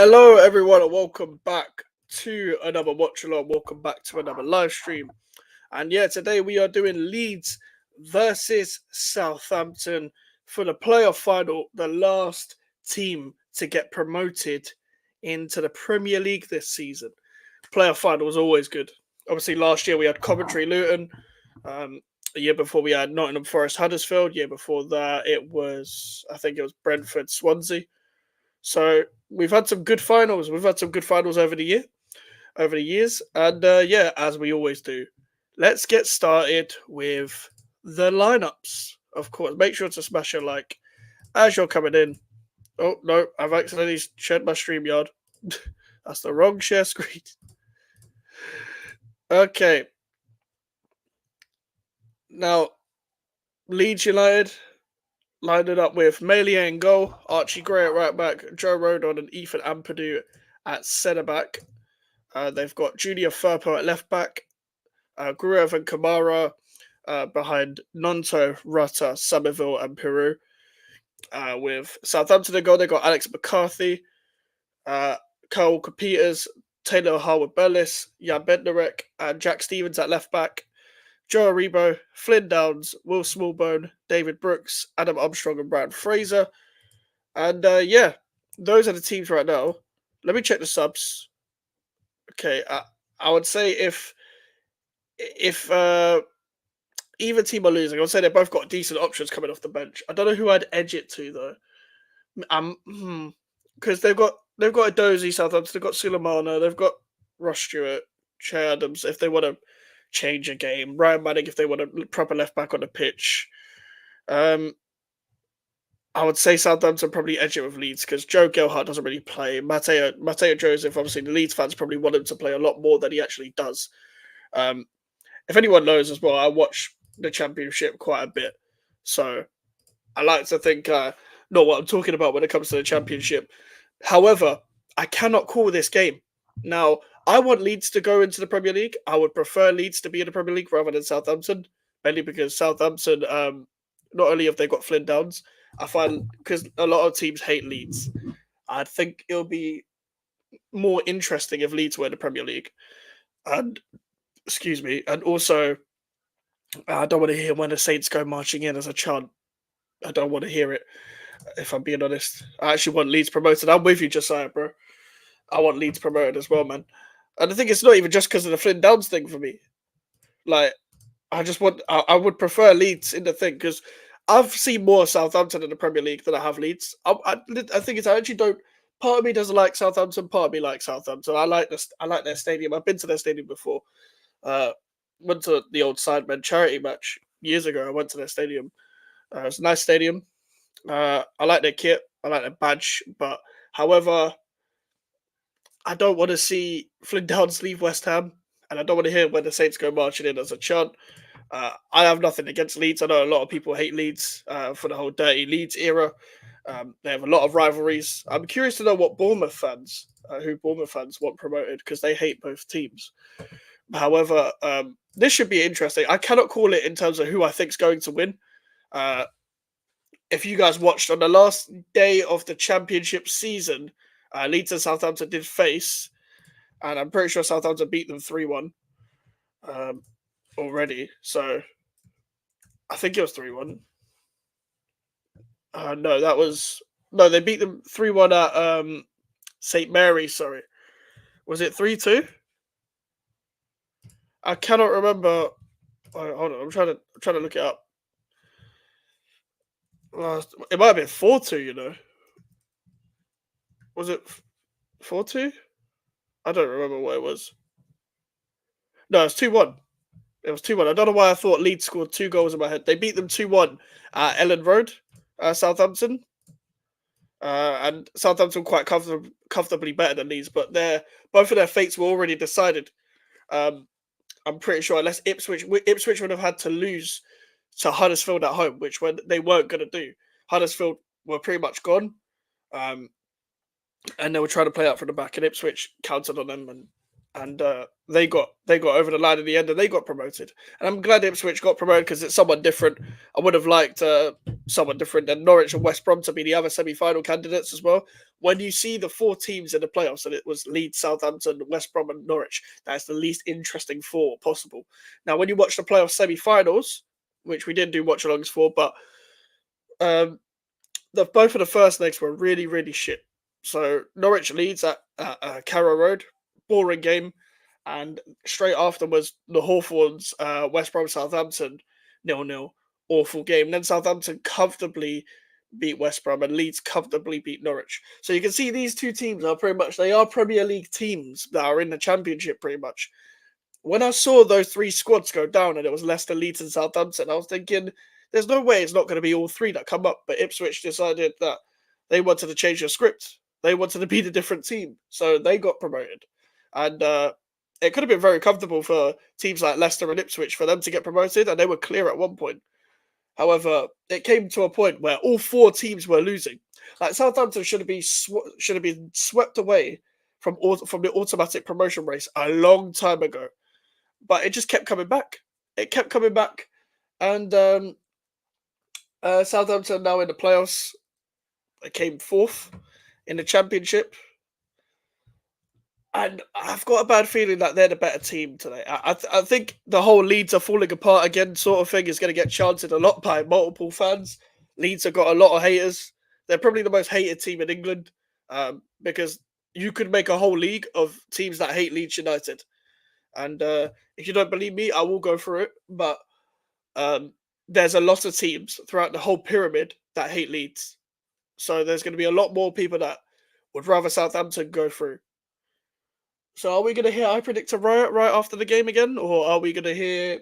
Hello, everyone, and welcome back to another Watchalong. Welcome back to another live stream. And yeah, today we are doing Leeds versus Southampton for the playoff final, the last team to get promoted into the Premier League this season. Playoff final was always good. Obviously, last year we had Coventry Luton. The year before we had Nottingham Forest Huddersfield. Year before that, I think it was Brentford Swansea. So we've had some good finals. We've had some good finals over the years, and yeah, as we always do, let's get started with the lineups. Of course, make sure to smash a like as you're coming in. Oh no, I've accidentally shared my StreamYard. That's the wrong share screen. Okay, now Leeds United lined it up with Melia in goal, Archie Gray at right back, Joe Rodon and Ethan Ampadu at centre back. They've got Junior Firpo at left back, Gruev and Kamara behind Nonto, Rutter, Somerville, and Peru. With Southampton in goal, they've got Alex McCarthy, Kyle Peters, Taylor Harwood-Bellis, Jan Bednarek, and Jack Stevens at left back. Joe Aribo, Flynn Downs, Will Smallbone, David Brooks, Adam Armstrong, and Brad Fraser. And yeah, those are the teams right now. Let me check the subs. Okay, I would say if either team are losing, I would say they've both got decent options coming off the bench. I don't know who I'd edge it to though. Because they've got a Dozy Southampton, they've got Sulemana, they've got Ross Stewart, Che Adams if they want to change a game, Ryan Manning if they want a proper left back on the pitch. I would say Southampton probably edge it with Leeds because Joe Gelhardt doesn't really play. Mateo Joseph, obviously the Leeds fans probably want him to play a lot more than he actually does. If anyone knows as well, I watch the Championship quite a bit. So I like to think know what I'm talking about when it comes to the Championship. However, I cannot call this game. Now, I want Leeds to go into the Premier League. I would prefer Leeds to be in the Premier League rather than Southampton, mainly because Southampton, not only have they got Flynn Downs, I find because a lot of teams hate Leeds, I think it'll be more interesting if Leeds were in the Premier League. And excuse me, and also I don't want to hear when the Saints go marching in as a chant. I don't want to hear it. If I'm being honest, I actually want Leeds promoted. I'm with you, Josiah, bro. I want Leeds promoted as well, man. And I think it's not even just because of the Flynn Downs thing for me. Like, I would prefer Leeds in the thing because I've seen more Southampton in the Premier League than I have Leeds. I think it's I actually don't. Part of me doesn't like Southampton. Part of me likes Southampton. I like their stadium. I've been to their stadium before. Went to the old Sidemen charity match years ago. I went to their stadium. It's a nice stadium. I like their kit. I like their badge. But however, I don't want to see Flynn Downs leave West Ham, and I don't want to hear when the Saints go marching in as a chant. I have nothing against Leeds. I know a lot of people hate Leeds for the whole dirty Leeds era. They have a lot of rivalries. I'm curious to know what Bournemouth fans want promoted because they hate both teams. However, this should be interesting. I cannot call it in terms of who I think is going to win. If you guys watched on the last day of the Championship season, Leeds and Southampton did face, and I'm pretty sure Southampton beat them 3-1 already. So I think it was 3-1. No, they beat them 3-1 at St. Mary's, sorry. Was it 3-2? I cannot remember. Hold on, I'm trying to look it up. It might have been 4-2, you know. Was it 4-2? I don't remember what it was. No, it was 2-1. It was 2-1. I don't know why I thought Leeds scored 2 goals in my head. They beat them 2-1 at Ellen Road, Southampton. And Southampton quite comfortably better than Leeds, but both of their fates were already decided. I'm pretty sure unless Ipswich would have had to lose to Huddersfield at home, which they weren't going to do. Huddersfield were pretty much gone, and they were trying to play out from the back, and Ipswich counted on them and and they got over the line in the end, and they got promoted. And I'm glad Ipswich got promoted because it's someone different. I would have liked someone different than Norwich and West Brom to be the other semi-final candidates as well. When you see the four teams in the playoffs, and it was Leeds, Southampton, West Brom, and Norwich, that's the least interesting four possible. Now, when you watch the playoff semi-finals, which we didn't do watch-alongs for, but both of the first legs were really, really shit. So Norwich Leeds at Carrow Road, boring game, and straight after was the Hawthorns West Brom Southampton 0-0, awful game. Then Southampton comfortably beat West Brom and Leeds comfortably beat Norwich. So you can see these two teams are they are Premier League teams that are in the Championship pretty much. When I saw those three squads go down and it was Leicester, Leeds, and Southampton, I was thinking, there's no way it's not going to be all three that come up. But Ipswich decided that they wanted to change the script. They wanted to be the different team. So they got promoted. And it could have been very comfortable for teams like Leicester and Ipswich for them to get promoted, and they were clear at one point. However, it came to a point where all four teams were losing. Like Southampton should have been swept away from the automatic promotion race a long time ago. But it just kept coming back. It kept coming back. And Southampton now in the playoffs. They came fourth in the Championship. And I've got a bad feeling that they're the better team today. I think the whole Leeds are falling apart again sort of thing is going to get chanted a lot by multiple fans. Leeds have got a lot of haters. They're probably the most hated team in England because you could make a whole league of teams that hate Leeds United. And if you don't believe me, I will go through it. But there's a lot of teams throughout the whole pyramid that hate Leeds. So there's going to be a lot more people that would rather Southampton go through. So are we going to hear I predict a riot right after the game again? Or are we going to hear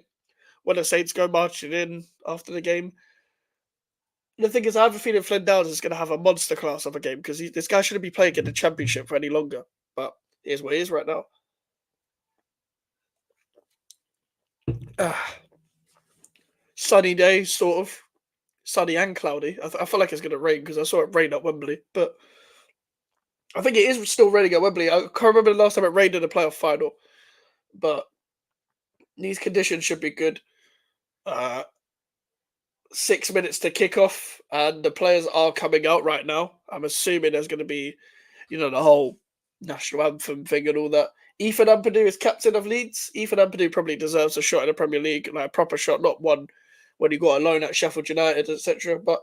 when the Saints go marching in after the game? The thing is, I have a feeling Flynn Downs is going to have a monster class of a game because this guy shouldn't be playing in the Championship for any longer. But here's what he is right now. Sunny day, sort of. Sunny and cloudy. I feel like it's going to rain because I saw it rain at Wembley. But I think it is still raining at Wembley. I can't remember the last time it rained in the playoff final. But these conditions should be good. 6 minutes to kick off, and the players are coming out right now. I'm assuming there's going to be, the whole national anthem thing and all that. Ethan Ampadu is captain of Leeds. Ethan Ampadu probably deserves a shot in the Premier League, like a proper shot, not one when he got a loan at Sheffield United, etc. But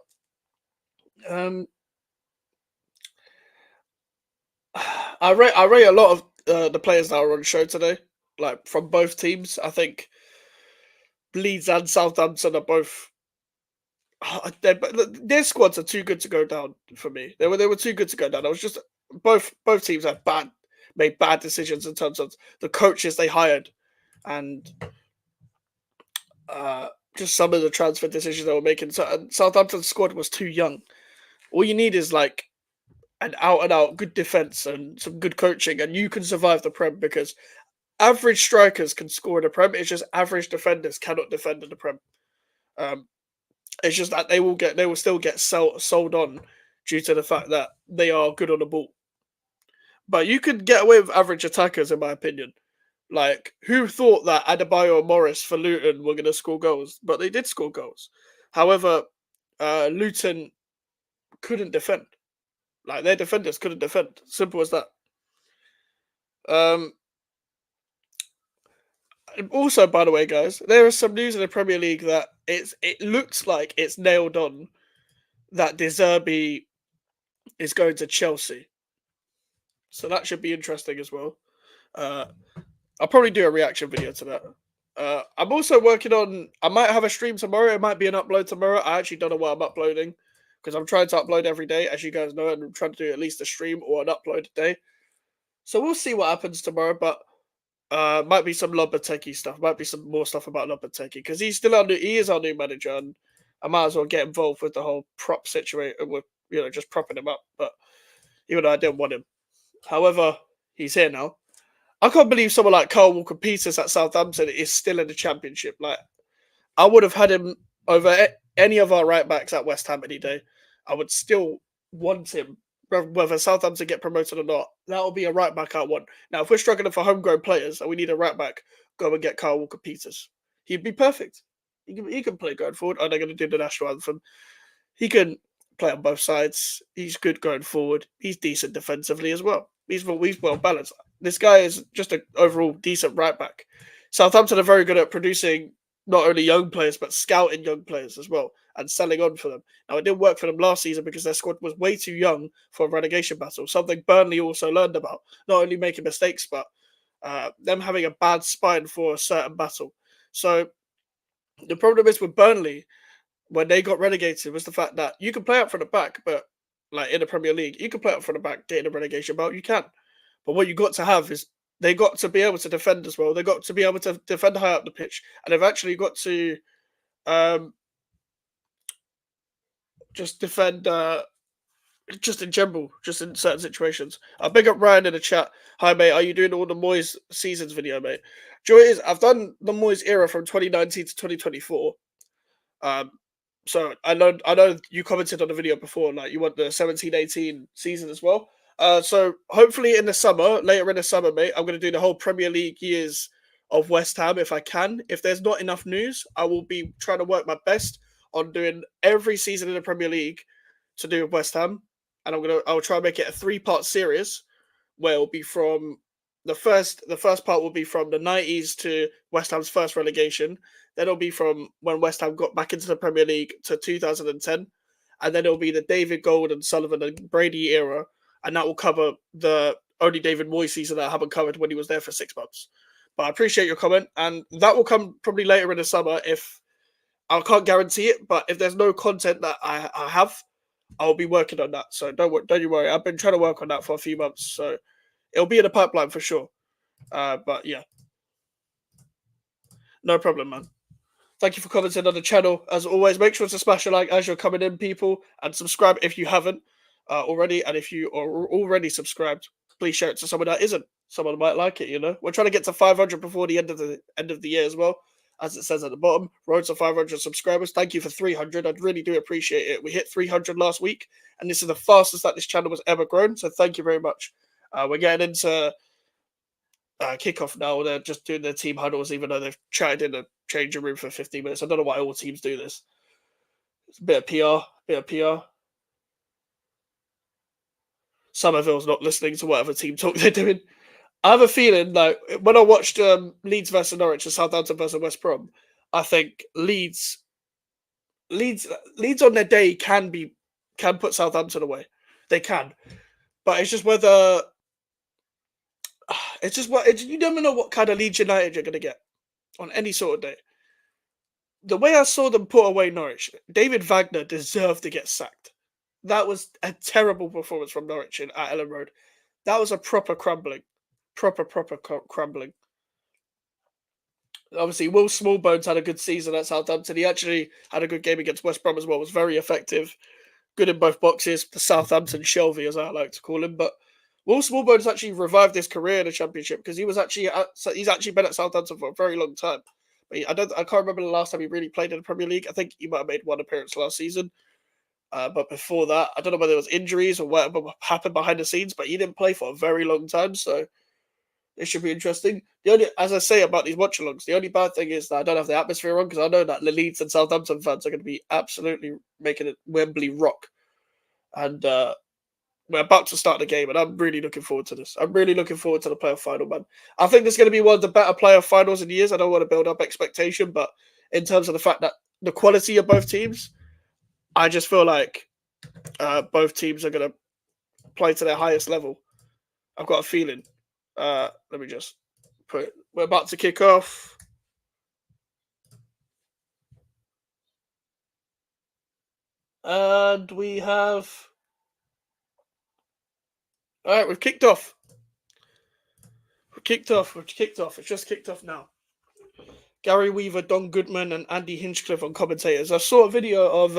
I rate a lot of the players that are on show today, like from both teams. I think Leeds and Southampton are both. Their squads are too good to go down for me. They were too good to go down. I was just both teams had made bad decisions in terms of the coaches they hired, and just some of the transfer decisions they were making. So Southampton's squad was too young. All you need is like an out-and-out good defense and some good coaching, and you can survive the Prem because average strikers can score in the Prem. It's just average defenders cannot defend in the Prem. It's just that they will still get sold on due to the fact that they are good on the ball. But you could get away with average attackers, in my opinion. Like, who thought that Adebayo and Morris for Luton were going to score goals? But they did score goals. However, Luton couldn't defend. Like, their defenders couldn't defend. Simple as that. Also, by the way, guys, there is some news in the Premier League that it looks like it's nailed on that De Zerbi is going to Chelsea. So that should be interesting as well. I'll probably do a reaction video to that. I'm also working on. I might have a stream tomorrow. It might be an upload tomorrow. I actually don't know what I'm uploading because I'm trying to upload every day, as you guys know, and I'm trying to do at least a stream or an upload a day. So we'll see what happens tomorrow, but might be some Lopetegui stuff. Might be some more stuff about Lopetegui because he's still he is our new manager, and I might as well get involved with the whole prop situation with just propping him up. But even though I didn't want him, however, he's here now. I can't believe someone like Carl Walker-Peters at Southampton is still in the Championship. Like, I would have had him over any of our right backs at West Ham any day. I would still want him whether Southampton get promoted or not, that'll be a right back I want. Now, if we're struggling for homegrown players and we need a right back, go and get Kyle Walker-Peters. He'd be perfect. He can play going forward. Are they going to do the national anthem? He can play on both sides. He's good going forward. He's decent defensively as well. He's well balanced. This guy is just an overall decent right back. Southampton are very good at producing not only young players but scouting young players as well and selling on for them. Now it didn't work for them last season because their squad was way too young for a relegation battle. Something Burnley also learned about. Not only making mistakes, but them having a bad spine for a certain battle. So the problem is with Burnley when they got relegated was the fact that you can play up from the back, but like in the Premier League, you can play up from the back, get in a relegation battle, you can. But what you got to have is they got to be able to defend as well. They got to be able to defend high up the pitch, and they've actually got to just defend just in general, just in certain situations. I'll big up Ryan in the chat. Hi mate, are you doing all the Moyes seasons video, mate? Joy is I've done the Moyes era from 2019 to 2024. So I know you commented on the video before, like you want the 17-18 season as well. So hopefully in the summer, later in the summer, mate, I'm gonna do the whole Premier League years of West Ham if I can. If there's not enough news, I will be trying to work my best on doing every season in the Premier League to do with West Ham. And I'll try and make it a 3-part series where it'll be from the first part will be from the 90s to West Ham's first relegation. Then it'll be from when West Ham got back into the Premier League to 2010. And then it'll be the David Gold and Sullivan and Brady era. And that will cover the only David Moyes season that I haven't covered when he was there for 6 months. But I appreciate your comment. And that will come probably later in the summer if I can't guarantee it. But if there's no content that I have, I'll be working on that. So don't you worry. I've been trying to work on that for a few months. So it'll be in the pipeline for sure. But yeah. No problem, man. Thank you for commenting on the channel. As always, make sure to smash a like as you're coming in, people, and subscribe if you haven't already. And if you are already subscribed, please share it to someone that isn't. Someone might like it. You know, we're trying to get to 500 before the end of the year as well, as it says at the bottom. Road to 500 subscribers. Thank you for 300. I really do appreciate it. We hit 300 last week, and this is the fastest that this channel has ever grown. So thank you very much. We're getting into kickoff now. They're just doing their team huddles, even though they've chatted in a changing room for 15 minutes. I don't know why all teams do this. It's a bit of PR. Somerville's not listening to whatever team talk they're doing. I have a feeling like when I watched Leeds versus Norwich and Southampton versus West Brom, I think Leeds on their day can put Southampton away. They can, but it's just whether you never know what kind of Leeds United you're going to get on any sort of day. The way I saw them put away Norwich, David Wagner deserved to get sacked. That was a terrible performance from Norwich at Ellen Road. That was a proper crumbling. Proper crumbling. Obviously, Will Smallbones had a good season at Southampton. He actually had a good game against West Brom as well. Was very effective. Good in both boxes. The Southampton Shelby, as I like to call him. But Will Smallbones actually revived his career in the Championship because he's actually been at Southampton for a very long time. But I can't remember the last time he really played in the Premier League. I think he might have made one appearance last season. But before that, I don't know whether it was injuries or whatever happened behind the scenes, but he didn't play for a very long time, so it should be interesting. As I say about these watchalongs, the only bad thing is that I don't have the atmosphere on because I know that the Leeds and Southampton fans are going to be absolutely making it Wembley rock. And we're about to start the game, and I'm really looking forward to this. I'm really looking forward to the playoff final, man. I think this is going to be one of the better playoff finals in the years. I don't want to build up expectation, but in terms of the fact that the quality of both teams, I just feel like both teams are going to play to their highest level. I've got a feeling. Let me just put it. We're about to kick off. And we have... All right, we've kicked off. We've kicked off. It's just kicked off now. Gary Weaver, Don Goodman, and Andy Hinchcliffe on commentators. I saw a video of...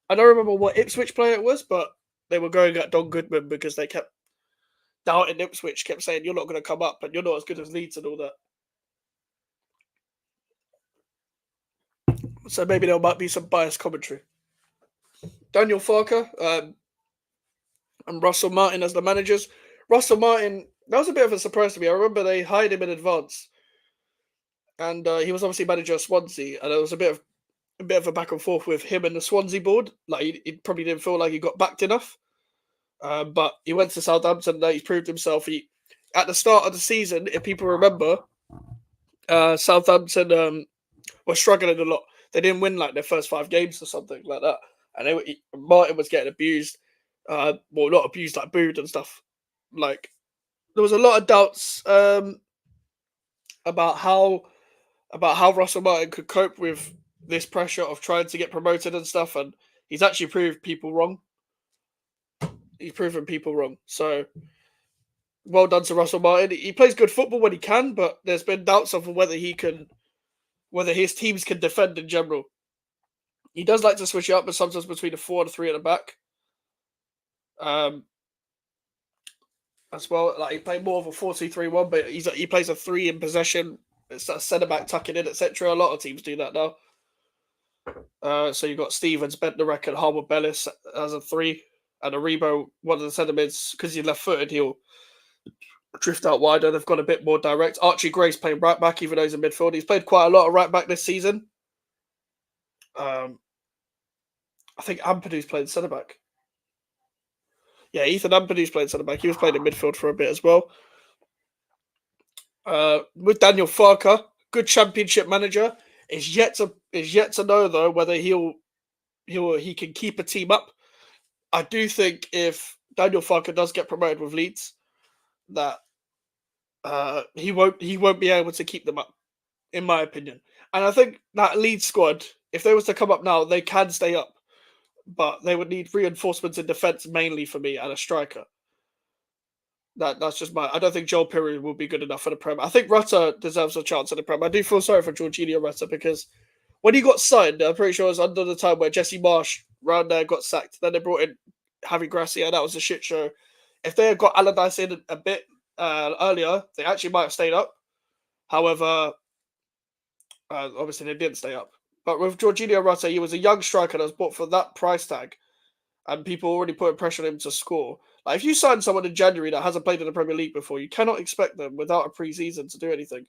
I don't remember what Ipswich player it was, but they were going at Don Goodman because they kept doubting Ipswich, kept saying, you're not going to come up and you're not as good as Leeds and all that. So maybe there might be some biased commentary. Daniel Farker, and Russell Martin as the managers. Russell Martin, that was a bit of a surprise to me. I remember they hired him in advance, and he was obviously manager of Swansea, and there was a bit of a back and forth with him and the Swansea board. Like he probably didn't feel like he got backed enough. But he went to Southampton. He's proved himself. He at the start of the season, if people remember, Southampton were struggling a lot. They didn't win like their first 5 games or something like that, and Martin was getting abused. Well, not abused, like booed and stuff. Like there was a lot of doubts about how Russell Martin could cope with this pressure of trying to get promoted and stuff, and he's actually proved people wrong. He's proven people wrong. So well done to Russell Martin. He plays good football when he can, but there's been doubts of whether his teams can defend in general. He does like to switch it up, but sometimes between a 4 and 3 at the back. As well, like he played more of a 4-2-3-1, but he plays a 3 in possession. It's a centre back tucking in, etc. A lot of teams do that now. So you've got Stevens, Bednarek, and Harwood Bellis as a 3, and Aribo, one of the centre mids, because he's left footed, he'll drift out wider. They've got a bit more direct. Archie Gray's playing right back, even though he's in midfield. He's played quite a lot of right back this season. I think Ampadu's playing centre back. Yeah, Ethan Ampadu's playing centre back. He was playing in midfield for a bit as well. With Daniel Farker, good championship manager. Is yet to know though whether he can keep a team up. I do think if Daniel Farker does get promoted with Leeds, that he won't be able to keep them up, in my opinion. And I think that Leeds squad, if they was to come up now, they can stay up, but they would need reinforcements in defence mainly for me and a striker. That's just my. I don't think Joel Piroe will be good enough for the Prem. I think Rutter deserves a chance in the Prem. I do feel sorry for Jorginho Rutter because when he got signed, I'm pretty sure it was under the time where Jesse Marsh round there got sacked. Then they brought in Javi Gracia. That was a shit show. If they had got Allardyce in a bit earlier, they actually might have stayed up. However, obviously they didn't stay up. But with Jorginho Rutter, he was a young striker that was bought for that price tag, and people already putting pressure on him to score. Like if you sign someone in January that hasn't played in the Premier League before, you cannot expect them without a pre-season to do anything.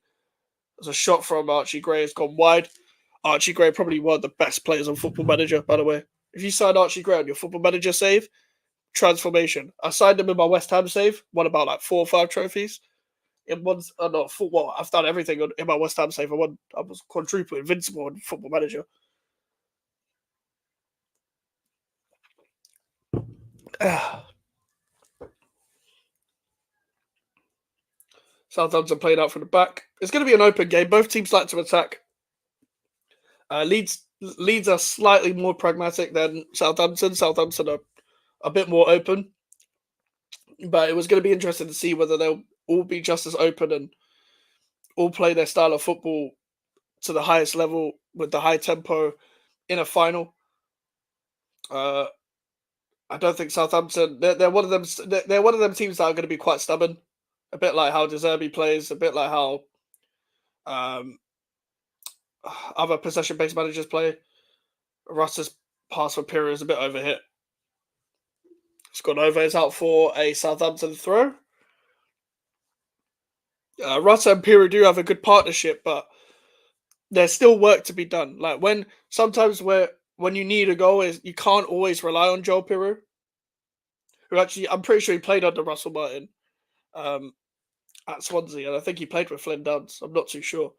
There's a shot from Archie Gray. It's gone wide. Archie Gray, probably one of the best players on Football Manager, by the way. If you sign Archie Gray on your Football Manager save, transformation. I signed him in my West Ham save, won about like 4 or 5 trophies. In one, not full. Well, I've done everything in my West Ham save. I was quadruple invincible on Football Manager. Southampton playing out from the back. It's going to be an open game. Both teams like to attack. Leeds are slightly more pragmatic than Southampton. Southampton are a bit more open. But it was going to be interesting to see whether they'll all be just as open and all play their style of football to the highest level with the high tempo in a final. I don't think Southampton. They're one of them. They're one of them teams that are going to be quite stubborn. A bit like how De Zerbi plays. A bit like how other possession-based managers play. Russ's pass for Piroe is a bit overhit. It's gone over. It's out for a Southampton throw. Russ and Piroe do have a good partnership, but there's still work to be done. Like when you need a goal, is you can't always rely on Joel Piroe, who actually I'm pretty sure he played under Russell Martin at Swansea, and I think he played with Flynn Downs. I'm not too sure.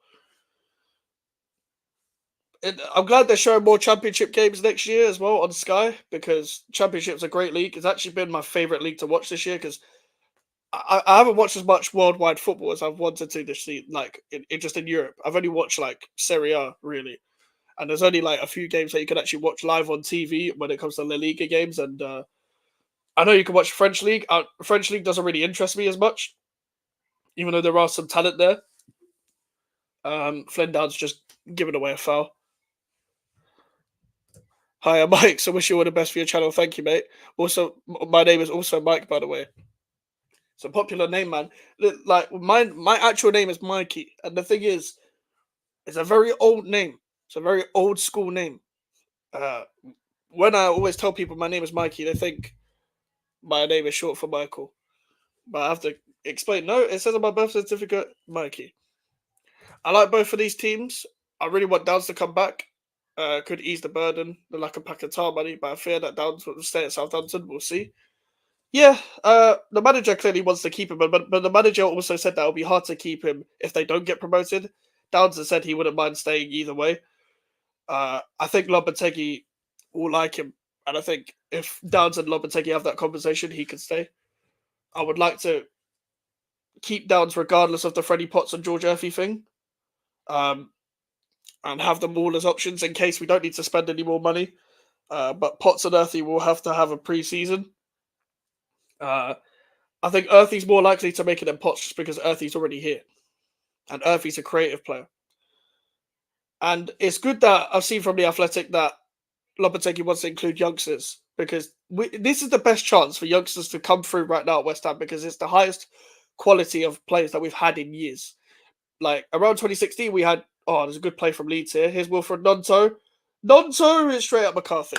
I'm glad they're showing more Championship games next year as well on Sky, because Championship's a great league. It's actually been my favourite league to watch this year because I haven't watched as much worldwide football as I've wanted to this season, like just in Europe. I've only watched like Serie A, really. And there's only like a few games that you can actually watch live on TV when it comes to La Liga games. And I know you can watch French League. French League doesn't really interest me as much, even though there are some talent there. Flynn Downs just giving away a foul. Hi, I'm Mike. So wish you all the best for your channel. Thank you, mate. Also, my name is also Mike, by the way. It's a popular name, man. Like my actual name is Mikey, and the thing is, it's a very old name. It's a very old school name. When I always tell people my name is Mikey, they think my name is short for Michael. But I have to explain. No, it says on my birth certificate, Mikey. I like both of these teams. I really want Downs to come back. Could ease the burden, the lack of Paquetá money, but I fear that Downs will stay at Southampton. We'll see. Yeah, the manager clearly wants to keep him, but the manager also said that it'll be hard to keep him if they don't get promoted. Downs has said he wouldn't mind staying either way. I think Lopetegui will like him, and I think if Downs and Lopetegui have that conversation, he could stay. I would like to keep Downs regardless of the Freddie Potts and George Murphy thing, um, and have them all as options in case we don't need to spend any more money. But Potts and Earthy will have to have a pre-season. I think Earthy's more likely to make it than Potts just because Earthy's already here. And Earthy's a creative player. And it's good that I've seen from The Athletic that Lopetegui wants to include youngsters because this is the best chance for youngsters to come through right now at West Ham because it's the highest quality of players that we've had in years. Like around 2016, we had, there's a good play from Leeds here. Here's Wilfred Nonto. Nonto is straight up McCarthy.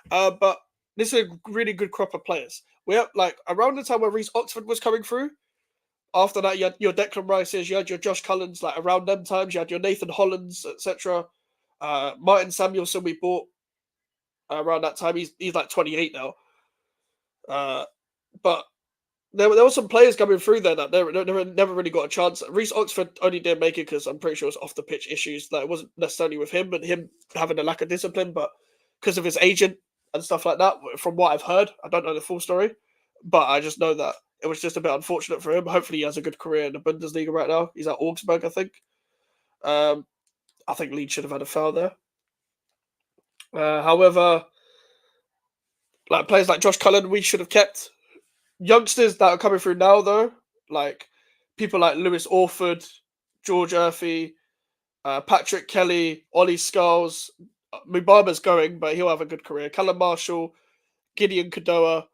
But this is a really good crop of players. We have, like, around the time where Reece Oxford was coming through, after that, you had your Declan Rices, you had your Josh Cullens, like, around them times, you had your Nathan Hollands, etc. Martin Samuelson we bought around that time. He's like 28 now. But there were some players coming through there that never really got a chance. Reece Oxford only didn't make it because I'm pretty sure it was off the pitch issues. That it wasn't necessarily with him and him having a lack of discipline, but because of his agent and stuff like that. From what I've heard, I don't know the full story, but I just know that it was just a bit unfortunate for him. Hopefully, he has a good career in the Bundesliga right now. He's at Augsburg, I think. I think Leeds should have had a foul there. However, like players like Josh Cullen, we should have kept. Youngsters that are coming through now, though, like people like Lewis Orford, George Murphy, Patrick Kelly, Ollie Skulls. Mubama's going, but he'll have a good career. Callum Marshall, Gideon Kadoa.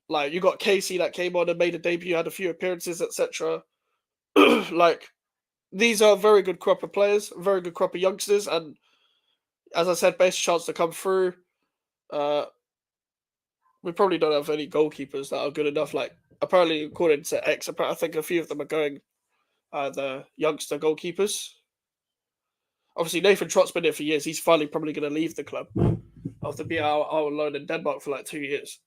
Like, you got Casey that came on and made a debut, had a few appearances, etc. Like, these are a very good crop of players, very good crop of youngsters, and as I said, best chance to come through. We probably don't have any goalkeepers that are good enough. Like, apparently, according to X, I think a few of them are going the youngster goalkeepers. Obviously, Nathan Trott's been here for years. He's finally probably going to leave the club after being out on loan in Denmark for like 2 years.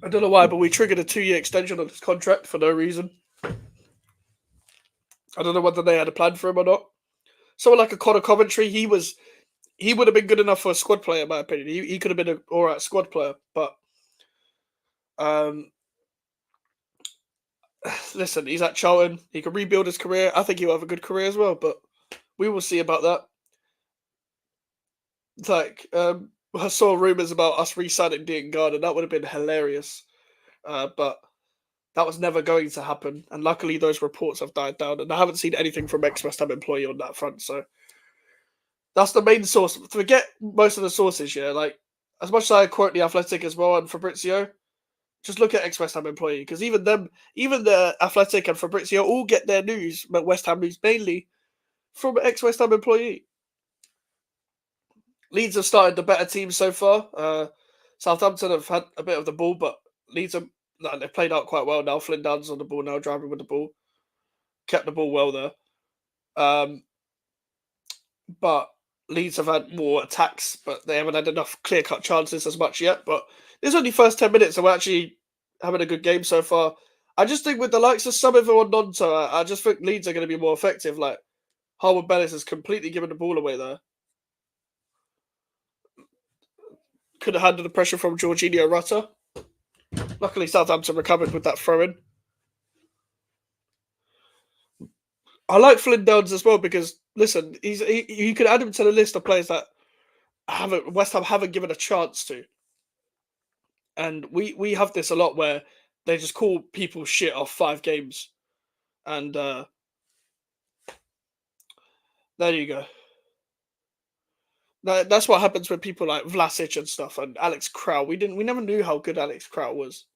I don't know why, but we triggered a 2-year extension on his contract for no reason. I don't know whether they had a plan for him or not. Someone like a Connor Coventry, he would have been good enough for a squad player, in my opinion. He could have been an alright squad player, but listen, he's at Charlton. He can rebuild his career. I think he'll have a good career as well, but we will see about that. Like, I saw rumours about us re-signing Dean Gardner. That would have been hilarious. But that was never going to happen. And luckily, those reports have died down. And I haven't seen anything from ex-West Ham employee on that front. So that's the main source. Forget most of the sources, yeah. Like, as much as I quote The Athletic as well and Fabrizio, just look at ex-West Ham employee. Because even the Athletic and Fabrizio all get their news, but West Ham news mainly, from ex-West Ham employee. Leeds have started the better team so far. Southampton have had a bit of the ball, but Leeds they've played out quite well now. Flynn Downs on the ball now, driving with the ball. Kept the ball well there. But Leeds have had more attacks, but they haven't had enough clear-cut chances as much yet. But this is only first 10 minutes, and we're actually having a good game so far. I just think with the likes of Somerville and Nonto, I just think Leeds are going to be more effective. Like, Harwood Bellis has completely given the ball away there. Could have handled the pressure from Jorginho Rutter. Luckily, Southampton recovered with that throw-in. I like Flynn Downs as well because, listen, you could add him to the list of players that West Ham haven't given a chance to. And we have this a lot where they just call people shit off 5 games. And there you go. That's what happens with people like Vlasic and stuff and Alex Crow. We never knew how good Alex Crow was.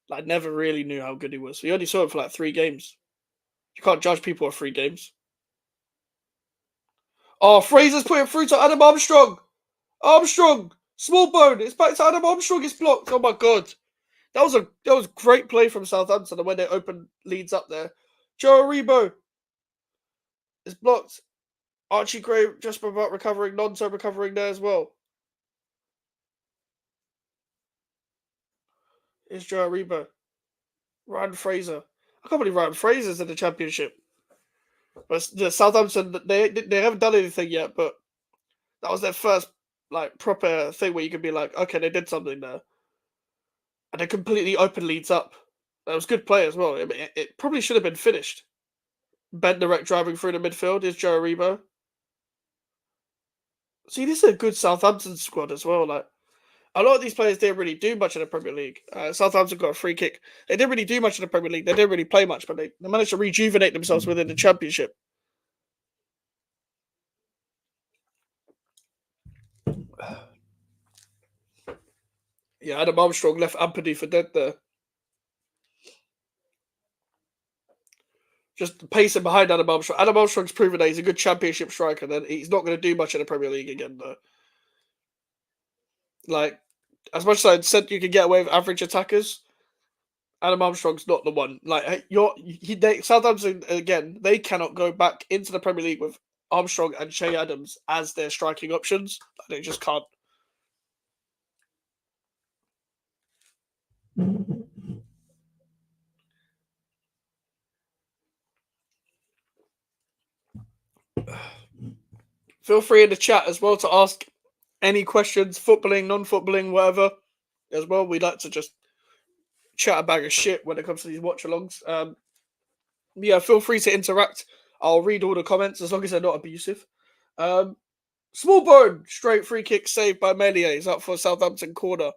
Like, never really knew how good he was. We only saw him for like 3 games. You can't judge people off 3 games. Oh, Fraser's putting through to Adam Armstrong. Armstrong Small bone. It's back to Adam Armstrong. It's blocked. Oh my god. That was great play from Southampton when they opened Leeds up there. Joe Aribo is blocked. Archie Gray just about recovering. Nonso recovering there as well. Is Joe Aribo. Ryan Fraser. I can't believe Ryan Fraser's in the Championship. But the Southampton, they haven't done anything yet, but that was their first proper thing where you could be like, okay, they did something there. And they completely opened Leeds up. That was good play as well. It probably should have been finished. Ben Direct driving through the midfield is Joe Aribo. See, this is a good Southampton squad as well. Like a lot of these players didn't really do much in the Premier League. Southampton got a free kick. They didn't really do much in the Premier League. They didn't really play much, but they managed to rejuvenate themselves within the Championship. Yeah, Adam Armstrong left Ampadu for dead there. Just pacing behind Adam Armstrong. Adam Armstrong's proven that he's a good Championship striker. Then he's not going to do much in the Premier League again, though. Like, as much as I said you can get away with average attackers, Adam Armstrong's not the one. Like, Southampton again, they cannot go back into the Premier League with Armstrong and Che Adams as their striking options. They just can't. Feel free in the chat as well to ask any questions, footballing, non-footballing, whatever. As well, we like to just chat a bag of shit when it comes to these watch-alongs. Yeah, feel free to interact. I'll read all the comments as long as they're not abusive. Small bone, straight free kick saved by Melier. He's up for Southampton corner.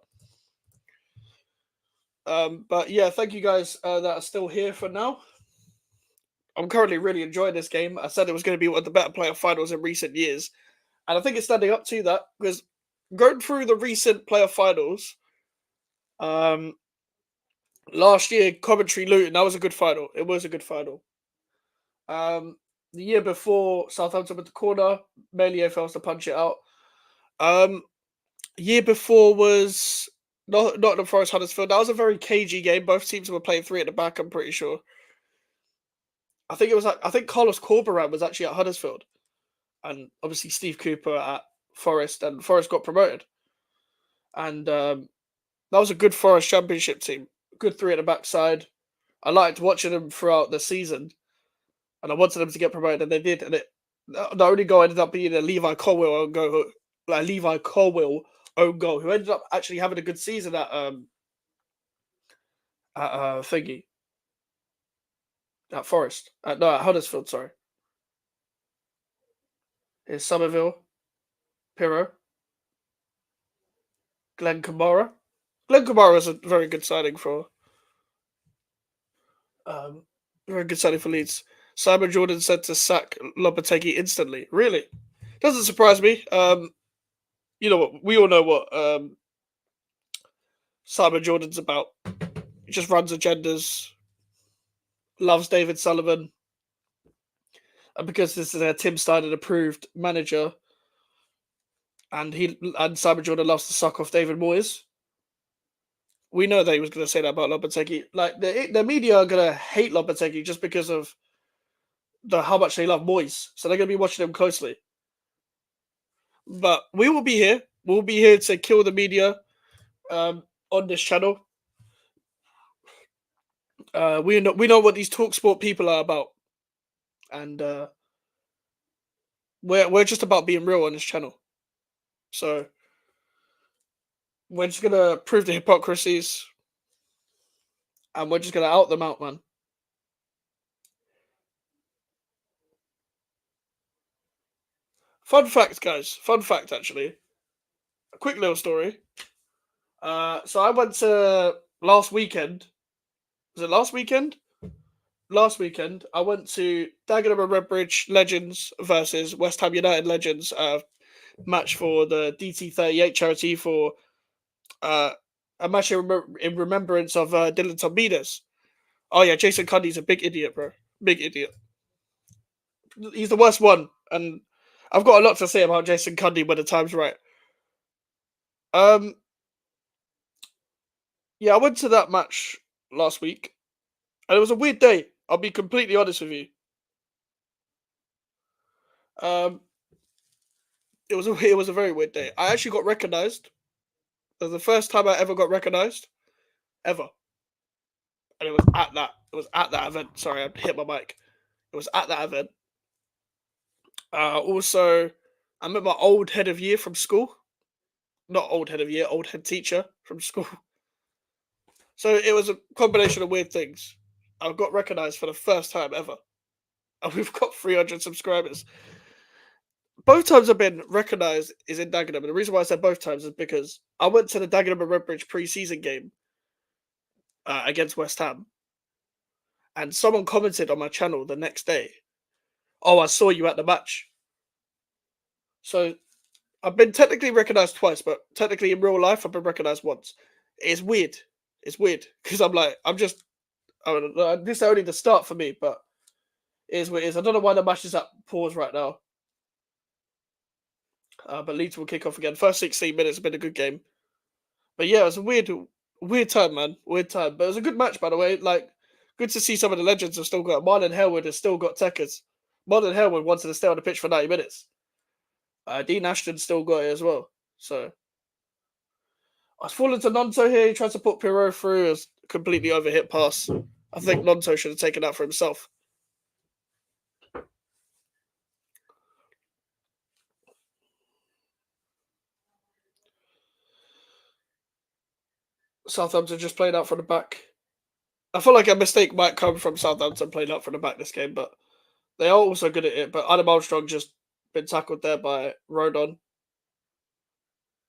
But yeah, thank you guys that are still here for now. I'm currently really enjoying this game. I said it was going to be one of the better playoff finals in recent years. And I think it's standing up to that because going through the recent playoff finals, last year, Coventry Luton, that was a good final. It was a good final. The year before, Southampton with the corner, Melier fails to punch it out. Year before was Nottingham Forest Huddersfield. That was a very cagey game. Both teams were playing three at the back, I'm pretty sure. I think Carlos Corberán was actually at Huddersfield. And obviously Steve Cooper at Forest, and Forest got promoted. And that was a good Forest Championship team. Good three at the backside. I liked watching them throughout the season. And I wanted them to get promoted, and they did. And the only goal ended up being a Levi Colwill own goal. Levi Colwill own goal, who ended up actually having a good season at thingy. At Forest. At Huddersfield, sorry. Here's Somerville. Pirro. Glenn Kamara. Glenn Kamara is a very good signing for Leeds. Simon Jordan said to sack Lopetegui instantly. Really? Doesn't surprise me. You know what? We all know what Simon Jordan's about. He just runs agendas, loves David Sullivan. And because this is a Tim Steiner approved manager, and Simon Jordan loves to suck off David Moyes, we know that he was going to say that about Lopetegui. Like, the media are going to hate Lopetegui just because of how much they love Moyes. So they're going to be watching him closely. But we will be here. We'll be here to kill the media on this channel. We know what these TalkSport people are about. And we're just about being real on this channel. So we're just going to prove the hypocrisies. And we're just going to out them out, man. Fun fact, guys. Fun fact, actually. A quick little story. So I went to last weekend. Was it last weekend? Last weekend, I went to Dagenham and Redbridge Legends versus West Ham United Legends match for the DT38 charity for a match in remembrance of Dylan Tombides. Oh yeah, Jason Cundy's a big idiot, bro. Big idiot. He's the worst one, and I've got a lot to say about Jason Cundy when the time's right. Um, yeah, I went to that match last week, and it was a weird day. I'll be completely honest with you. Um, it was a very weird day. I actually got recognised. It was the first time I ever got recognised ever, and it was at that event. Sorry, I hit my mic. It was at that event. Also, I met my old head of year from school. Not old head of year, old head teacher from school. So it was a combination of weird things. I got recognised for the first time ever, and we've got 300 subscribers. Both times I've been recognised is in Dagenham, and the reason why I said both times is because I went to the Dagenham and Redbridge pre-season game against West Ham, and someone commented on my channel the next day, "Oh, I saw you at the match." So I've been technically recognised twice, but technically in real life I've been recognised once. It's weird. It's weird because I'm just. I don't know, this is only the start for me, but it is what it is. I don't know why the match is at pause right now. But Leeds will kick off again. First 16 minutes have been a good game. But yeah, it was a weird time, man. Weird time. But it was a good match, by the way. Like, good to see some of the legends have still got. Marlon Harewood has still got techers. Marlon Harewood wanted to stay on the pitch for 90 minutes. Dean Ashton still got it as well. So I was falling to Nonto here. He tried to put Pirot through. It was a completely overhit pass. I think Nonto should have taken that for himself. Southampton just played out from the back. I feel like a mistake might come from Southampton playing out from the back this game, but they are also good at it. But Adam Armstrong just been tackled there by Rodon,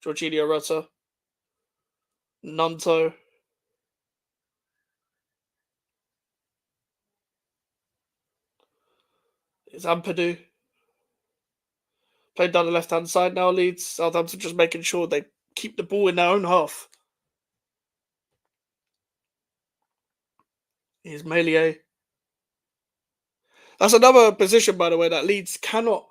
Jorginho Rutter, Nunto. It's Ampadu. Playing down the left hand side now, Leeds. Southampton just making sure they keep the ball in their own half. Here's Melier. That's another position, by the way, that Leeds cannot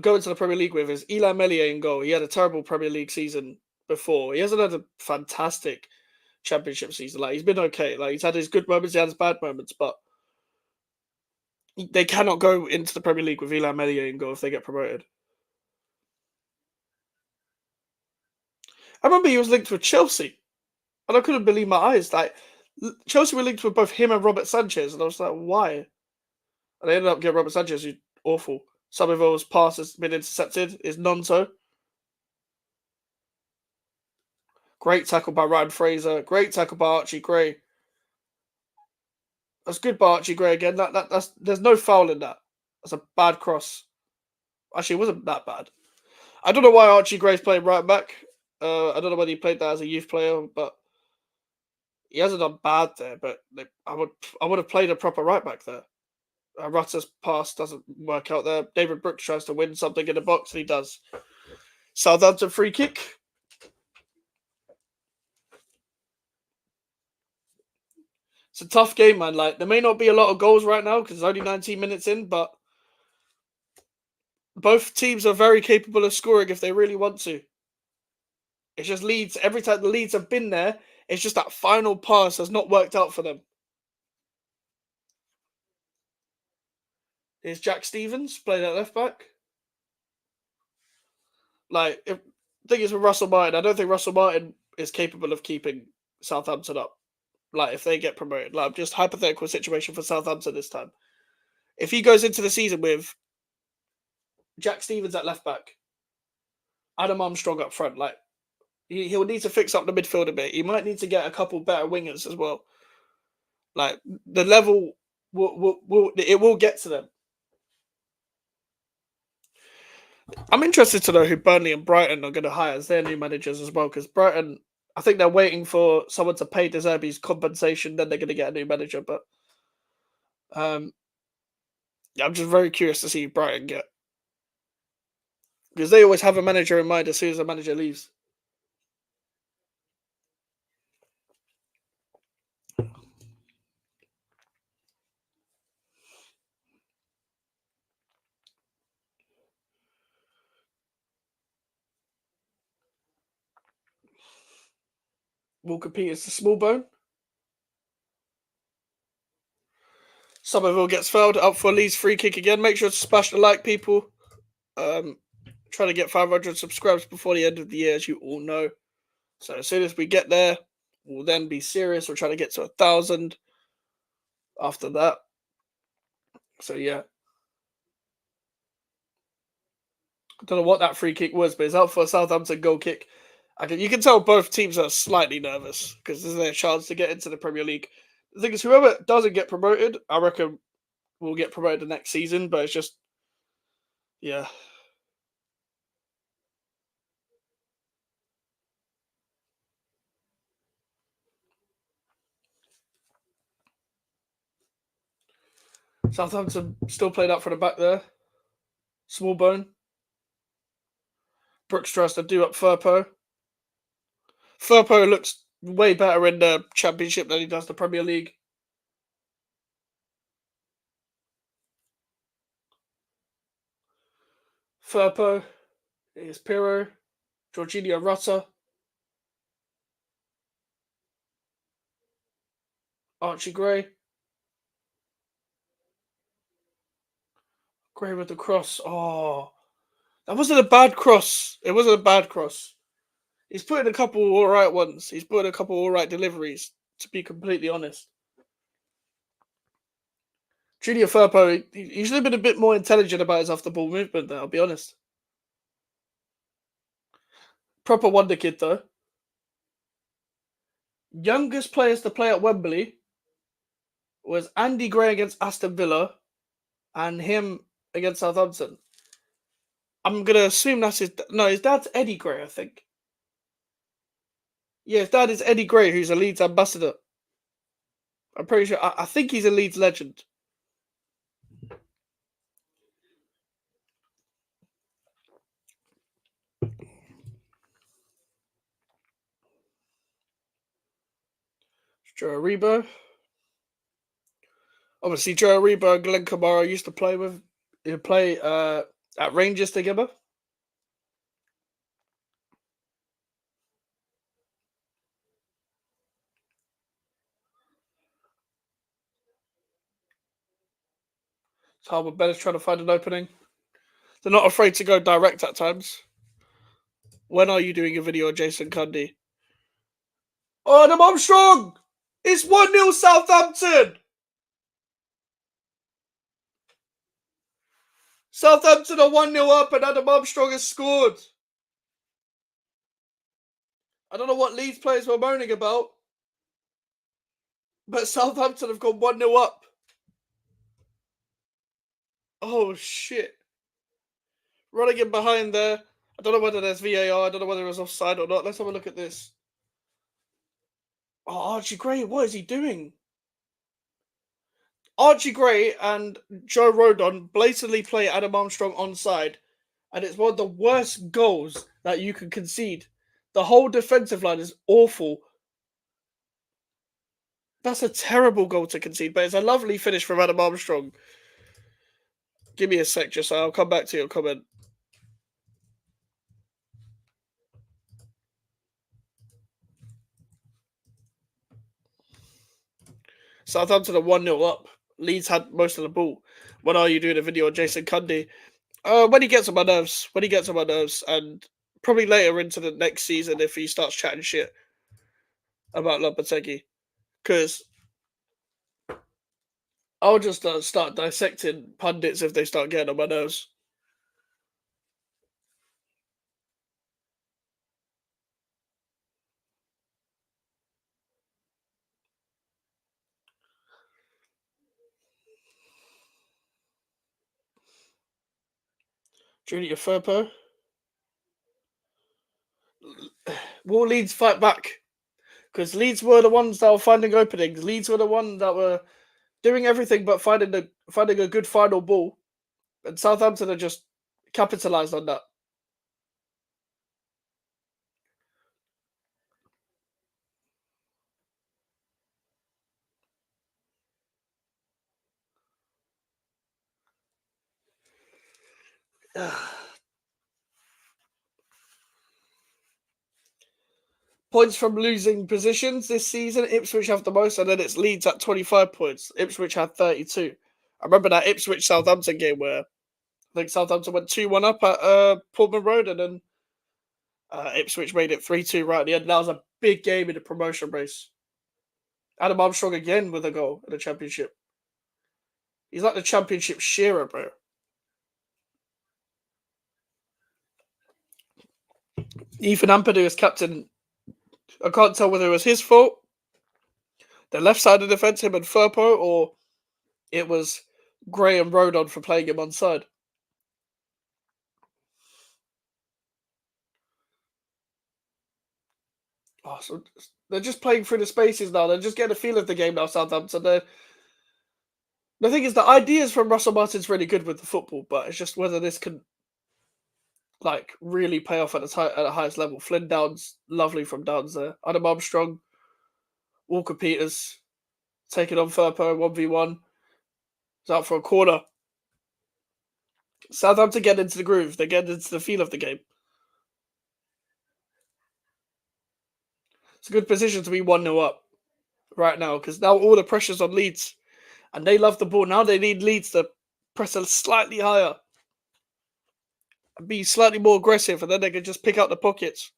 go into the Premier League with is Eli Melier in goal. He had a terrible Premier League season before. He hasn't had a fantastic championship season. Like, he's been okay. Like, he's had his good moments, he had his bad moments, but they cannot go into the Premier League with Eli Melier in goal if they get promoted. I remember he was linked with Chelsea, and I couldn't believe my eyes. Like, Chelsea were linked with both him and Robert Sanchez, and I was like, why? And they ended up getting Robert Sanchez, who's awful. Somerville's pass has been intercepted. Is Nonto. Great tackle by Ryan Fraser. Great tackle by Archie Gray. That's good by Archie Gray again. That's there's no foul in that. That's a bad cross. Actually, it wasn't that bad. I don't know why Archie Gray's playing right back. I don't know whether he played that as a youth player, but he hasn't done bad there. But I would have played a proper right back there. Rutter's pass doesn't work out there. David Brooks tries to win something in the box, and he does. Southampton free kick. It's a tough game, man. Like, there may not be a lot of goals right now because it's only 19 minutes in, but both teams are very capable of scoring if they really want to. It's just Leeds. Every time the Leeds have been there, it's just that final pass has not worked out for them. Here's Jack Stevens playing at left back. Like, the thing is with Russell Martin, I don't think Russell Martin is capable of keeping Southampton up. Like, if they get promoted, like, just hypothetical situation for Southampton this time. If he goes into the season with Jack Stevens at left back, Adam Armstrong up front, like, he'll need to fix up the midfield a bit. He might need to get a couple better wingers as well. Like, the level will get to them. I'm interested to know who Burnley and Brighton are going to hire as their new managers as well, because Brighton, I think they're waiting for someone to pay De Zerbi's compensation, then they're going to get a new manager. But yeah, I'm just very curious to see who Brighton get, because they always have a manager in mind as soon as the manager leaves. will compete as the small bone. Somerville gets fouled up for Leeds free kick again. Make sure to smash the like, people. Trying to get 500 subscribers before the end of the year, as you all know. So as soon as we get there, we'll then be serious. We're trying to get to 1,000 after that. So yeah. I don't know what that free kick was, but it's out for a Southampton goal kick. You can tell both teams are slightly nervous because this is their chance to get into the Premier League. The thing is, whoever doesn't get promoted, I reckon will get promoted the next season, but it's just, yeah. Southampton still played up for the back there. Small bone. Brooks tries to do up Firpo. Firpo looks way better in the Championship than he does the Premier League. Firpo is Pirro. Jorginho Rutter. Archie Gray. Gray with the cross. Oh, that wasn't a bad cross. It wasn't a bad cross. He's put in a couple all right ones. He's put in a couple all right deliveries, to be completely honest. Junior Firpo, he should have been a bit more intelligent about his off-the-ball movement there, I'll be honest. Proper wonder kid, though. Youngest players to play at Wembley was Andy Gray against Aston Villa and him against Southampton. I'm going to assume that's his... No, his dad's Eddie Gray, I think. Yeah, his dad is Eddie Gray, who's a Leeds ambassador. I'm pretty sure... I think he's a Leeds legend. Joe Aribo. Obviously, Joe Aribo and Glenn Kamara used to play at Rangers together. So Harbour Bennett's trying to find an opening. They're not afraid to go direct at times. When are you doing a video on Jason Cundy? Oh, Adam Armstrong! It's 1-0 Southampton! Southampton are 1-0 up and Adam Armstrong has scored. I don't know what Leeds players were moaning about, but Southampton have gone 1-0 up. Oh, shit. Running in behind there. I don't know whether there's VAR. I don't know whether it was offside or not. Let's have a look at this. Oh, Archie Gray, what is he doing? Archie Gray and Joe Rodon blatantly play Adam Armstrong onside, and it's one of the worst goals that you can concede. The whole defensive line is awful. That's a terrible goal to concede, but it's a lovely finish from Adam Armstrong. Give me a sec, just so I'll come back to your comment. Southampton are 1-0 up. Leeds had most of the ball. When are you doing a video on Jason Cundy? When he gets on my nerves. When he gets on my nerves. And probably later into the next season if he starts chatting shit about Lopetegui. Because I'll just start dissecting pundits if they start getting on my nerves. Junior Firpo. Will Leeds fight back? Because Leeds were the ones that were finding openings. Leeds were the ones that were doing everything but finding a good final ball. And Southampton are just capitalised on that. Points from losing positions this season, Ipswich have the most, and then it's Leeds at 25 points. Ipswich had 32. I remember that Ipswich Southampton game where I think Southampton went 2-1 up at Portman Road, and then Ipswich made it 3-2 right at the end. That was a big game in the promotion race. Adam Armstrong again with a goal in the championship. He's like the championship Shearer, bro. Ethan Ampadu is captain. I can't tell whether it was his fault, the left side of the defence, him and Firpo, or it was Graham Rodon for playing him onside. Oh, so they're just playing through the spaces now. They're just getting a feel of the game now, Southampton. The thing is, the ideas from Russell Martin's really good with the football, but it's just whether this can really pay off at the highest level. Flynn Downs, lovely from Downs there. Adam Armstrong, Walker Peters, taking on Firpo, 1v1. It's out for a corner. Southampton get into the groove. They get into the feel of the game. It's a good position to be 1-0 up right now because now all the pressure's on Leeds and they love the ball. Now they need Leeds to press a slightly higher and be slightly more aggressive, and then they can just pick out the pockets.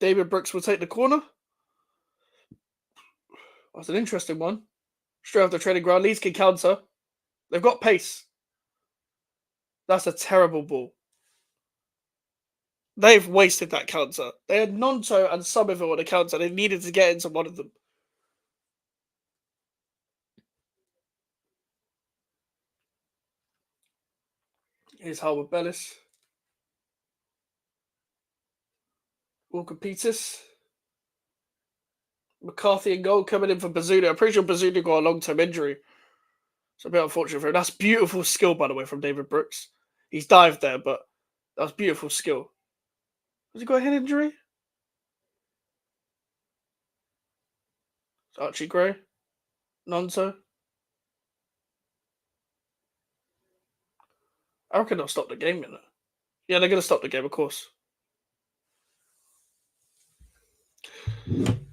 David Brooks will take the corner. That's an interesting one. Straight off the training ground, Leeds can counter. They've got pace. That's a terrible ball. They've wasted that counter. They had Nonto and Somerville on the counter. They needed to get into one of them. Here's Howard Bellis. Walker Peters. McCarthy and goal coming in for Bazunu. I'm pretty sure Bazunu got a long-term injury. It's a bit unfortunate for him. That's beautiful skill, by the way, from David Brooks. He's dived there, but that was beautiful skill. Has he got a head injury? It's Archie Gray. Nonso. I reckon they'll stop the game, you know. Yeah, they're going to stop the game, of course.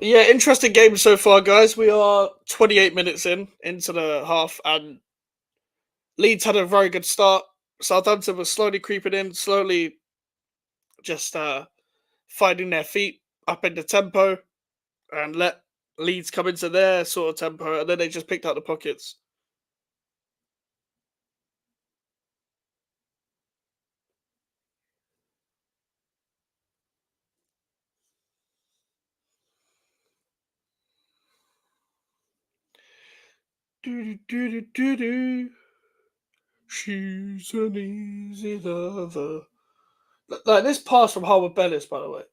Yeah, interesting game so far, guys. We are 28 minutes into the half, and Leeds had a very good start. Southampton was slowly creeping in, slowly just finding their feet up in the tempo and let Leeds come into their sort of tempo, and then they just picked out the pockets. She's an easy lover. Like this pass from Howard Bellis, by the way.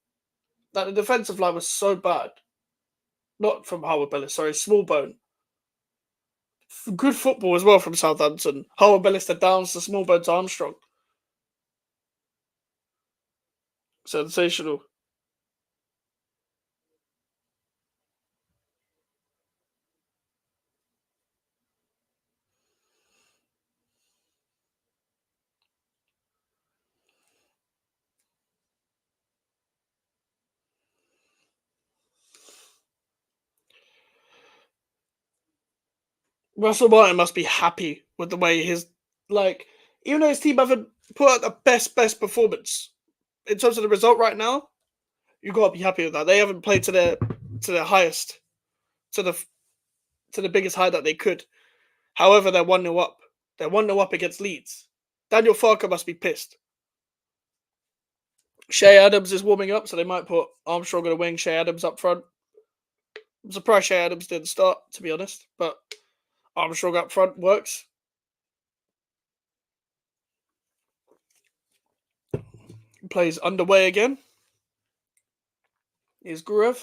Like the defensive line was so bad. Not from Howard Bellis, sorry, Smallbone. Good football as well from Southampton. Howard Bellis to Downs to Smallbone to Armstrong. Sensational. Russell Martin must be happy with the way even though his team haven't put out the best performance in terms of the result right now, you gotta be happy with that. They haven't played to their highest, to the biggest high that they could. However, they're 1-0 up. They're 1-0 up against Leeds. Daniel Farker must be pissed. Shea Adams is warming up, so they might put Armstrong on the wing, Shea Adams up front. I'm surprised Shea Adams didn't start, to be honest, but Armstrong up front works. Plays underway again. Here's Gruev,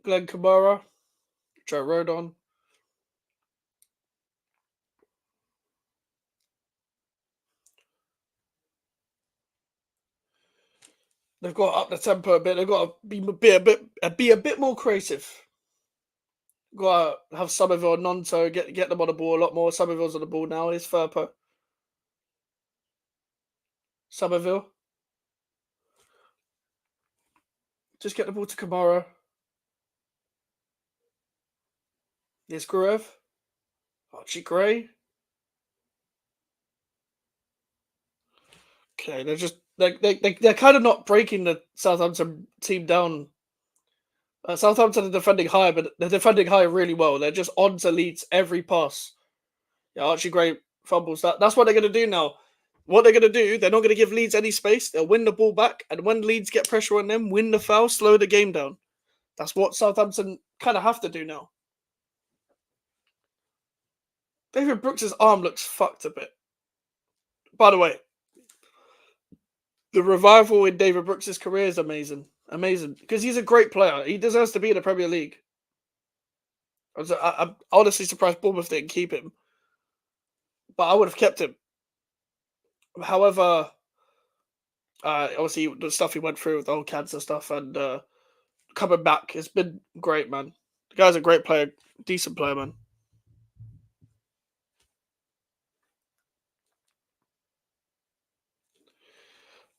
Glenn Kamara, Joe Rodon. They've got to up the tempo a bit. They've got to be a bit more creative. Got to have Somerville and Nonto get them on the ball a lot more. Somerville's on the ball now. Here's Firpo. Somerville. Just get the ball to Kamara. There's Gruev. Archie Gray. Okay, they're kind of not breaking the Southampton team down. Southampton are defending high, but they're defending high really well. They're just on to Leeds every pass. Yeah, Archie Gray fumbles that. That's what they're going to do now. What they're going to do, they're not going to give Leeds any space. They'll win the ball back, and when Leeds get pressure on them, win the foul, slow the game down. That's what Southampton kind of have to do now. David Brooks' arm looks fucked a bit. By the way, the revival in David Brooks' career is amazing. Amazing. Because he's a great player. He deserves to be in the Premier League. I'm honestly surprised Bournemouth didn't keep him. But I would have kept him. However, obviously the stuff he went through with the whole cancer stuff and coming back, it's been great, man. The guy's a great player. Decent player, man.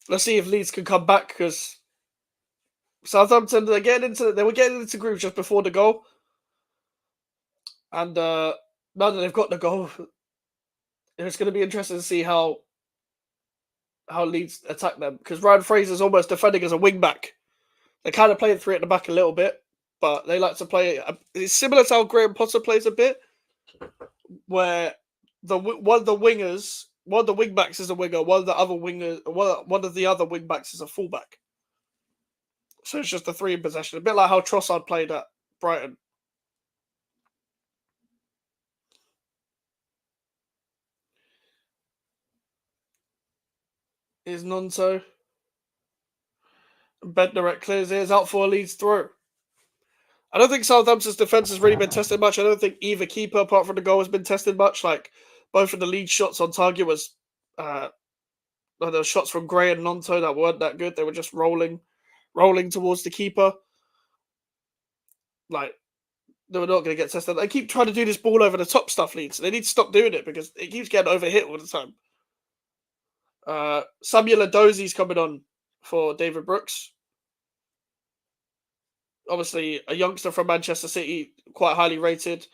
Let's see if Leeds can come back because Southampton they were getting into groove just before the goal, and now that they've got the goal, it's going to be interesting to see how Leeds attack them because Ryan Fraser's almost defending as a wing back. They kind of playing three at the back a little bit, but they like to play. It's similar to how Graham Potter plays a bit, where one of the wing backs is a winger, one of the other wing backs is a fullback. So it's just a three in possession, a bit like how Trossard played at Brighton. Is Nonto. Bednarek clears ears out for a Leeds throw. I don't think Southampton's defence has really been tested much. I don't think either keeper, apart from the goal, has been tested much. Like both of the Leeds shots on target was the shots from Gray and Nonto that weren't that good. They were just rolling towards the keeper. Like they were not going to get tested. They keep trying to do this ball over the top stuff, Leeds. They need to stop doing it because it keeps getting overhit all the time. Samuel Adozi's coming on for David Brooks. Obviously, a youngster from Manchester City, quite highly rated.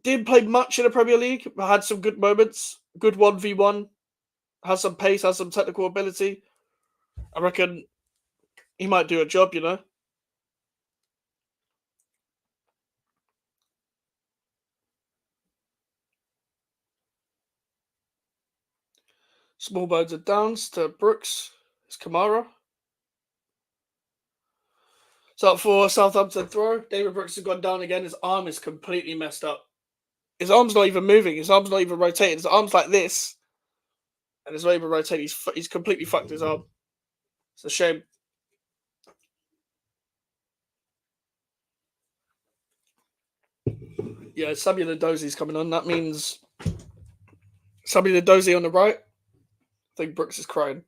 Didn't play much in the Premier League, but had some good moments. Good 1v1. Has some pace, has some technical ability. I reckon he might do a job, you know. Small bones and downs to Brooks. It's Kamara. So for Southampton throw, David Brooks has gone down again. His arm is completely messed up. His arm's not even moving. His arm's not even rotating. His arm's like this. And it's not even rotating. He's completely fucked his arm. It's a shame. Yeah, Samuel Ndozi's coming on. That means Samuel Ndozi on the right. I think Brooks is crying.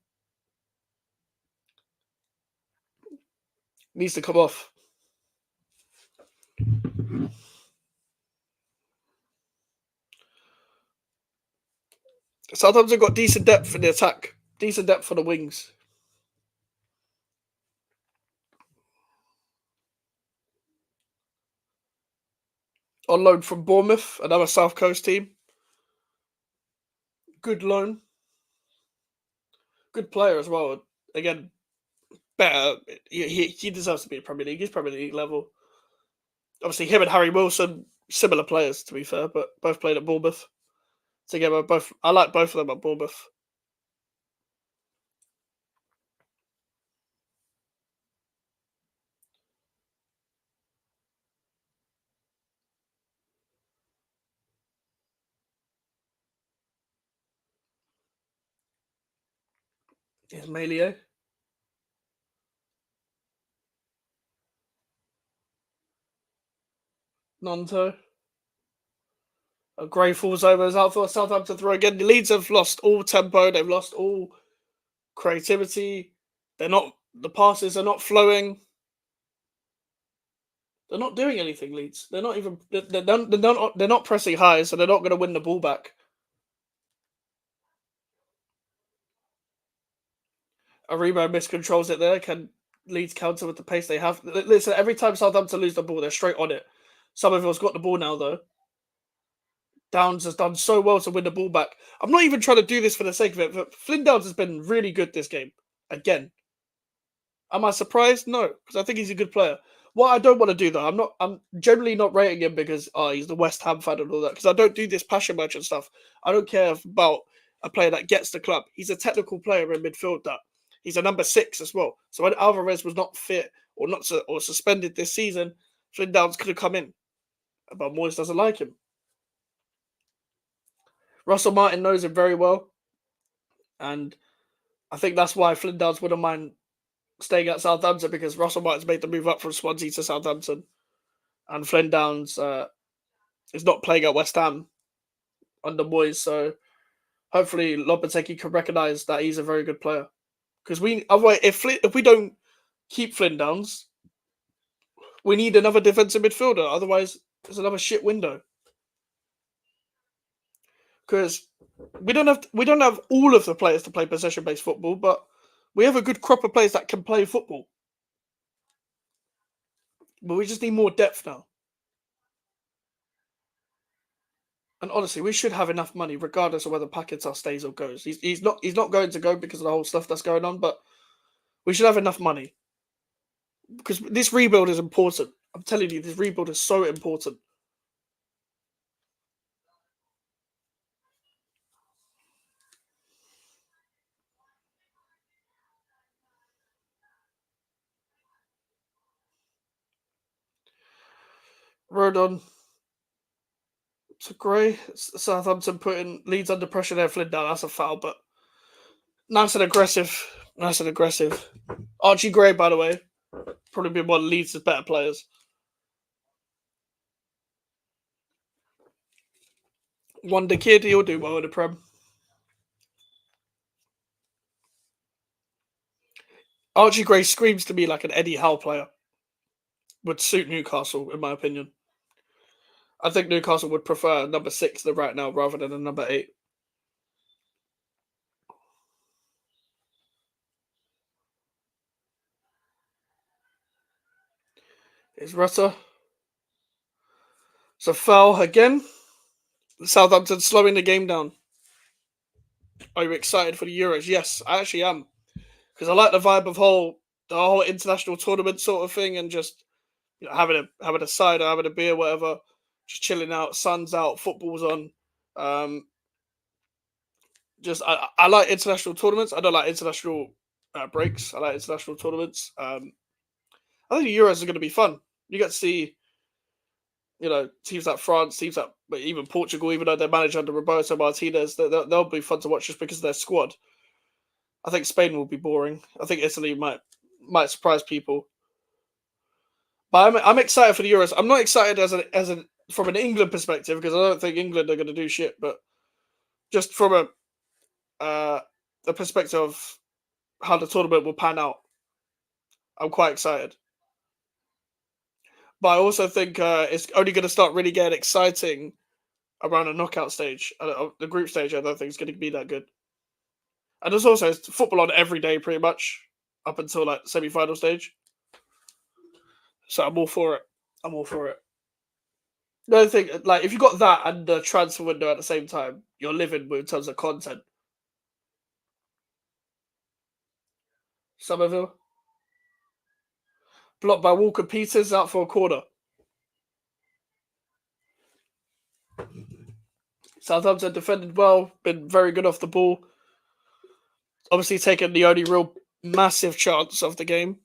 Needs to come off. Southampton got decent depth in the attack. Decent depth for the wings. On loan from Bournemouth, another South Coast team. Good loan. Good player as well. Again, better. He deserves to be in Premier League. He's Premier League level. Obviously, him and Harry Wilson, similar players to be fair, but both played at Bournemouth. Together, I like both of them at Bournemouth. Here's Melia. Nonto. A Gray falls over as out for Southampton throw again. The Leeds have lost all tempo. They've lost all creativity. The passes are not flowing. They're not doing anything, Leeds. They're not even. They're not pressing high, so they're not going to win the ball back. Aribo miscontrols it there. Can Leeds counter with the pace they have? Listen, every time Southampton lose the ball, they're straight on it. Somerville's got the ball now, though. Downs has done so well to win the ball back. I'm not even trying to do this for the sake of it, but Flynn Downs has been really good this game. Again. Am I surprised? No, because I think he's a good player. What I don't want to do though, I'm generally not rating him because he's the West Ham fan and all that. Because I don't do this passion merchant stuff. I don't care about a player that gets the club. He's a technical player in midfield. That he's a number 6 as well. So when Alvarez was not fit or or suspended this season, Flynn Downs could have come in. But Moyes doesn't like him. Russell Martin knows him very well, and I think that's why Flynn Downs wouldn't mind staying at Southampton because Russell Martin's made the move up from Swansea to Southampton, and Flynn Downs is not playing at West Ham under Moyes. So hopefully Lopetegui can recognise that he's a very good player. Because otherwise, if we don't keep Flynn Downs, we need another defensive midfielder. Otherwise, it's another shit window. Because we don't have all of the players to play possession based football, but we have a good crop of players that can play football. But we just need more depth now. And honestly, we should have enough money, regardless of whether Paquetá stays or goes. He's not going to go because of the whole stuff that's going on, but we should have enough money. Because this rebuild is important. I'm telling you, this rebuild is so important. Rodon to Gray. Southampton putting Leeds under pressure there. Flynn down. That's a foul, but nice and aggressive. Nice and aggressive. Archie Gray, by the way, probably been one of Leeds' better players. Wonder Kid, he'll do well in the Prem. Archie Gray screams to me like an Eddie Howe player. Would suit Newcastle, in my opinion. I think Newcastle would prefer number 6 than right now rather than a number 8. Is Rutter. So foul again. Southampton slowing the game down. Are you excited for the Euros? Yes, I actually am. Because I like the vibe of the whole international tournament sort of thing and just having a cider, having a beer, whatever, just chilling out, sun's out, football's on. I like international tournaments. I don't like international breaks. I like international tournaments. I think the Euros are going to be fun. You get to see, teams like France, teams like even Portugal, even though they're managed under Roberto Martinez, they'll be fun to watch just because of their squad. I think Spain will be boring. I think Italy might surprise people. But I'm excited for the Euros. I'm not excited from an England perspective because I don't think England are going to do shit. But just from a perspective of how the tournament will pan out, I'm quite excited. But I also think it's only going to start really getting exciting around the knockout stage. The group stage, I don't think it's going to be that good. And there's also football on every day, pretty much, up until like semi-final stage. So I'm all for it. I'm all for it. The other thing, like, if you got that and the transfer window at the same time, you're living with in terms of content. Somerville. Blocked by Walker Peters out for a corner. Southampton defended well, been very good off the ball. Obviously taken the only real massive chance of the game.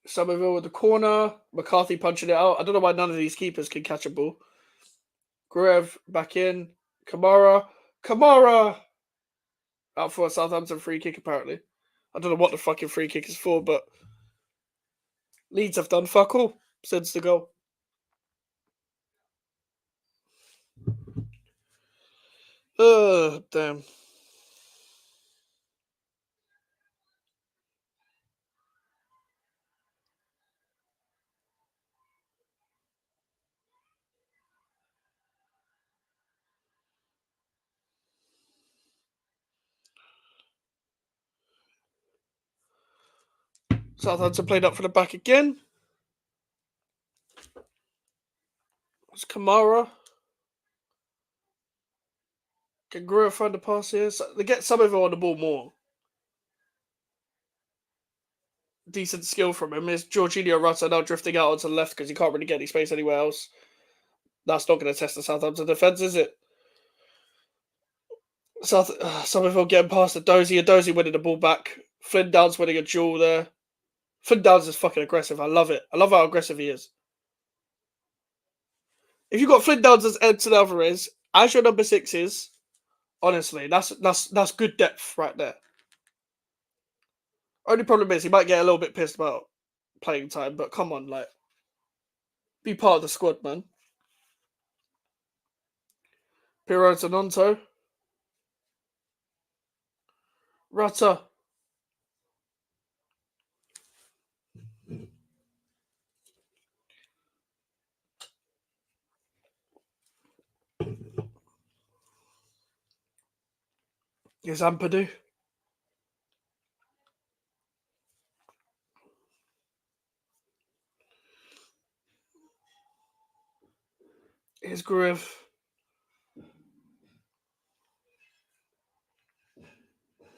Somerville with the corner. McCarthy punching it out. I don't know why none of these keepers can catch a ball. Gruev back in. Kamara! Out for a Southampton free kick, apparently. I don't know what the fucking free kick is for, but Leeds have done fuck all since the goal. Damn. Southampton played up for the back again. It's Kamara. Can Gruer find the pass here? So they get Somerville on the ball more. Decent skill from him. Is Jorginho Rutter now drifting out onto the left because he can't really get any space anywhere else. That's not going to test the Southampton defence, is it? Somerville getting past the Dozy. Dozy winning the ball back. Flynn Downs winning a duel there. Flynn Downs is fucking aggressive. I love it. I love how aggressive he is. If you've got Flynn Downs as Edson Alvarez, as your number 6s, honestly, that's good depth right there. Only problem is he might get a little bit pissed about playing time, but come on, like, be part of the squad, man. Pirro to Nonto. Rutter. Here's Ampadu. Here's Gruev.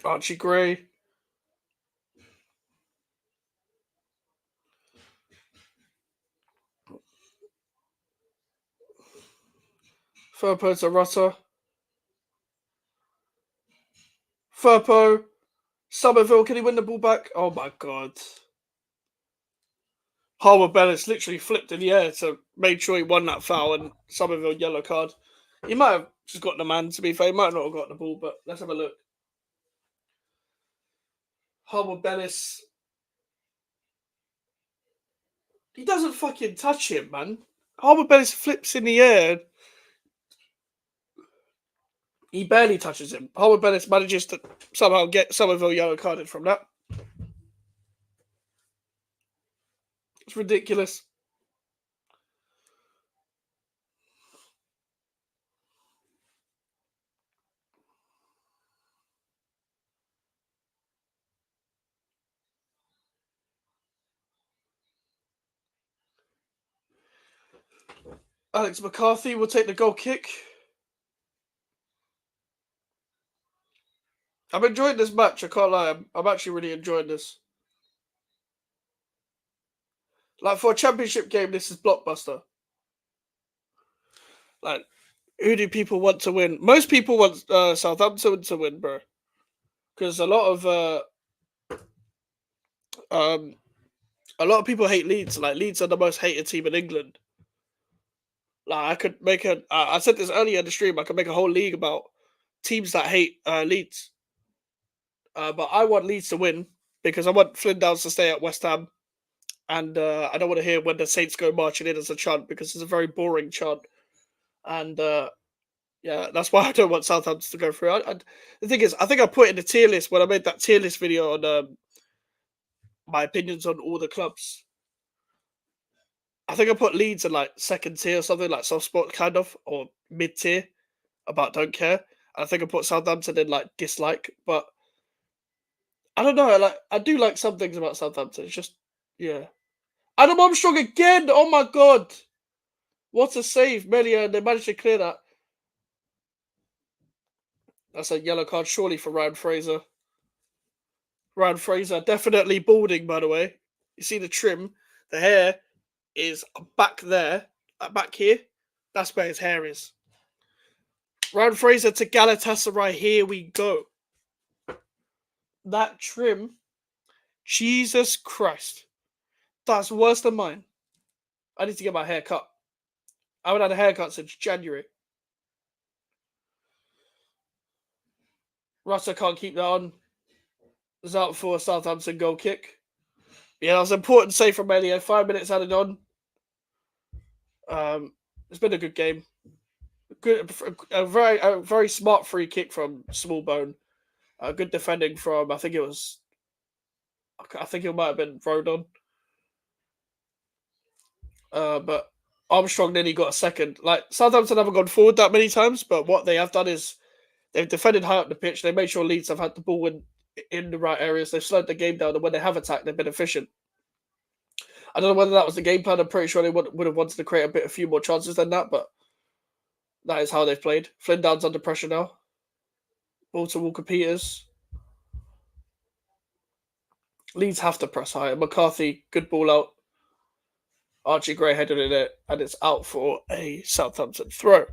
Archie Gray. Firpo to Rutter. Firpo. Somerville, can he win the ball back? Oh my god. Harwood Bellis literally flipped in the air to make sure he won that foul, and Somerville yellow card. He might have just got the man, to be fair. He might not have got the ball, but let's have a look. Harwood Bellis. He doesn't fucking touch him, man. Harwood Bellis flips in the air. He barely touches him. Harwood Bellis manages to somehow get Somerville yellow carded from that. It's ridiculous. Alex McCarthy will take the goal kick. I'm enjoying this match, I can't lie. I'm actually really enjoying this. Like, for a championship game, this is blockbuster. Like, who do people want to win? Most people want Southampton to win, bro. Because a lot of people hate Leeds. Like, Leeds are the most hated team in England. Like, I could make I said this earlier in the stream, I could make a whole league about teams that hate Leeds. But I want Leeds to win because I want Flynn Downs to stay at West Ham. And I don't want to hear when the Saints go marching in as a chant because it's a very boring chant. And yeah, that's why I don't want Southampton to go through. The thing is, I think I put in the tier list when I made that tier list video on my opinions on all the clubs. I think I put Leeds in like second tier or something, like soft spot kind of, or mid tier about don't care. And I think I put Southampton in like dislike, but I don't know. I do like some things about Southampton. It's just, yeah. Adam Armstrong again. Oh my god, what a save, Melia! They managed to clear that. That's a yellow card, surely, for Ryan Fraser. Ryan Fraser definitely balding, by the way. You see the trim, the hair is back there, back here. That's where his hair is. Ryan Fraser to Galatasaray. Here we go. That trim, Jesus Christ, that's worse than mine. I need to get my hair cut. I haven't had a haircut since January. Russell can't keep that on. Is out for a Southampton goal kick. Yeah, that was an important save from Elliot. 5 minutes added on. It's been a good game. A very smart free kick from Smallbone. Good defending from, I think it might have been Rodon. But Armstrong nearly got a second. Like, Southampton haven't gone forward that many times, but what they have done is they've defended high up the pitch. They made sure Leeds have had the ball in the right areas. They've slowed the game down, and when they have attacked, they've been efficient. I don't know whether that was the game plan. I'm pretty sure they would have wanted to create a few more chances than that, but that is how they've played. Flynn Down's under pressure now. Ball to Walker Peters. Leeds have to press higher. McCarthy, good ball out. Archie Gray headed in it, and it's out for a Southampton throw.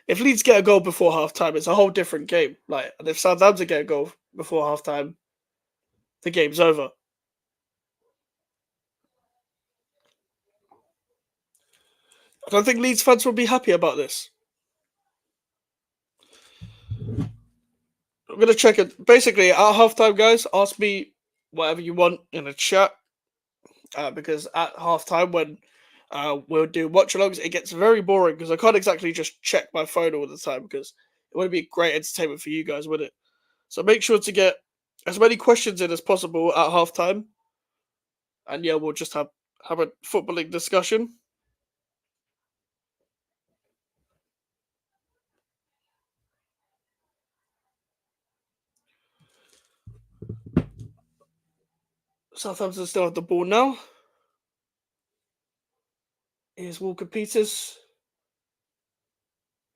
If Leeds get a goal before half time, it's a whole different game. And if Southampton get a goal before half time, the game's over. I don't think Leeds fans will be happy about this. I'm gonna check it. Basically, at halftime, guys, ask me whatever you want in the chat. Because at halftime, when we'll do watchalongs, it gets very boring because I can't exactly just check my phone all the time because it wouldn't be great entertainment for you guys, would it? So make sure to get as many questions in as possible at halftime, and yeah, we'll just have a footballing discussion. Southampton still have the ball now. Here's Walker Peters.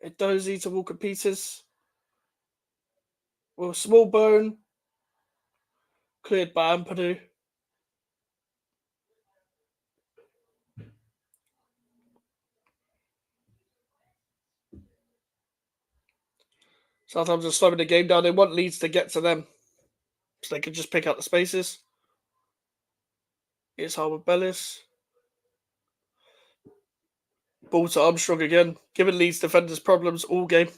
Edozie to Walker Peters. Well, small bone. Cleared by Ampadu. Southampton slowing the game down. They want Leeds to get to them so they can just pick out the spaces. Here's Harbour Bellis. Ball to Armstrong again, giving Leeds defenders problems all game.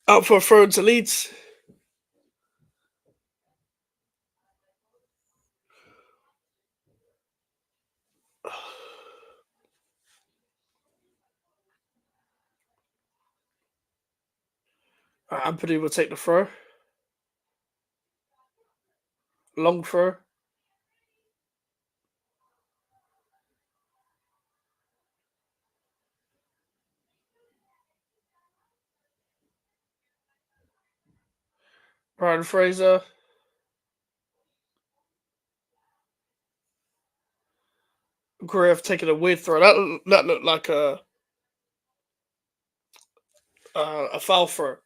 Out for a throw into Leeds. Ampadu will take the throw. Long throw. Ryan Fraser. Griff taking a weird throw. That looked like a foul throw.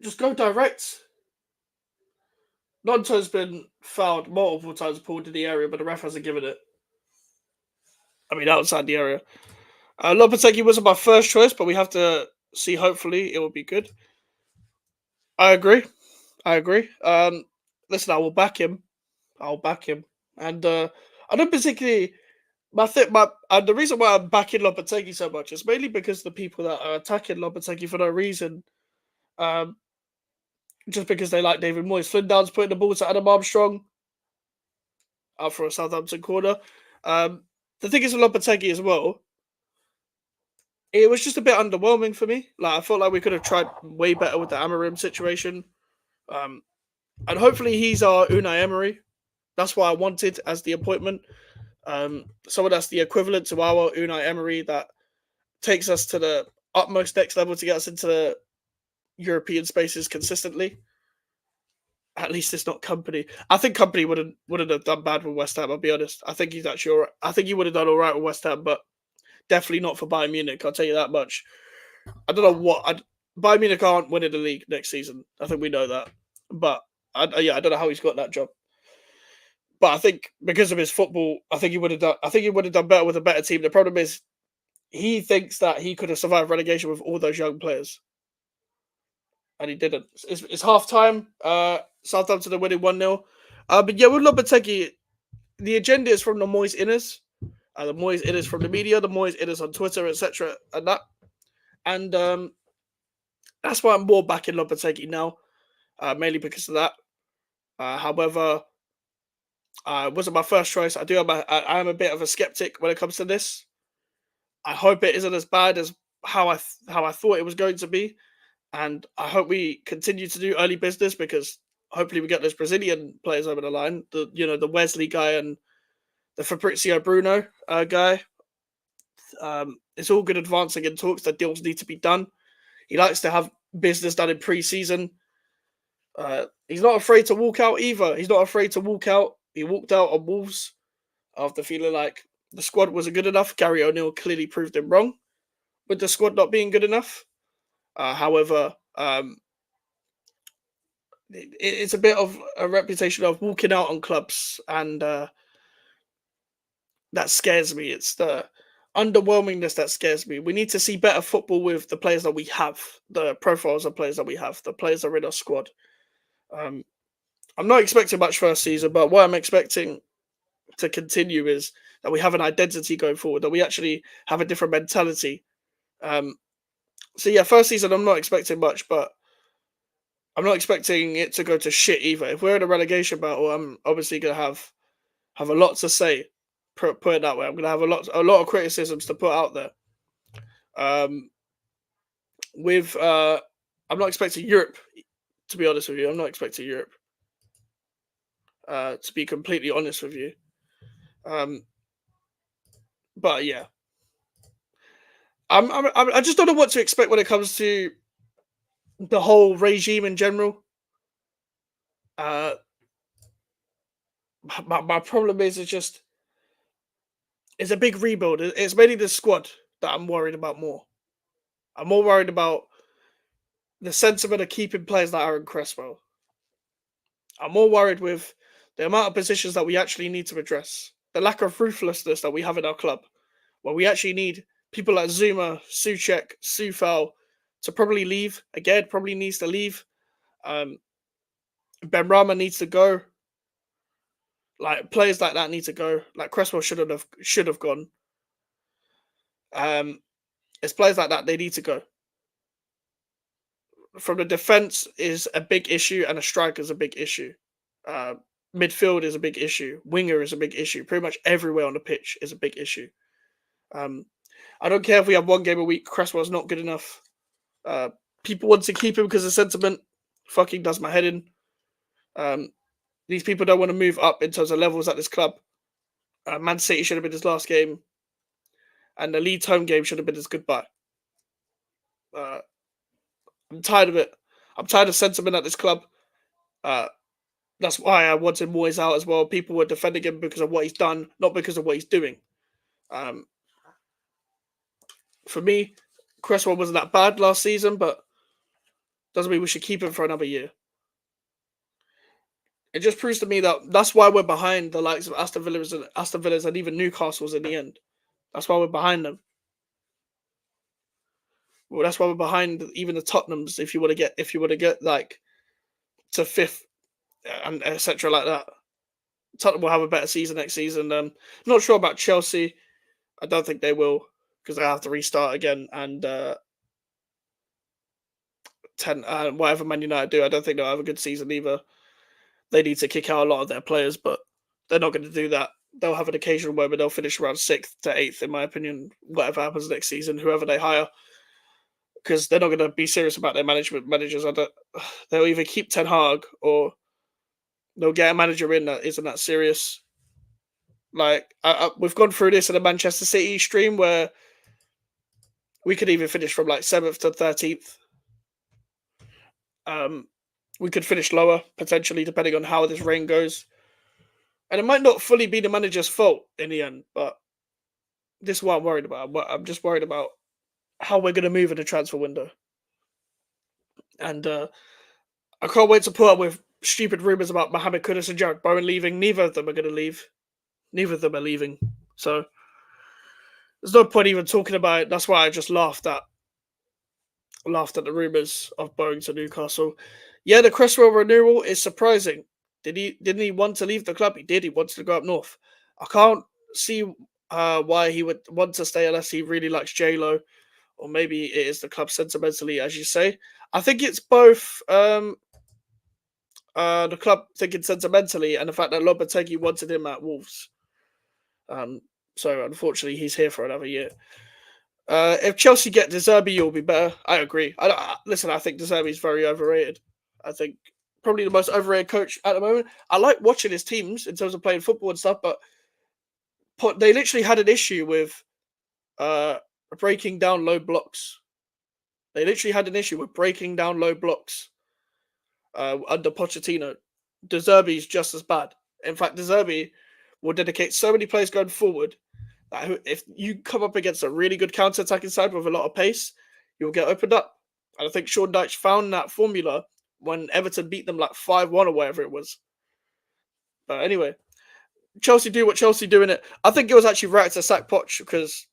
Just go direct. Nonto's been fouled multiple times, pulled in the area, but the ref hasn't given it. I mean, outside the area. Lopetegui wasn't my first choice, but we have to see. Hopefully, it will be good. I agree. Listen, I will back him. And I don't particularly. The reason why I'm backing Lopetegui so much is mainly because the people that are attacking Lopetegui for no reason, just because they like David Moyes. Flynn Downs putting the ball to Adam Armstrong out for a Southampton corner. The thing is with Lopetegui as well, it was just a bit underwhelming for me. I felt like we could have tried way better with the Amorim situation. And hopefully he's our Unai Emery. That's what I wanted as the appointment. Someone that's the equivalent to our Unai Emery that takes us to the utmost next level to get us into the European spaces consistently. At least it's not Company. I think Company wouldn't have done bad with West Ham. I'll be honest. I think he's actually all right. I think he would have done all right with West Ham, but definitely not for Bayern Munich. I'll tell you that much. I don't know what Bayern Munich aren't winning the league next season. I think we know that, but I don't know how he's got that job. But I think because of his football, I think he would have done better with a better team. The problem is, he thinks that he could have survived relegation with all those young players, and he didn't. It's half time. Southampton are winning 1-0. But yeah, with Lopetegui, the agenda is from the Moyes inners. The Moyes inners from the media, the Moyes inners on Twitter, etc. And that. And that's why I'm more backing Lopetegui now, mainly because of that. However, it wasn't my first choice. I am a bit of a skeptic when it comes to this. I hope it isn't as bad as how I thought it was going to be, and I hope we continue to do early business because hopefully we get those Brazilian players over the line. The Wesley guy and the Fabrizio Bruno guy. It's all good advancing in talks that deals need to be done. He likes to have business done in pre-season. He's not afraid to walk out either. He's not afraid to walk out. He walked out on Wolves after feeling like the squad wasn't good enough. Gary O'Neill clearly proved him wrong with the squad not being good enough. However, it's a bit of a reputation of walking out on clubs, and that scares me. It's the underwhelmingness that scares me. We need to see better football with the players that we have, the profiles of players that we have, the players that are in our squad. I'm not expecting much first season, but what I'm expecting to continue is that we have an identity going forward, that we actually have a different mentality. So yeah, first season I'm not expecting much, but I'm not expecting it to go to shit either. If we're in a relegation battle, I'm obviously gonna have a lot to say. Put it that way. I'm gonna have a lot of criticisms to put out there. Um, with I'm not expecting Europe. To be honest with you, I'm not expecting Europe. To be completely honest with you, um, but yeah, I just don't know what to expect when it comes to the whole regime in general. Uh, my problem is it's a big rebuild. It's mainly the squad that I'm worried about more. I'm more worried about the sentiment of keeping players like Aaron Cresswell. I'm more worried with the amount of positions that we actually need to address, the lack of ruthlessness that we have in our club, where we actually need people like Zuma, Suchek, Sufal to probably leave. Again, probably needs to leave. Um, Ben Rama needs to go. Like players like that need to go. Like Cresswell should have gone. It's players like that, they need to go. From the defense is a big issue, and a striker is a big issue. Uh, Midfield is a big issue. Winger is a big issue. Pretty much everywhere on the pitch is a big issue. Um, I don't care if we have one game a week. Cresswell's not good enough. People want to keep him because of sentiment. Fucking does my head in. These people don't want to move up in terms of levels at this club. Man City should have been his last game, and the Leeds home game should have been his goodbye. I'm tired of it. I'm tired of sentiment at this club. Uh, that's why I wanted Moyes out as well. People were defending him because of what he's done, not because of what he's doing. Um, for me, Cresswell wasn't that bad last season, but doesn't mean we should keep him for another year. It just proves to me that that's why we're behind the likes of Aston Villas and even Newcastle's in the end. That's why we're behind them. Well, that's why we're behind even the Tottenhams. If you want to get like to fifth and etc. like that, Tottenham will have a better season next season. Not sure about Chelsea. I don't think they will because they have to restart again. And whatever Man United do, I don't think they'll have a good season either. They need to kick out a lot of their players, but they're not going to do that. They'll have an occasional moment. They'll finish around 6th to 8th, in my opinion, whatever happens next season, whoever they hire. Because they're not going to be serious about their managers. They'll either keep Ten Hag or they'll get a manager in that isn't that serious. Like, we've gone through this in a Manchester City stream where we could even finish from like 7th to 13th. We could finish lower, potentially, depending on how this reign goes. And it might not fully be the manager's fault in the end, but this is what I'm worried about. I'm just worried about how we're going to move in the transfer window. And I can't wait to put up with stupid rumours about Mohamed Kudus and Jared Bowen leaving. Neither of them are going to leave. Neither of them are leaving. So there's no point even talking about it. That's why I just laughed at the rumours of Bowen to Newcastle. Yeah, the Cresswell renewal is surprising. Didn't he want to leave the club? He did. He wanted to go up north. I can't see why he would want to stay unless he really likes J-Lo, or maybe it is the club sentimentally, as you say. I think it's both the club thinking sentimentally and the fact that Lopetegui wanted him at Wolves. So unfortunately, he's here for another year. If Chelsea get De Zerbi, you'll be better. I agree. Listen, I think De Zerbi is very overrated. I think probably the most overrated coach at the moment. I like watching his teams in terms of playing football and stuff, but they literally had an issue with breaking down low blocks. They literally had an issue with breaking down low blocks under Pochettino. De Zerbi's just as bad. In fact, De Zerbi will dedicate so many plays going forward that if you come up against a really good counter-attacking side with a lot of pace, you'll get opened up. And I think Sean Dyche found that formula when Everton beat them like 5-1 or whatever it was. But anyway, Chelsea do what Chelsea do in it. I think it was actually right to sack Poch because,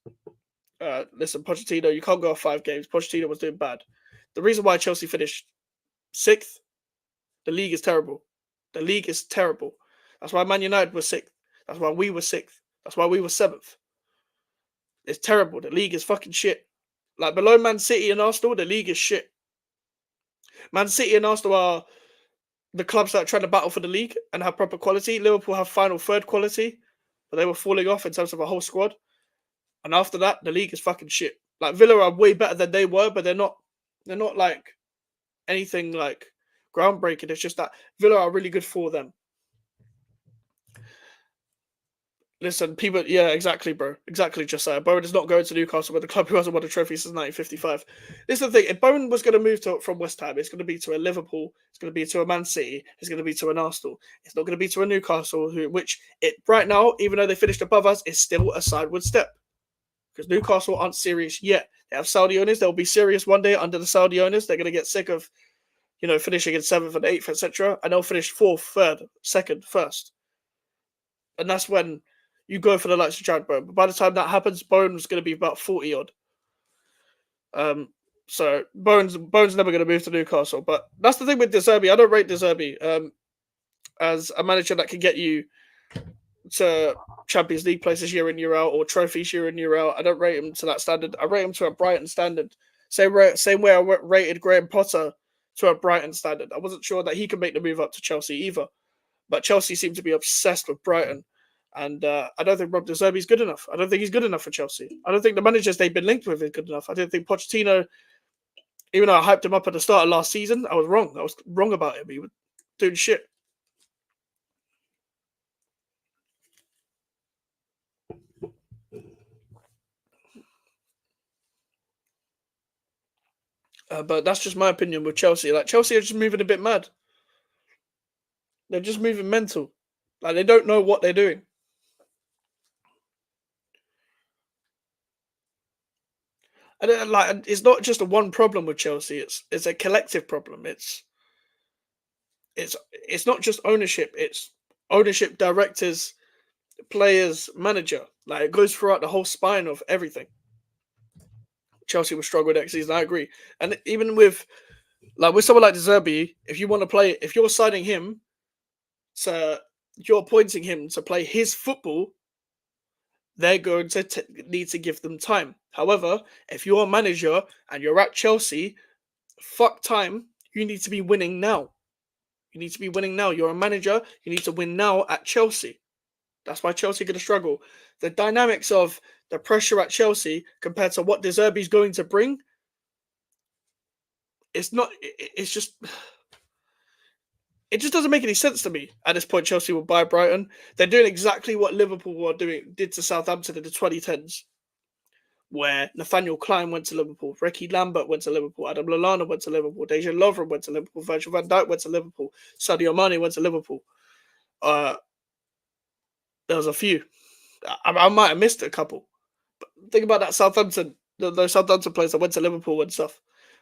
listen, Pochettino, you can't go off 5 games. Pochettino was doing bad. The reason why Chelsea finished 6th, the league is terrible. The league is terrible. That's why Man United was 6th. That's why we were 6th. That's why we were 7th. It's terrible. The league is fucking shit. Like below Man City and Arsenal, the league is shit. Man City and Arsenal are the clubs that are trying to battle for the league and have proper quality. Liverpool have final third quality, but they were falling off in terms of a whole squad. And after that, the league is fucking shit. Like Villa are way better than they were, but they're not like anything like groundbreaking. It's just that Villa are really good for them. Listen, people, yeah, exactly, bro. Exactly, Josiah. Bowen is not going to Newcastle, but the club who hasn't won a trophy since 1955. This is the thing. If Bowen was going to move from West Ham, it's going to be to a Liverpool, it's going to be to a Man City, it's going to be to an Arsenal. It's not going to be to a Newcastle, which right now, even though they finished above us, is still a sideward step. Because Newcastle aren't serious yet. They have Saudi owners. They'll be serious one day under the Saudi owners. They're going to get sick of, finishing in 7th and 8th, etc. And they'll finish 4th, 3rd, 2nd, 1st. And that's when you go for the likes of Jared Bowen. But by the time that happens, Bowen's going to be about 40 odd. So Bowen's never going to move to Newcastle. But that's the thing with De Zerbi. I don't rate De Zerbi as a manager that can get you to Champions League places year in, year out, or trophies year in, year out. I don't rate him to that standard. I rate him to a Brighton standard. Same way I rated Graham Potter to a Brighton standard. I wasn't sure that he could make the move up to Chelsea either. But Chelsea seem to be obsessed with Brighton. And I don't think Rob De Zerbi is good enough. I don't think he's good enough for Chelsea. I don't think the managers they've been linked with is good enough. I don't think Pochettino, even though I hyped him up at the start of last season, I was wrong. I was wrong about him. He was doing shit. But that's just my opinion with Chelsea. Like, Chelsea are just moving a bit mad. They're just moving mental. Like, they don't know what they're doing. And it's not just a one problem with Chelsea. It's a collective problem. It's not just ownership. It's ownership, directors, players, manager. Like, it goes throughout the whole spine of everything. Chelsea will struggle next season. I agree. And even with someone like De Zerbi, if you want to play, if you're signing him, you're appointing him to play his football, they're going to need to give them time. However, if you're a manager and you're at Chelsea, fuck time. You need to be winning now. You need to be winning now. You're a manager. You need to win now at Chelsea. That's why Chelsea are going to struggle. The dynamics of the pressure at Chelsea compared to what De Zerbi's going to bring, it's just... It just doesn't make any sense to me. At this point, Chelsea will buy Brighton. They're doing exactly what Liverpool did to Southampton in the 2010s, where Nathaniel Klein went to Liverpool, Ricky Lambert went to Liverpool, Adam Lallana went to Liverpool, Dejan Lovren went to Liverpool, Virgil van Dijk went to Liverpool, Sadio Mane went to Liverpool. There was a few. I might have missed a couple. But think about that Southampton, those Southampton players that went to Liverpool and stuff.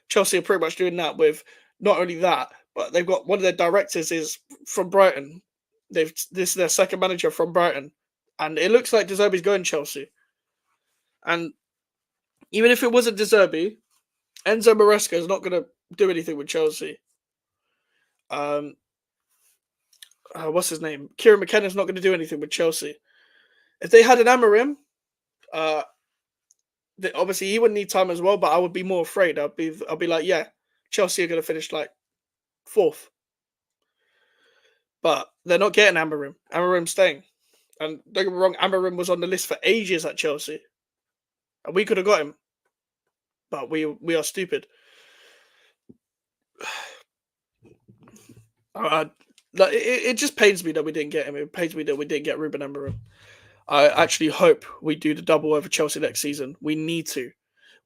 Chelsea are pretty much doing that with not only that, but they've got one of their directors is from Brighton. This is their second manager from Brighton. And it looks like De Zerbi's going Chelsea. And even if it wasn't De Zerbi, Enzo Maresca is not going to do anything with Chelsea. What's his name? Kieran McKenna's not going to do anything with Chelsea. If they had an Amorim, obviously he wouldn't need time as well, but I would be more afraid. I'll be like, yeah, Chelsea are going to finish like 4th. But they're not getting Amorim. Amorim's staying. And don't get me wrong, Amorim was on the list for ages at Chelsea. And we could have got him. But we are stupid. It just pains me that we didn't get him. It pains me that we didn't get Ruben Amorim. I actually hope we do the double over Chelsea next season. We need to.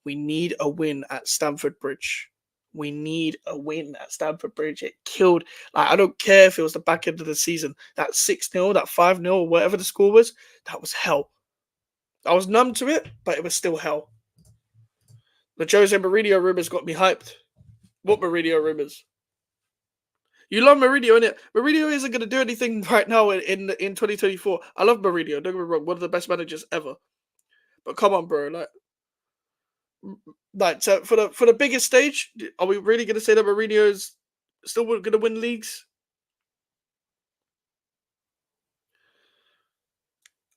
We need a win at Stamford Bridge. We need a win at Stamford Bridge. It killed. Like, I don't care if it was the back end of the season. That 6-0, that 5-0, or whatever the score was, that was hell. I was numb to it, but it was still hell. The Jose Mourinho rumors got me hyped. What Mourinho rumors? You love Mourinho, innit? Mourinho isn't going to do anything right now in 2024. I love Mourinho. Don't get me wrong, one of the best managers ever. But come on, bro. So for the biggest stage, are we really going to say that Mourinho is still going to win leagues?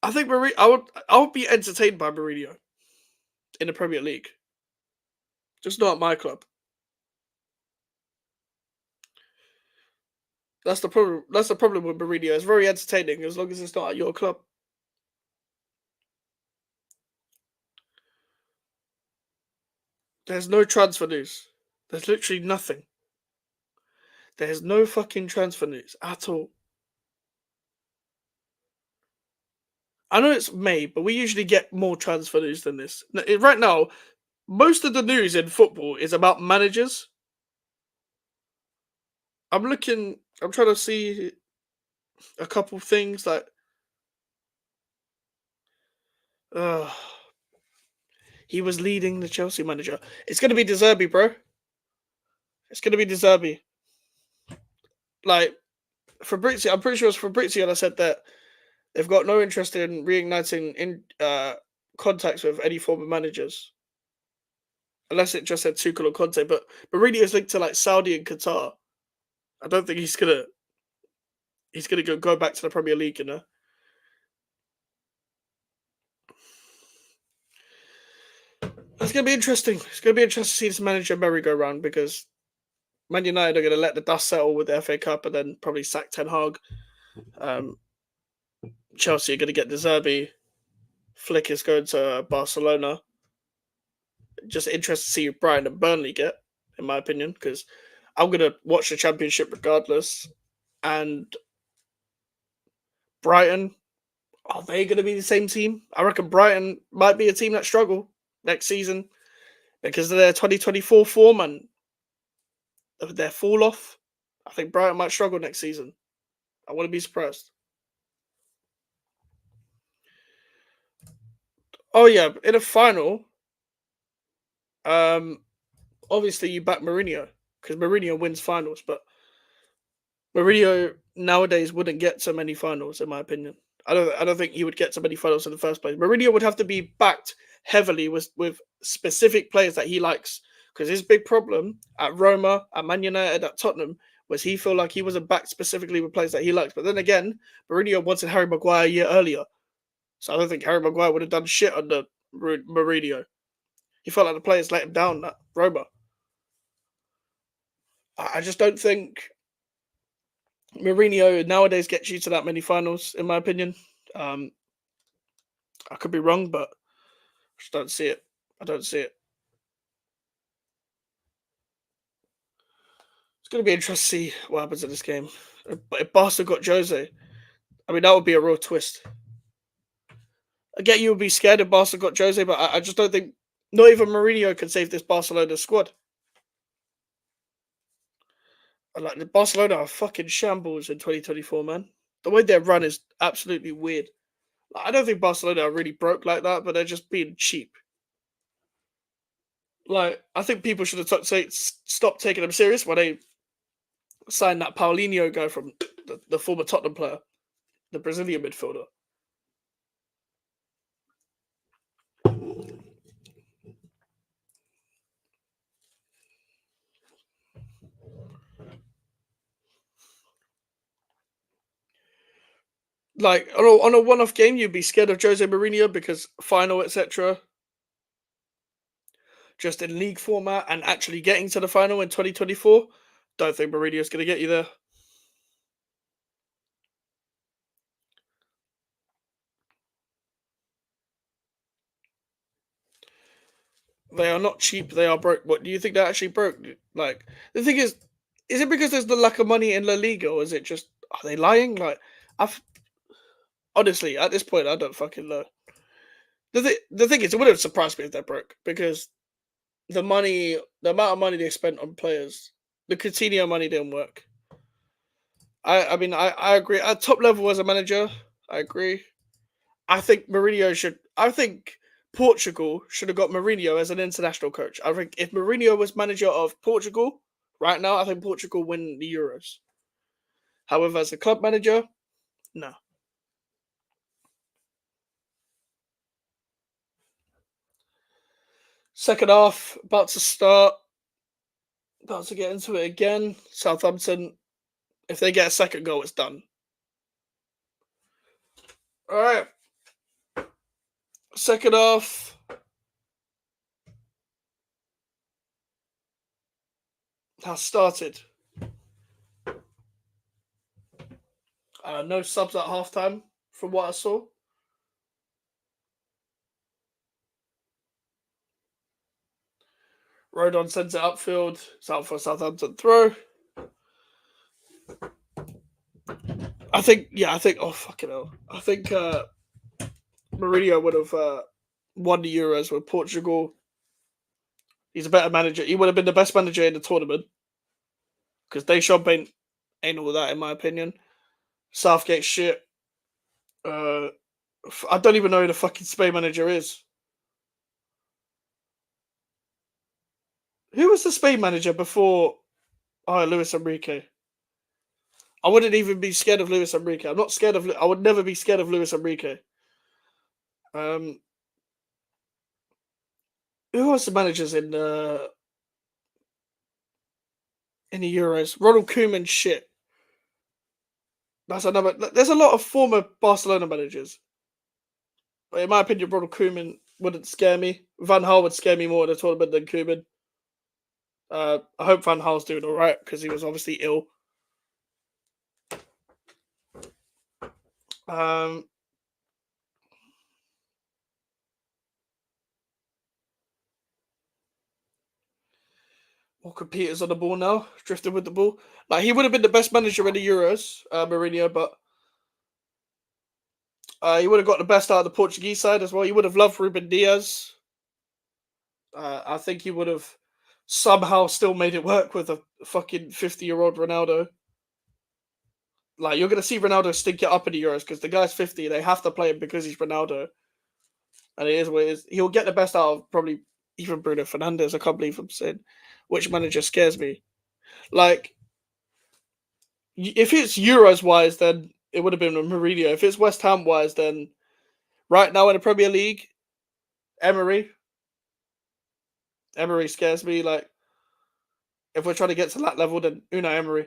I think I would be entertained by Mourinho in the Premier League, just not at my club. That's the problem. That's the problem with Mourinho. It's very entertaining as long as it's not at your club. There's no transfer news. There's literally nothing. There's no fucking transfer news at all. I know it's May, but we usually get more transfer news than this. Right now, most of the news in football is about managers. I'm trying to see a couple things like. He was leading the Chelsea manager. It's going to be De Zerbi, bro. It's going to be De Zerbi. Like, Fabrizio, I'm pretty sure it's Fabrizio that said that they've got no interest in reigniting contacts with any former managers. Unless it just said Tuchel or Conte. But Mourinho is linked to like Saudi and Qatar. I don't think he's gonna go back to the Premier League, you know. It's gonna be interesting. It's gonna be interesting to see this manager merry-go-round because Man United are gonna let the dust settle with the FA Cup and then probably sack Ten Hag. Chelsea are gonna get De Zerbi. Flick is going to Barcelona. Just interested to see who Brighton and Burnley get, in my opinion, because I'm gonna watch the Championship regardless. And Brighton, are they going to be the same team? I reckon Brighton might be a team that struggle next season because of their 2024 form and their fall off. I think Brighton might struggle next season. I wouldn't be surprised. Oh yeah, in a final, obviously you back Mourinho because Mourinho wins finals, but Mourinho nowadays wouldn't get so many finals, in my opinion. I don't think he would get so many finals in the first place. Mourinho would have to be backed heavily with specific players that he likes. Because his big problem at Roma, at Man United, at Tottenham was he felt like he wasn't backed specifically with players that he likes. But then again, Mourinho wanted Harry Maguire a year earlier. So I don't think Harry Maguire would have done shit under Mourinho. He felt like the players let him down at Roma. I just don't think Mourinho nowadays gets you to that many finals, in my opinion. I could be wrong, but I just don't see it. I don't see it. It's going to be interesting to see what happens in this game. But if Barca got Jose, I mean, that would be a real twist. I get you would be scared if Barca got Jose, but I just don't think not even Mourinho can save this Barcelona squad. Like the Barcelona are fucking shambles in 2024, man. The way they run is absolutely weird. Like, I don't think Barcelona are really broke like that, but they're just being cheap. Like, I think people should have stopped taking them serious when they signed that Paulinho guy from the former Tottenham player, the Brazilian midfielder. Like on a one-off game, you'd be scared of Jose Mourinho because final, etc. Just in league format and actually getting to the final in 2024, don't think Mourinho's going to get you there. They are not cheap. They are broke. What do you think they're actually broke? Like the thing is it because there's the lack of money in La Liga, or is it just are they lying? Like I've honestly at this point I don't fucking know. The thing is, it wouldn't surprise me if they're broke because the amount of money they spent on players, the Coutinho money didn't work. I mean, I agree. At top level as a manager, I agree. I think Mourinho should. I think Portugal should have got Mourinho as an international coach. I think if Mourinho was manager of Portugal right now, I think Portugal win the Euros. However, as a club manager, no. Second half about to start. About to get into it again. Southampton, if they get a second goal, it's done. All right. Second half has started. No subs at halftime, from what I saw. Rodon sends it upfield. It's out for a Southampton throw. I think, oh, fucking hell. I think Mourinho would have won the Euros with Portugal. He's a better manager. He would have been the best manager in the tournament because Deschamps ain't all that, in my opinion. Southgate shit. I don't even know who the fucking Spain manager is. Who was the Spain manager before Luis Enrique? I wouldn't even be scared of Luis Enrique. I'm not scared of. I would never be scared of Luis Enrique. Who was the managers in the Euros? Ronald Koeman shit. That's another. There's a lot of former Barcelona managers. But in my opinion, Ronald Koeman wouldn't scare me. Van Gaal would scare me more in the tournament than Koeman. I hope Van Gaal's doing all right because he was obviously ill. Walker Peters on the ball now, drifting with the ball. Like he would have been the best manager in the Euros, Mourinho, but he would have got the best out of the Portuguese side as well. He would have loved Ruben Diaz. I think he would have somehow still made it work with a fucking 50-year-old Ronaldo. Like you're gonna see Ronaldo stink it up in the Euros because the guy's 50. They have to play him because he's Ronaldo, and it is what it is. He'll get the best out of probably even Bruno Fernandes. I can't believe I'm saying which manager scares me. Like if it's Euros wise, then it would have been Mourinho. If it's West Ham wise, then right now in the Premier League, Emery. Emery scares me. Like if we're trying to get to that level, then Unai Emery.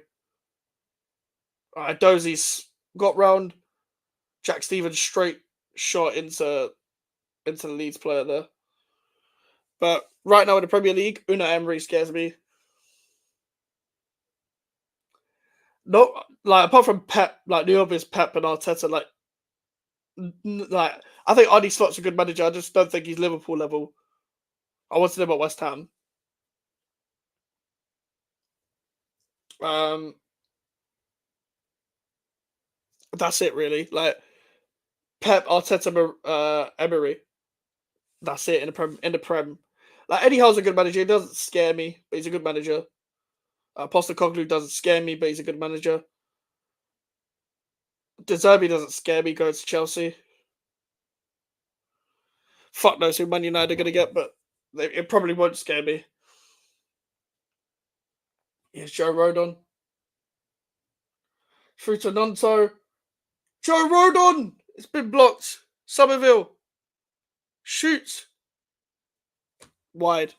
Dozie's got round. Jack Stevens straight shot into the Leeds player there. But right now in the Premier League, Unai Emery scares me. No, like apart from Pep, like the obvious Pep and Arteta, like I think Arnie Slot's a good manager. I just don't think he's Liverpool level. I wanted him at West Ham. That's it really. Like Pep, Arteta, Emery. That's it in the Prem. Like Eddie Howe's a good manager. He doesn't scare me, but he's a good manager. Postecoglou doesn't scare me, but he's a good manager. De Zerbi doesn't scare me going to Chelsea. Fuck knows who Man United are going to get, but it probably won't scare me. Here's Joe Rodon. Through to Nonto. Joe Rodon! It's been blocked. Somerville. Shoots. Wide.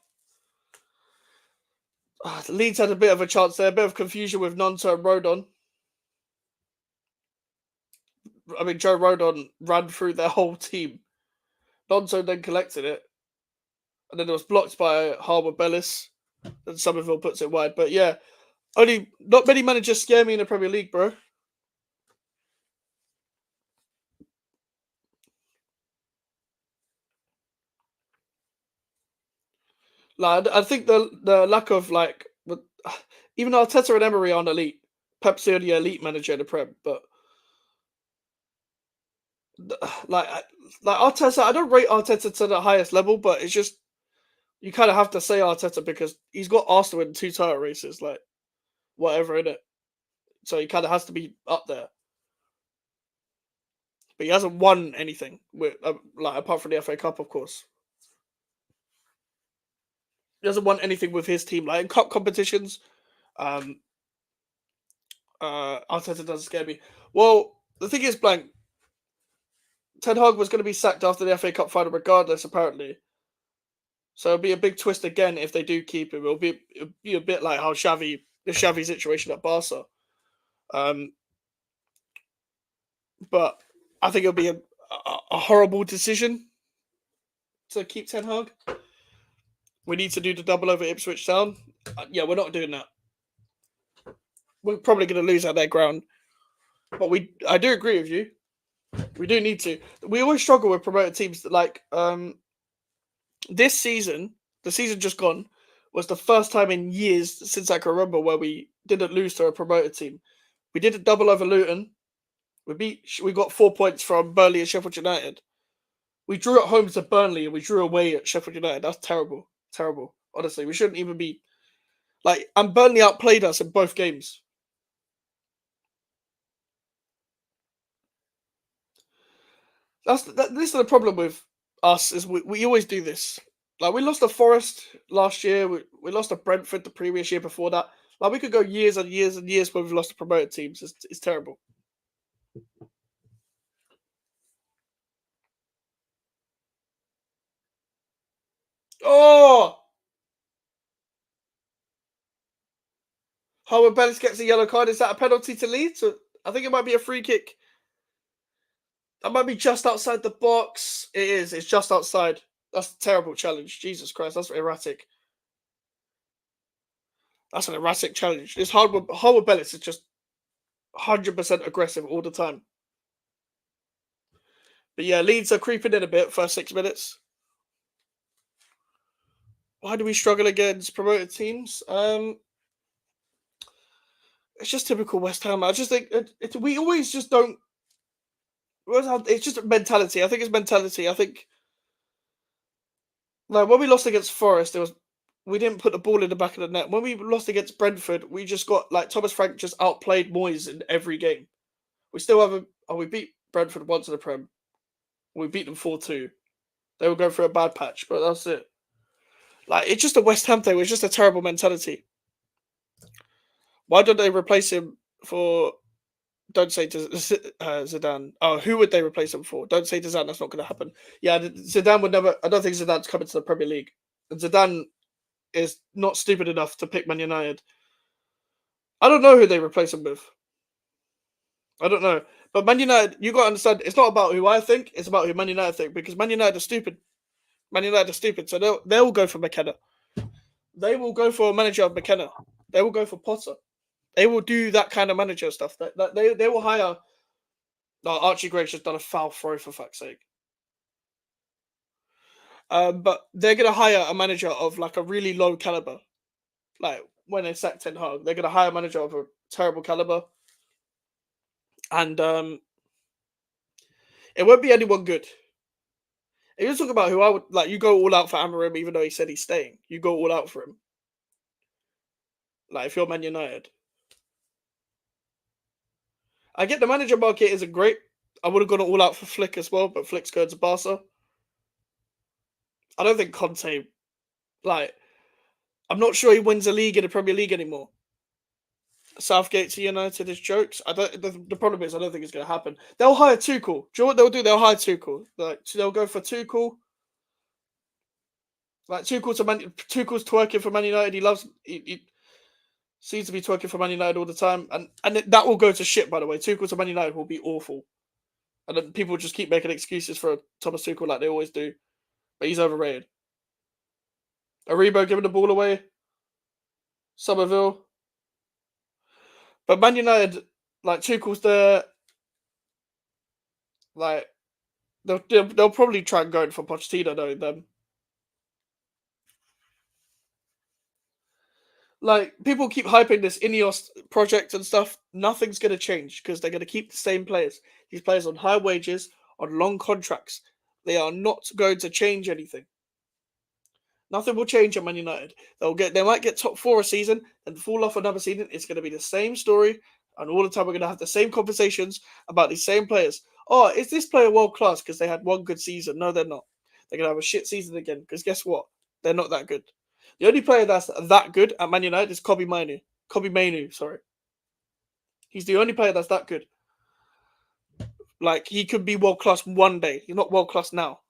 Leeds had a bit of a chance there. A bit of confusion with Nonto and Rodon. I mean, Joe Rodon ran through their whole team. Nonto then collected it. And then it was blocked by Harbour Bellis. And Somerville puts it wide. But yeah, not many managers scare me in the Premier League, bro. Like I think the lack of like even Arteta and Emery aren't elite. Pep's the only elite manager in the Prem, but like Arteta, I don't rate Arteta to the highest level, but it's just you kind of have to say Arteta because he's got Arsenal in 2 title races, like whatever in it. So he kind of has to be up there. But he hasn't won anything with like apart from the FA Cup, of course. He hasn't won anything with his team, like in cup competitions. Um, Arteta doesn't scare me. Well, the thing is, blank. Ten Hag was going to be sacked after the FA Cup final, regardless, apparently. So it'll be a big twist again if they do keep him. It'll be a bit like how the Xavi situation at Barca. Um, but I think it'll be a horrible decision to keep Ten Hag. We need to do the double over Ipswich Town. Yeah, we're not doing that. We're probably going to lose at their ground. But I do agree with you. We do need to. We always struggle with promoted teams. Like this season, the season just gone, was the first time in years since I can remember where we didn't lose to a promoted team. We did a double over Luton. We got 4 points from Burnley and Sheffield United. We drew at home to Burnley and we drew away at Sheffield United. That's terrible. Terrible. Honestly, we shouldn't even be like. And Burnley outplayed us in both games. This is the problem with us is we always do this. Like we lost to Forest last year. We lost to Brentford the previous year before that. Like we could go years and years and years where we've lost to promoted teams. It's terrible. Oh, Howard Bellis gets a yellow card. Is that a penalty to Leeds? I think it might be a free kick. That might be just outside the box. It is. It's just outside. That's a terrible challenge. Jesus Christ, that's erratic. That's an erratic challenge. This Howard Bellis is just 100% aggressive all the time. But yeah, Leeds are creeping in a bit first 6 minutes. Why do we struggle against promoted teams? It's just typical West Ham. I just think we always just don't. It's just mentality. I think it's mentality. I think like when we lost against Forest, we didn't put the ball in the back of the net. When we lost against Brentford, we just got like Thomas Frank just outplayed Moyes in every game. We still haven't. Oh, we beat Brentford once in the Prem. We beat them 4-2. They were going through a bad patch, but that's it. Like it's just a West Ham thing. It's just a terrible mentality. Why don't they replace him for? Don't say to Zidane. Oh, who would they replace him for? Don't say to Zidane. That's not going to happen. Yeah, Zidane would never. I don't think Zidane's coming to the Premier League. And Zidane is not stupid enough to pick Man United. I don't know who they replace him with. I don't know. But Man United, you got to understand, it's not about who I think. It's about who Man United think because Man United are stupid. Man United are stupid, so they'll go for McKenna. They will go for a manager of McKenna. They will go for Potter. They will do that kind of manager stuff. They will hire. No, Archie Gray's just done a foul throw for fuck's sake. But they're gonna hire a manager of like a really low caliber. Like when they sack Ten Hag, they're gonna hire a manager of a terrible caliber, and it won't be anyone good. If you talk about who I would like, you go all out for Amorim, even though he said he's staying. You go all out for him. Like if you're Man United, I get the manager market isn't great. I would have gone all out for Flick as well, but Flick's going to Barca. I don't think Conte, like, I'm not sure he wins a league in the Premier League anymore. Southgate to United is jokes. I don't. The problem is, I don't think it's going to happen. They'll hire Tuchel. Do you know what they'll do? They'll hire Tuchel. Like they'll go for Tuchel. Like Tuchel's twerking for Man United. He seems to be twerking for Man United all the time, and that will go to shit. By the way, Tuchel to Man United will be awful, and then people just keep making excuses for Thomas Tuchel like they always do. But he's overrated. Aribo giving the ball away. Somerville. But Man United, like Tuchel's there. Like they'll probably try and go for Pochettino knowing them. Like people keep hyping this Ineos project and stuff. Nothing's going to change because they're going to keep the same players. These players on high wages, on long contracts. They are not going to change anything. Nothing will change at Man United. They might get top four a season and fall off another season. It's going to be the same story, and all the time we're going to have the same conversations about these same players. Oh, is this player world class because they had one good season? No, they're not. They're going to have a shit season again because guess what? They're not that good. The only player that's that good at Man United is Kobe Mainu. Kobe Mainu, sorry. He's the only player that's that good. Like, he could be world class one day. He's not world class now.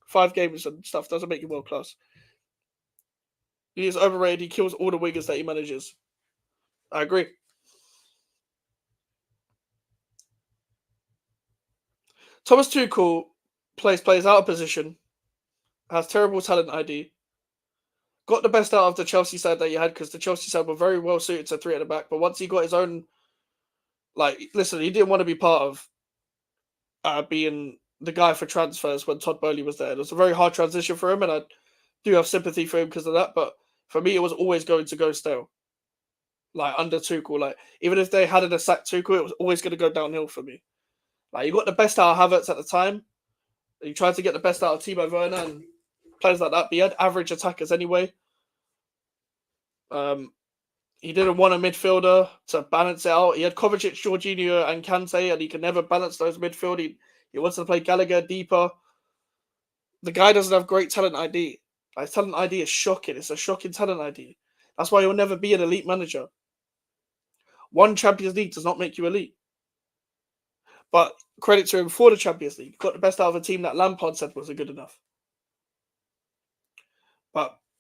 5 games and stuff doesn't make you world class. He is overrated. He kills all the wingers that he manages. I agree. Thomas Tuchel plays players out of position, has terrible talent ID, got the best out of the Chelsea side that he had because the Chelsea side were very well suited to three at the back. But once he got his own, listen, he didn't want to be part of being the guy for transfers when Todd Boehly was there. It was a very hard transition for him, and I do have sympathy for him because of that. But for me, it was always going to go stale. Like under Tuchel, even if they hadn't sacked Tuchel, it was always going to go downhill for me. Like you got the best out of Havertz at the time. You tried to get the best out of Timo Werner and players like that. But he had average attackers anyway. He didn't want a midfielder to balance it out. He had Kovacic, Jorginho, and Kante, and he could never balance those midfield. He wants to play Gallagher deeper. The guy doesn't have great talent ID. His talent ID is shocking. It's a shocking talent ID. That's why he'll never be an elite manager. One Champions League does not make you elite. But credit to him for the Champions League. Got the best out of a team that Lampard said wasn't good enough.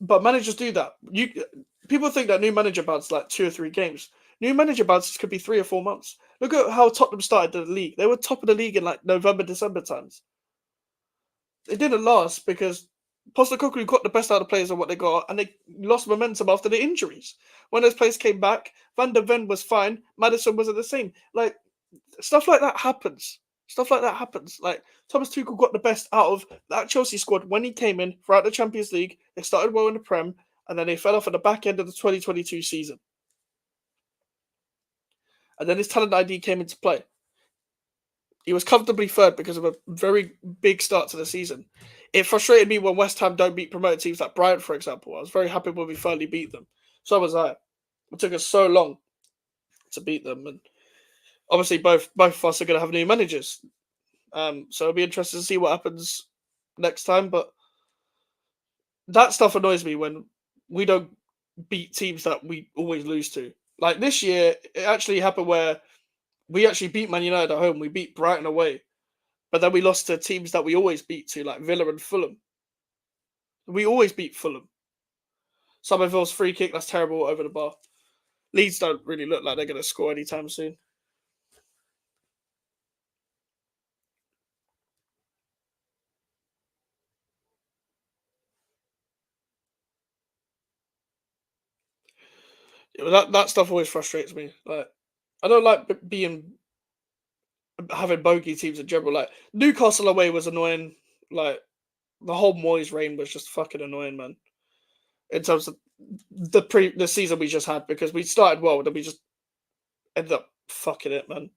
But managers do that. People think that new manager bounces like 2 or 3 games. New manager bounces could be 3 or 4 months. Look at how Tottenham started the league. They were top of the league in like November, December times. It didn't last because Postecoglou got the best out of players of what they got, and they lost momentum after the injuries. When those players came back, Van der Ven was fine. Madison wasn't the same. Stuff like that happens. Like Thomas Tuchel got the best out of that Chelsea squad when he came in throughout the Champions League. They started well in the Prem, and then they fell off at the back end of the 2022 season. And then his talent ID came into play. He was comfortably third because of a very big start to the season. It frustrated me when West Ham don't beat promoted teams like Brighton, for example. I was very happy when we finally beat them. So was I. It took us so long to beat them, and obviously both of us are going to have new managers. So it'll be interesting to see what happens next time. But that stuff annoys me when we don't beat teams that we always lose to. Like this year, it actually happened where we actually beat Man United at home. We beat Brighton away. But then we lost to teams that we always beat to, like Villa and Fulham. We always beat Fulham. Somerville's free kick, that's terrible over the bar. Leeds don't really look like they're going to score anytime soon. Yeah, that stuff always frustrates me. Like, I don't like having bogey teams in general. Like Newcastle away was annoying. Like the whole Moyes reign was just fucking annoying, man. In terms of the season we just had, because we started well, then we just ended up fucking it, man.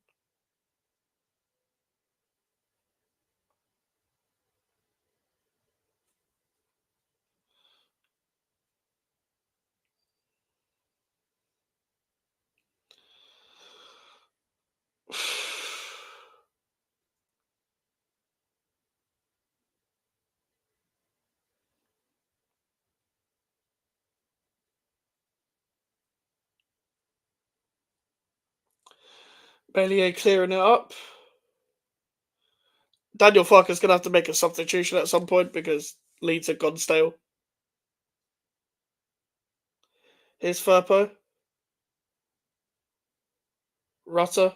Bellier clearing it up. Daniel Farker's going to have to make a substitution at some point because Leeds have gone stale. Here's Firpo. Rutter.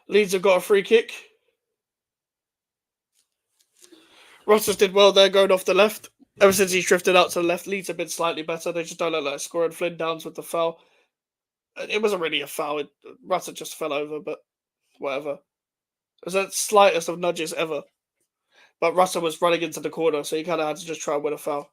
Leeds have got a free kick. Rutters did well there going off the left. Ever since he's drifted out to the left, Leeds have been slightly better. They just don't look like scoring. Flynn Downs with the foul. It wasn't really a foul. Rutter just fell over, but whatever. It was the slightest of nudges ever. But Rutter was running into the corner, so he kind of had to just try and win a foul.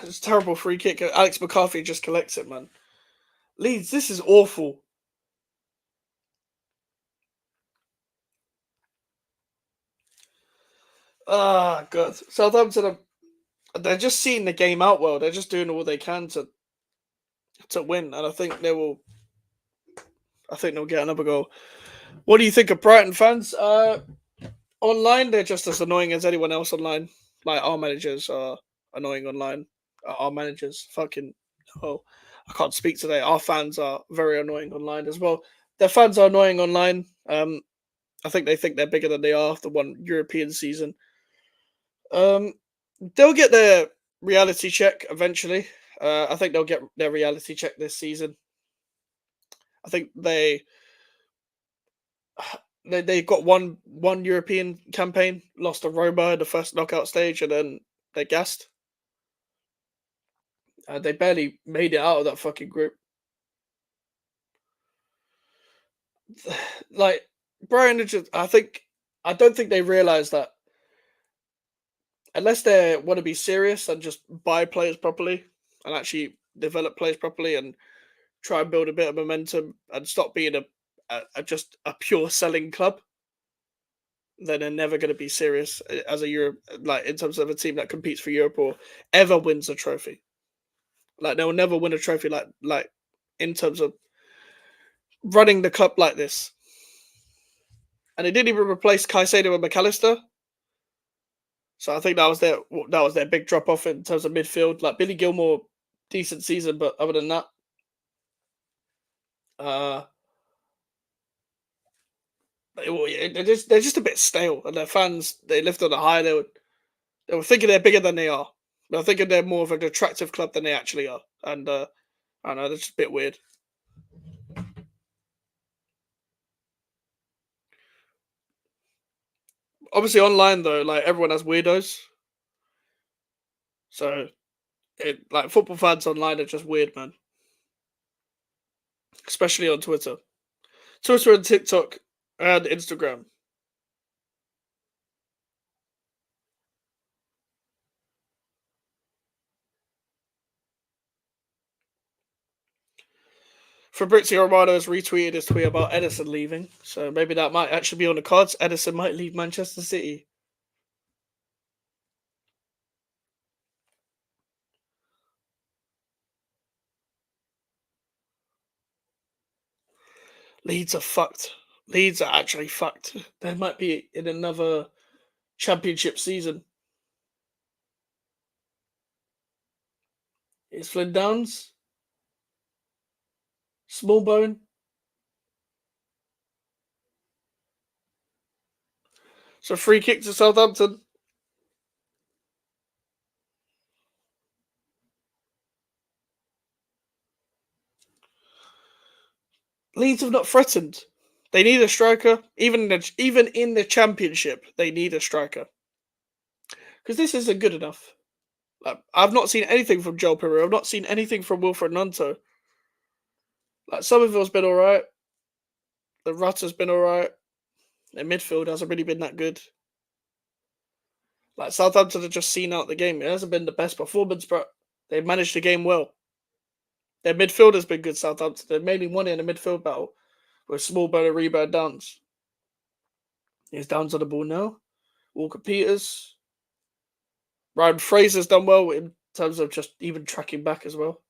It's a terrible free kick. Alex McCarthy just collects it, man. Leeds, this is awful. Ah, God. Southampton, they're just seeing the game out well. They're just doing all they can to win, and I think they will. I think they'll get another goal. What do you think of Brighton fans? Online, they're just as annoying as anyone else online. Like our managers are annoying online. Our managers, fucking oh, I can't speak today. Our fans are very annoying online as well. Their fans are annoying online. I think they're bigger than they are after one European season. Um, they'll get their reality check eventually. I think they'll get their reality check this season. I think they got one European campaign, lost to Roma in the first knockout stage, and then they gassed. They barely made it out of that fucking group. Like Brian, I don't think they realize that unless they want to be serious and just buy players properly and actually develop players properly and try and build a bit of momentum and stop being just a pure selling club, then they're never going to be serious as a Europe, like in terms of a team that competes for Europe or ever wins a trophy. Like they'll never win a trophy like in terms of running the club like this. And they didn't even replace Caicedo and McAllister. So I think that was their big drop off in terms of midfield. Like Billy Gilmore, decent season, but other than that, uh, they're just a bit stale. And their fans, they lift on a high. They were thinking they're bigger than they are. They're thinking they're more of an attractive club than they actually are. And I don't know, that's just a bit weird. Obviously, online though, like everyone has weirdos. So like football fans online are just weird, man. Especially on Twitter and TikTok and Instagram. Fabrizio Romano has retweeted his tweet about Edison leaving, so maybe that might actually be on the cards. Edison might leave Manchester City. Leeds are fucked. Leeds are actually fucked. They might be in another championship season. Is Flynn Downs? Small bone? So free kick to Southampton. Leeds have not threatened. They need a striker. Even in the championship, they need a striker. Because this isn't good enough. Like, I've not seen anything from Joel Pereira. I've not seen anything from Wilfred Nanto. Like Somerville's been alright. The Rutter's been alright. Their midfield hasn't really been that good. Like Southampton have just seen out the game. It hasn't been the best performance, but they've managed the game well. Their midfield has been good, Southampton. They've mainly won it in a midfield battle with small bone and rebound Downs. He's Downs on the ball now. Walker Peters. Ryan Fraser's done well in terms of just even tracking back as well.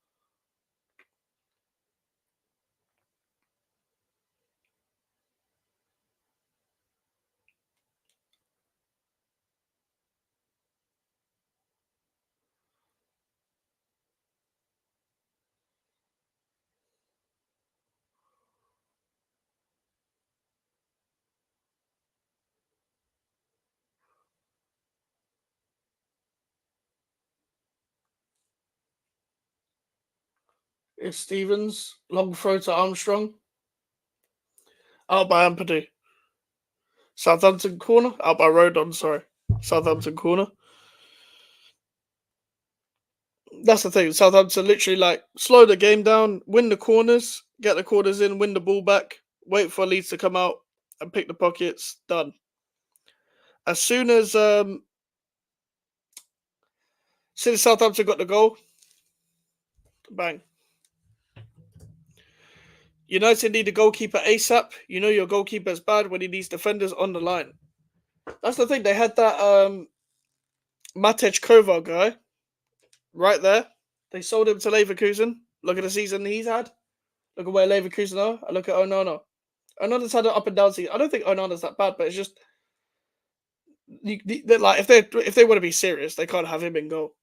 It's Stevens. Long throw to Armstrong. Out by Ampadu. Southampton corner. Out by Rodon, sorry. Southampton corner. That's the thing. Southampton literally like slow the game down, win the corners, get the corners in, win the ball back, wait for Leeds to come out and pick the pockets. Done. As soon as Since Southampton got the goal, bang. United need a goalkeeper ASAP. You know your goalkeeper's bad when he needs defenders on the line. That's the thing. They had that Matej Kovar guy right there. They sold him to Leverkusen. Look at the season he's had. Look at where Leverkusen are. I look at Onana. Onana's had an up and down season. I don't think Onana's that bad, but it's just like if they want to be serious, they can't have him in goal.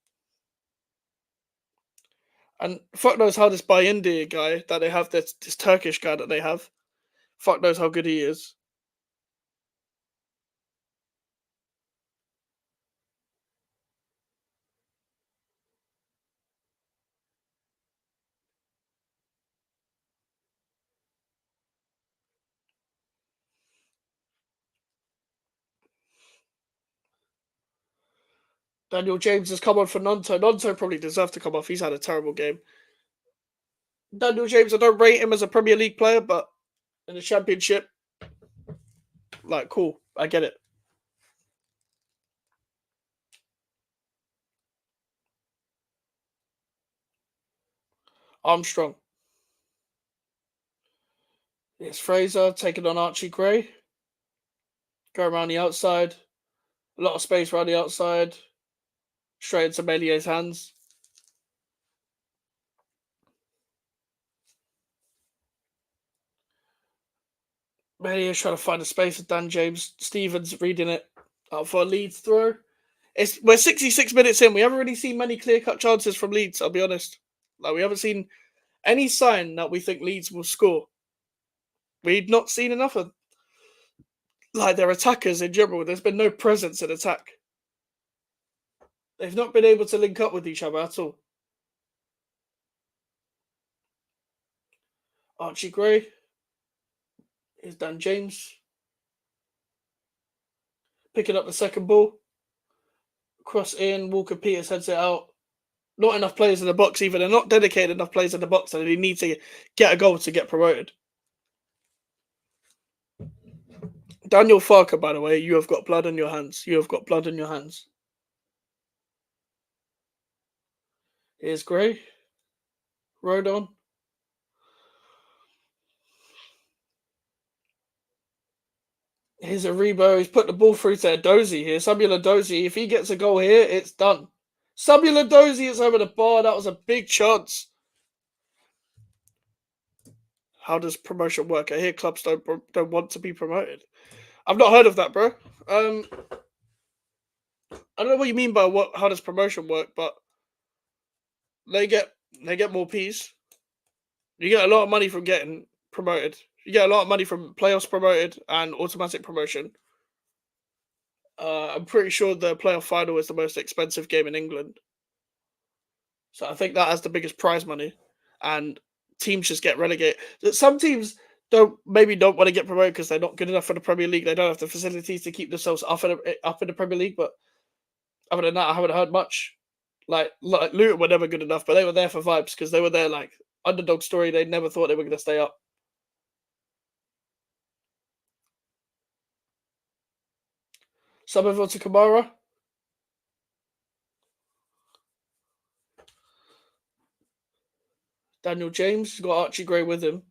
And fuck knows how this Bayindi guy that they have, this Turkish guy that they have, fuck knows how good he is. Daniel James has come on for Nonto. Nonto probably deserved to come off. He's had a terrible game. Daniel James, I don't rate him as a Premier League player, but in the Championship, like, cool. I get it. Armstrong. It's Fraser taking on Archie Gray. Go around the outside. A lot of space around the outside. Straight into Melier's hands. Melier's trying to find a space with Dan James. Stevens reading it out for a Leeds throw. We're 66 minutes in. We haven't really seen many clear-cut chances from Leeds, I'll be honest. Like, we haven't seen any sign that we think Leeds will score. We've not seen enough of like their attackers in general. There's been no presence in attack. They've not been able to link up with each other at all. Archie Gray. Here's Dan James. Picking up the second ball. Cross in. Walker Peters heads it out. Not enough players in the box either. They're not dedicated enough players in the box, and they need to get a goal to get promoted. Daniel Farker, by the way, you have got blood on your hands. You have got blood on your hands. Here's Gray. Rodon. Here's Aribo. He's put the ball through to Dozy here. Samuel Dozy. If he gets a goal here, it's done. Samuel Dozy is over the bar. That was a big chance. How does promotion work? I hear clubs don't want to be promoted. I've not heard of that, bro. I don't know what you mean by how does promotion work, but they get more P's. You get a lot of money from getting promoted. You get a lot of money from playoffs promoted and automatic promotion. I'm pretty sure the playoff final is the most expensive game in England. So I think that has the biggest prize money. And teams just get relegated. Some teams don't want to get promoted because they're not good enough for the Premier League. They don't have the facilities to keep themselves up in the Premier League. But other than that, I haven't heard much. Like Luton were never good enough, but they were there for vibes because they were there like underdog story. They never thought they were going to stay up. Somerville to Kamara. Daniel James. He's got Archie Gray with him.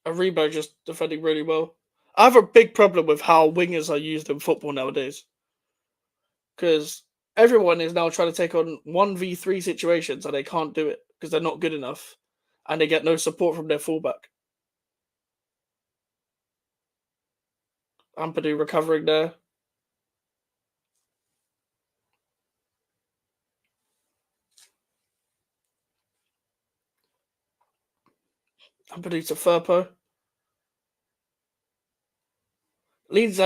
Aribo just defending really well. I have a big problem with how wingers are used in football nowadays. Because everyone is now trying to take on 1v3 situations and they can't do it because they're not good enough. And they get no support from their fullback. Ampadu recovering there. Ampadu to Firpo. Leeds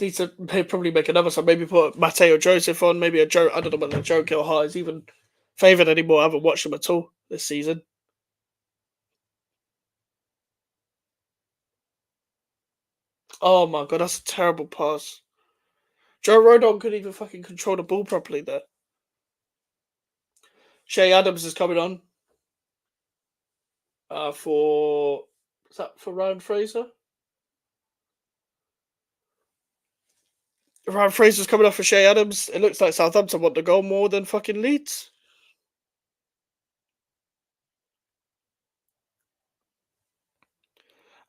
needs to probably make another side. Maybe put Mateo Joseph on. Maybe a Joe. I don't know whether Joe Gilhart is even favoured anymore. I haven't watched him at all this season. Oh my god, that's a terrible pass. Joe Rodon couldn't even fucking control the ball properly there. Shea Adams is coming on. Is that for Ryan Fraser? Ryan Fraser's coming off for Shea Adams. It looks like Southampton want the goal more than fucking Leeds.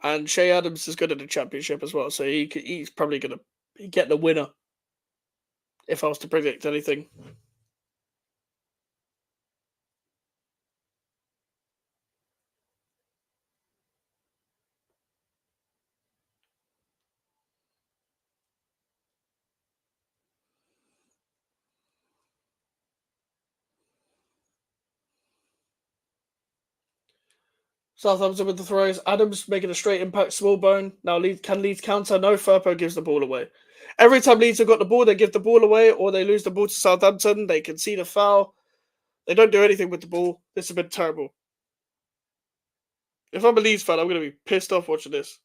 And Shea Adams is good at the Championship as well, so he's probably going to get the winner if I was to predict anything. Southampton with the throws. Adams making a straight impact, small bone. Now can Leeds counter? No, Firpo gives the ball away. Every time Leeds have got the ball, they give the ball away, or they lose the ball to Southampton. They concede a foul. They don't do anything with the ball. This has been terrible. If I'm a Leeds fan, I'm going to be pissed off watching this.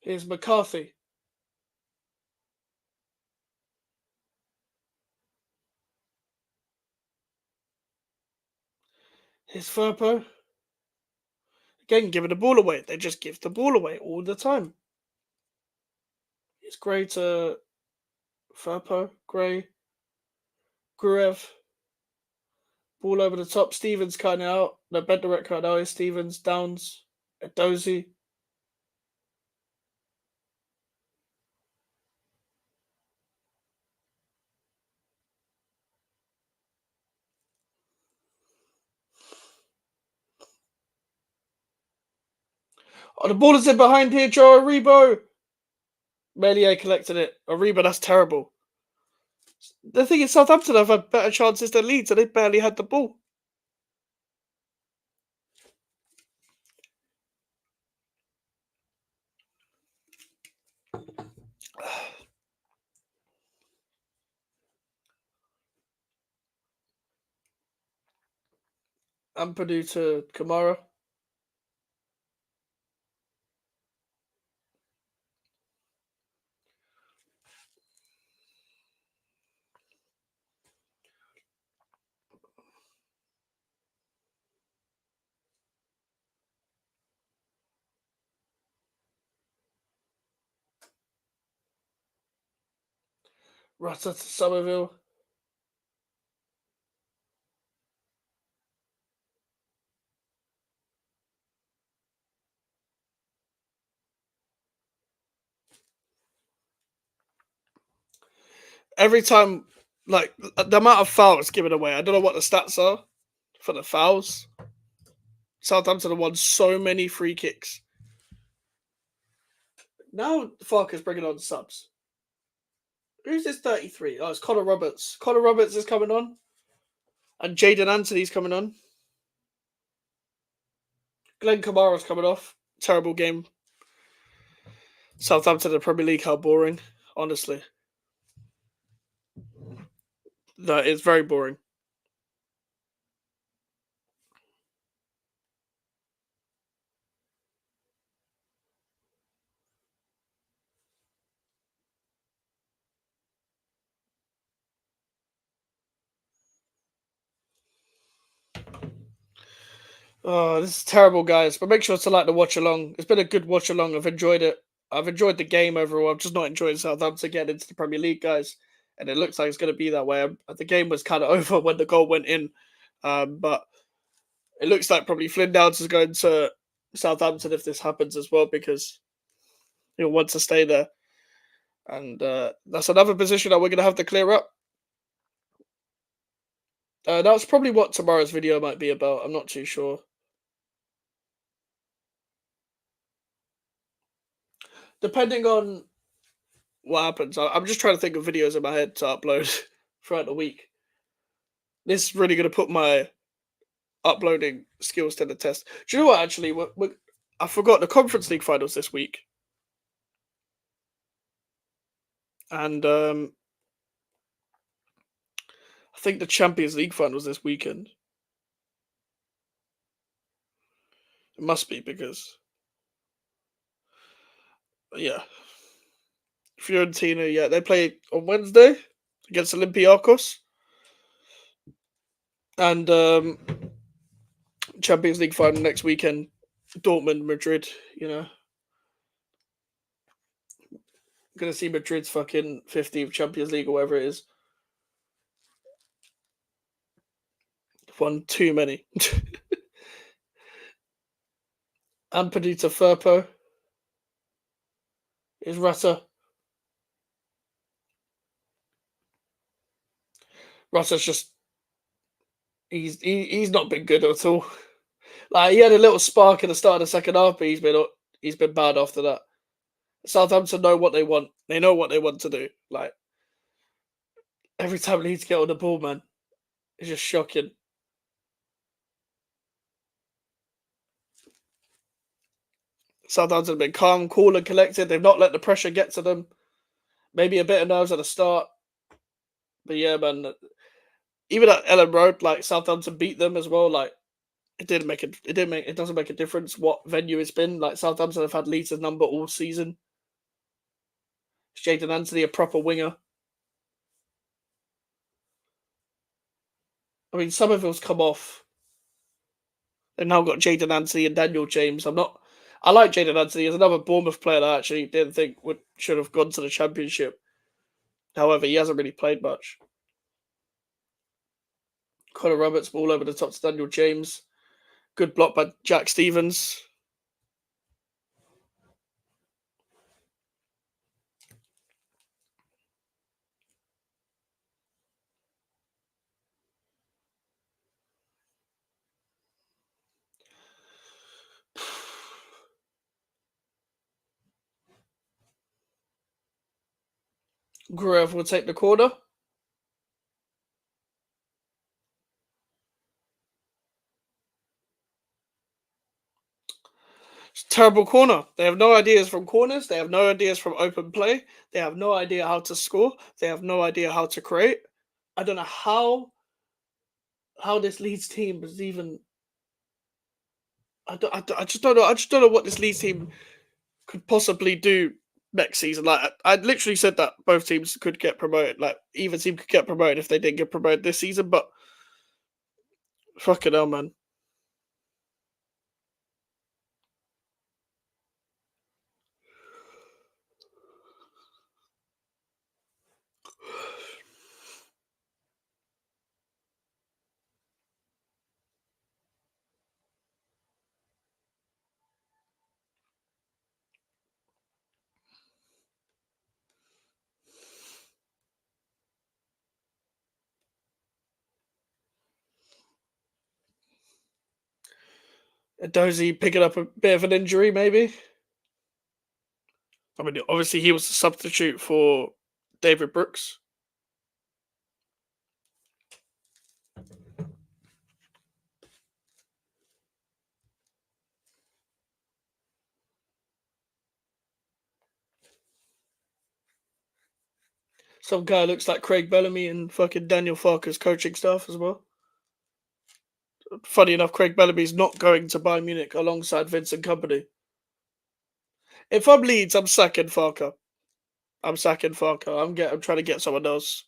Here's McCarthy. Here's Firpo. Again, giving the ball away. They just give the ball away all the time. It's Gray to Firpo. Gray. Gruev. Ball over the top. Stevens cutting out. No, Bednarek cutting out. Here's Stevens. Downs. Edozie. Oh, the ball is in behind here, Joe Aribo. Melier collected it. Aribo, that's terrible. The thing is, Southampton have had better chances than Leeds, and they barely had the ball. Ampadu to Kamara. Rutter to Somerville. Every time, like, the amount of fouls given away, I don't know what the stats are for the fouls. Southampton have won so many free kicks. Now Farker's bringing on subs. Who's this 33? Oh, it's Connor Roberts. Connor Roberts is coming on. And Jaden Anthony's coming on. Glenn Kamara's coming off. Terrible game. Southampton in the Premier League, how boring. Honestly. No, it's very boring. Oh, this is terrible, guys. But make sure to like the watch along. It's been a good watch along. I've enjoyed it. I've enjoyed the game overall. I'm just not enjoying Southampton getting into the Premier League, guys. And it looks like it's going to be that way. The game was kind of over when the goal went in. But it looks like probably Flynn Downs is going to Southampton if this happens as well, because he'll want to stay there. And that's another position that we're going to have to clear up. That's probably what tomorrow's video might be about. I'm not too sure. Depending on what happens, I'm just trying to think of videos in my head to upload throughout the week. This is really going to put my uploading skills to the test. Do you know what? Actually, I forgot the Conference League finals this week, and I think the Champions League finals this weekend. It must be because yeah, Fiorentina. Yeah, they play on Wednesday against Olympiacos, and Champions League final next weekend. Dortmund, Madrid. You know, gonna see Madrid's fucking 15th Champions League or whatever it is. Won too many. Ampedita Firpo is Rutter. Rutter's just he's not been good at all. Like he had a little spark in the start of the second half, but he's been bad after that. Southampton know what they want. They know what they want to do. Like every time Leeds get on the ball, man, it's just shocking. Southampton have been calm, cool, and collected. They've not let the pressure get to them. Maybe a bit of nerves at the start, but yeah, man. Even at Ellen Road, like Southampton beat them as well. Like it doesn't make a difference what venue it's been. Like Southampton have had Leeds' number all season. Is Jadon Anthony a proper winger? I mean, Somerville's come off. They've now got Jadon Anthony and Daniel James. I like Jadon Anthony. He's another Bournemouth player that I actually didn't think should have gone to the Championship. However, he hasn't really played much. Connor Roberts ball over the top to Daniel James. Good block by Jack Stevens. Gruev will take the corner. It's a terrible corner. They have no ideas from corners. They have no ideas from open play. They have no idea how to score. They have no idea how to create. I don't know how this Leeds team was even. I just don't know. I just don't know what this Leeds team could possibly do next season. Like I literally said that both teams could get promoted. Like either team could get promoted if they didn't get promoted this season. But fucking hell, man. Dozy picking up a bit of an injury, maybe. I mean, obviously he was a substitute for David Brooks. Some guy looks like Craig Bellamy and fucking Daniel Farker's coaching staff as well. Funny enough, Craig Bellamy's not going to Bayern Munich alongside Vincent Company. If I'm Leeds, I'm sacking Farker. I'm sacking Farker. I'm trying to get someone else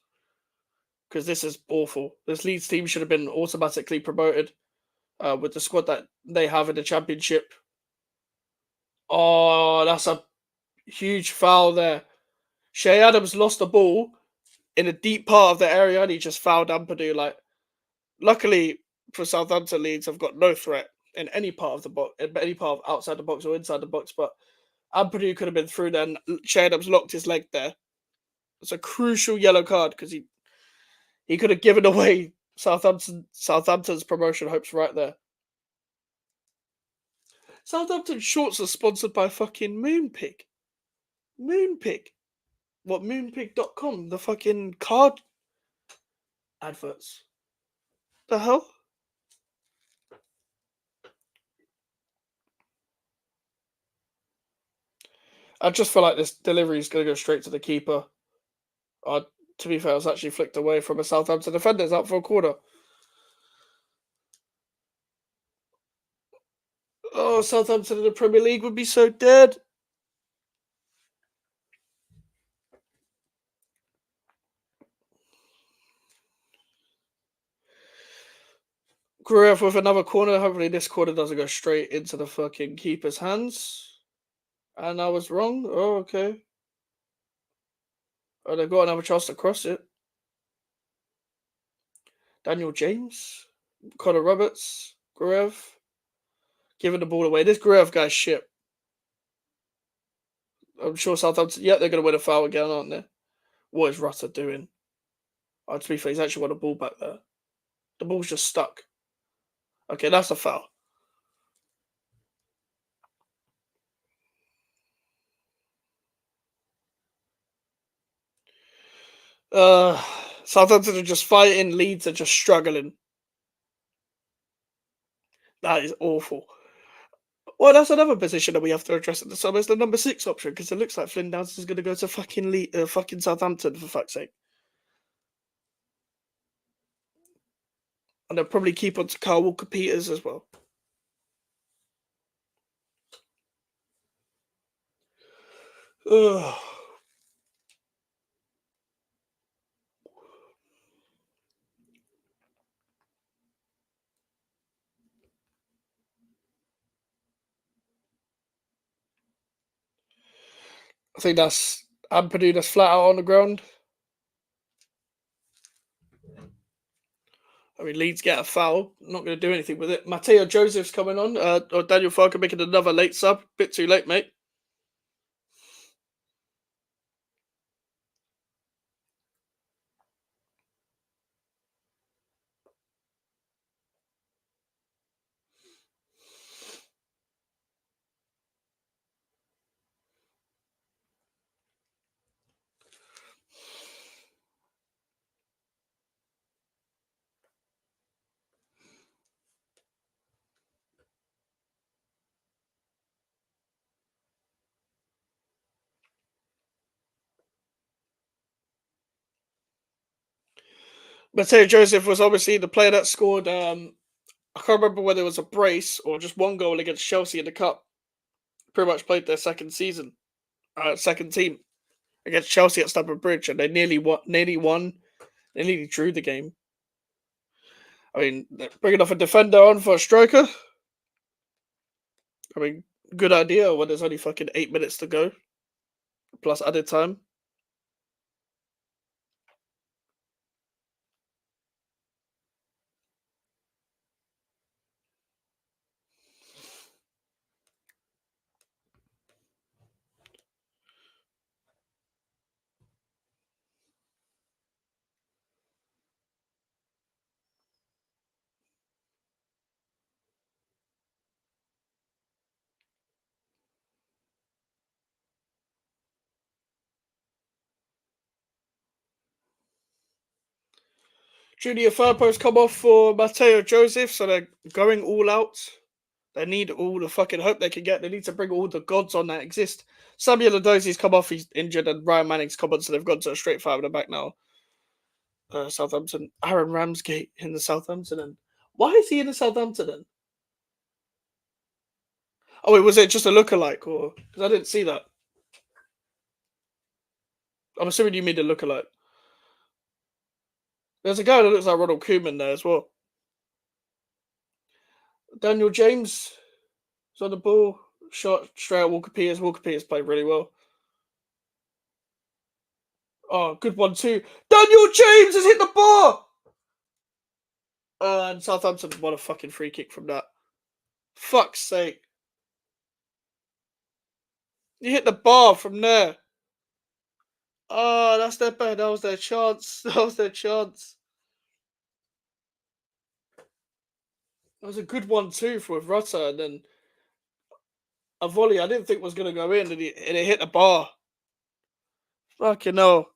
because this is awful. This Leeds team should have been automatically promoted with the squad that they have in the Championship. Oh, that's a huge foul there. Shea Adams lost the ball in a deep part of the area and he just fouled Ampadu. Like, luckily for Southampton, Leeds have got no threat in any part of the box, in any part of outside the box or inside the box. But Ampadu could have been through there and Shea Adams locked his leg there. It's a crucial yellow card because he could have given away Southampton's promotion hopes right there. Southampton shorts are sponsored by fucking Moonpig. Moonpig. What, moonpig.com? The fucking card adverts. The hell? I just feel like this delivery is going to go straight to the keeper. To be fair, it was actually flicked away from a Southampton defender. It's up for a corner. Oh, Southampton in the Premier League would be so dead. Gruev with another corner. Hopefully this corner doesn't go straight into the fucking keeper's hands. And I was wrong. Oh, okay. Oh, they've got another chance to cross it. Daniel James. Connor Roberts. Gruev. Giving the ball away. This Gruev guy's shit. I'm sure Southampton... Yeah, they're going to win a foul again, aren't they? What is Rutter doing? Oh, to be fair, he's actually got the ball back there. The ball's just stuck. Okay, that's a foul. Southampton are just fighting. Leeds are just struggling. That is awful. Well, that's another position that we have to address in the summer. It's the number 6 option because it looks like Flynn Downs is going to go to fucking Southampton for fuck's sake, and they'll probably keep on to Carl Walker-Peters as well. Ugh. I think that's Ampadu that's flat out on the ground. I mean, Leeds get a foul. Not going to do anything with it. Mateo Joseph's coming on. Or Daniel Farker making another late sub. Bit too late, mate. Mateo Joseph was obviously the player that scored. I can't remember whether it was a brace or just one goal against Chelsea in the cup. Pretty much played their second season, second team against Chelsea at Stamford Bridge, and they nearly won. They nearly drew the game. I mean, they're bringing off a defender on for a striker. I mean, good idea when there's only fucking 8 minutes to go, plus added time. Junior Firpo's come off for Mateo Joseph, so they're going all out. They need all the fucking hope they can get. They need to bring all the gods on that exist. Samuel Adosi's come off, he's injured, and Ryan Manning's come on, so they've gone to a straight 5 in the back now. Southampton. Aaron Ramsgate in the Southampton end. Why is he in the Southampton end? Oh, wait, was it just a lookalike? Or because I didn't see that. I'm assuming you mean the lookalike. There's a guy that looks like Ronald Koeman there as well. Daniel James is on the ball. Shot straight at Walker Peters. Walker Peters played really well. Oh, good one too. Daniel James has hit the bar! And Southampton won a fucking free kick from that. Fuck's sake. You hit the bar from there. Oh, that's their bad. That was their chance. That was their chance. That was a good one too for Rutter, and then a volley I didn't think was going to go in, and it hit the bar. Fucking hell.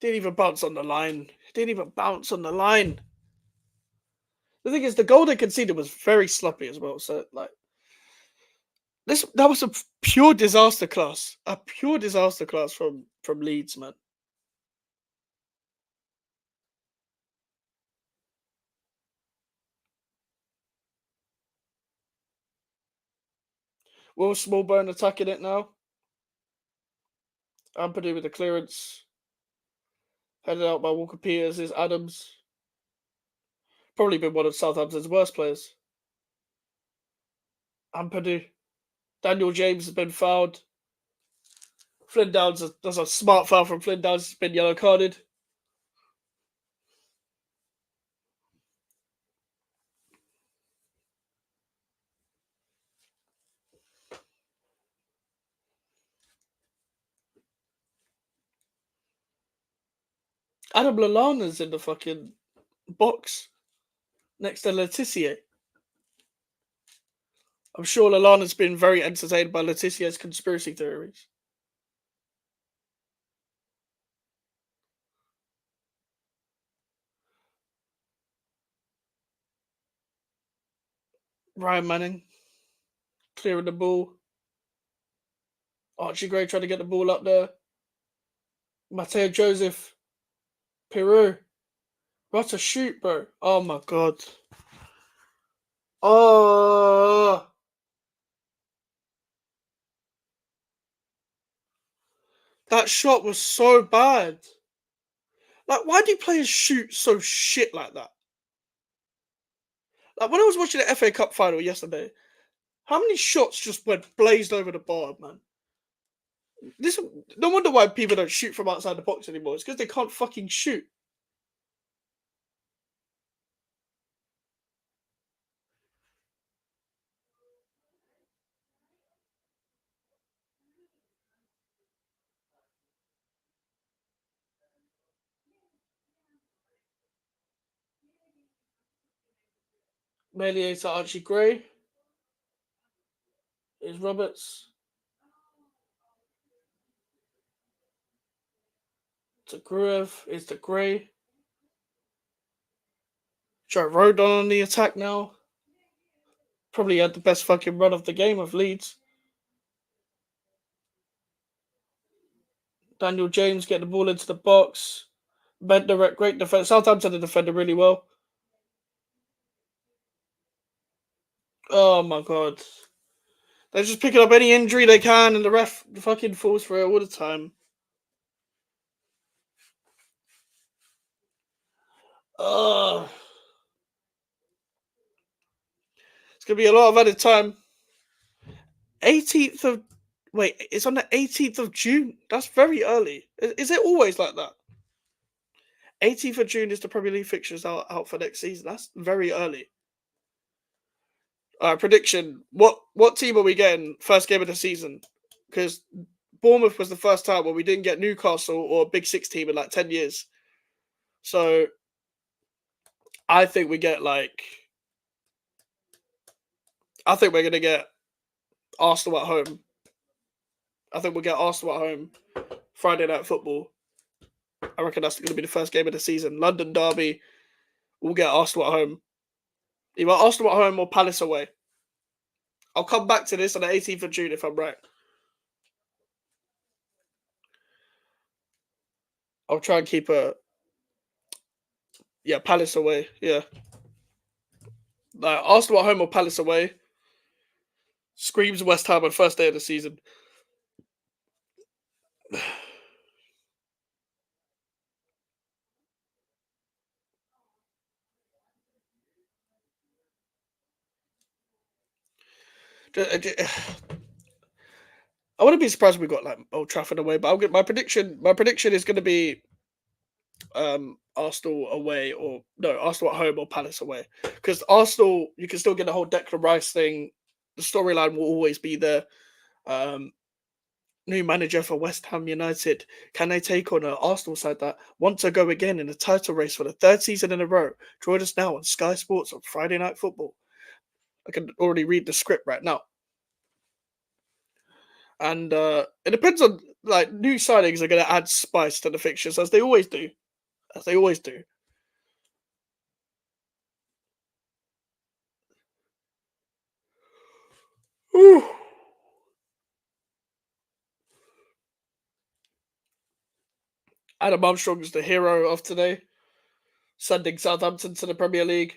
Didn't even bounce on the line. Didn't even bounce on the line. The thing is, the goal they conceded was very sloppy as well. So, like, That was a pure disaster class. A pure disaster class from Leeds, man. Will Smallbone attacking it now. Ampadu with the clearance. Headed out by Walker Peters is Adams. Probably been one of Southampton's worst players. Ampadu. Daniel James has been fouled. Flynn Downs, that's a smart foul from Flynn Downs. He's been yellow carded. Adam Lallana's in the fucking box next to Letitia. I'm sure Lallana's been very entertained by Letitia's conspiracy theories. Ryan Manning clearing the ball. Archie Gray trying to get the ball up there. Mateo Joseph. Peru. What a shoot, bro. Oh my god. Oh, that shot was so bad. Like, why do players shoot so shit like that? Like, when I was watching the FA Cup final yesterday, how many shots just went blazed over the bar, man? This no wonder why people don't shoot from outside the box anymore. It's because they can't fucking shoot. Melier to Archie Gray. Is Roberts. To Gruev. Is to Gray. Joe Rodon on the attack now. Probably had the best fucking run of the game of Leeds. Daniel James get the ball into the box. Bender, great defense. Southampton the defender really well. Oh my god. They're just picking up any injury they can, and the ref fucking falls for it all the time. Oh, it's gonna be a lot of added time. 18th of wait, it's on the 18th of June. That's very early. Is it always like that? 18th of June is the Premier League fixtures out for next season. That's very early. Prediction: what team are we getting first game of the season? Because Bournemouth was the first time where we didn't get Newcastle or a Big Six team in like 10 years. So I think we get like I think we're gonna get Arsenal at home. I think we'll get Arsenal at home. Friday night football. I reckon that's going to be the first game of the season. London derby. We'll get Arsenal at home. Either Arsenal at home or Palace away. I'll come back to this on the 18th of June if I'm right. I'll try and keep Palace away. Yeah. Like Arsenal at home or Palace away. Screams West Ham on first day of the season. I wouldn't be surprised if we got like Old Trafford away, but I'll get my prediction. My prediction is going to be Arsenal away or no Arsenal at home or Palace away, because Arsenal you can still get the whole Declan Rice thing. The storyline will always be there. Um, New manager for West Ham United. Can they take on an Arsenal side that want to go again in the title race for the third season in a row? Join us now on Sky Sports on Friday Night Football. I can already read the script right now. And it depends on like new signings are going to add spice to the fixtures as they always do. As they always do. Whew. Adam Armstrong's the hero of today, sending Southampton to the Premier League.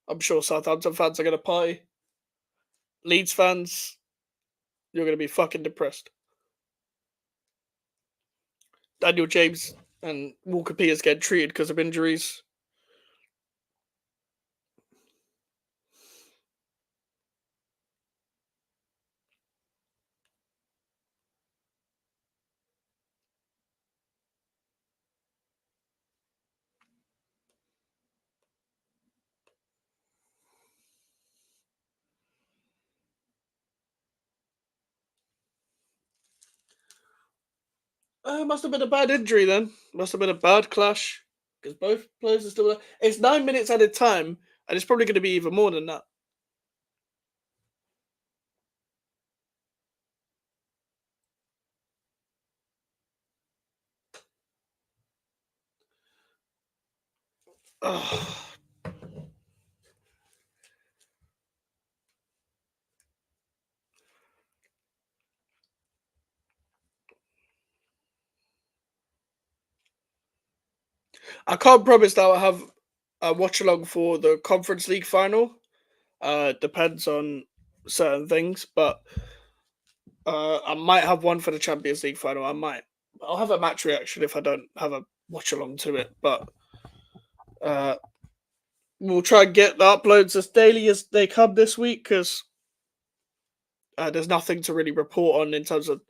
I'm sure Southampton fans are going to party. Leeds fans, you're going to be fucking depressed. Daniel James and Walker Peters getting treated because of injuries. Must have been a bad injury then. Must have been a bad clash because both players are still there. It's 9 minutes at a time, and it's probably going to be even more than that. Ugh. I can't promise that I'll have a watch along for the Conference League final. Depends on certain things, but I might have one for the Champions League final. I might. I'll have a match reaction if I don't have a watch along to it, but uh, we'll try and get the uploads as daily as they come this week because there's nothing to really report on in terms of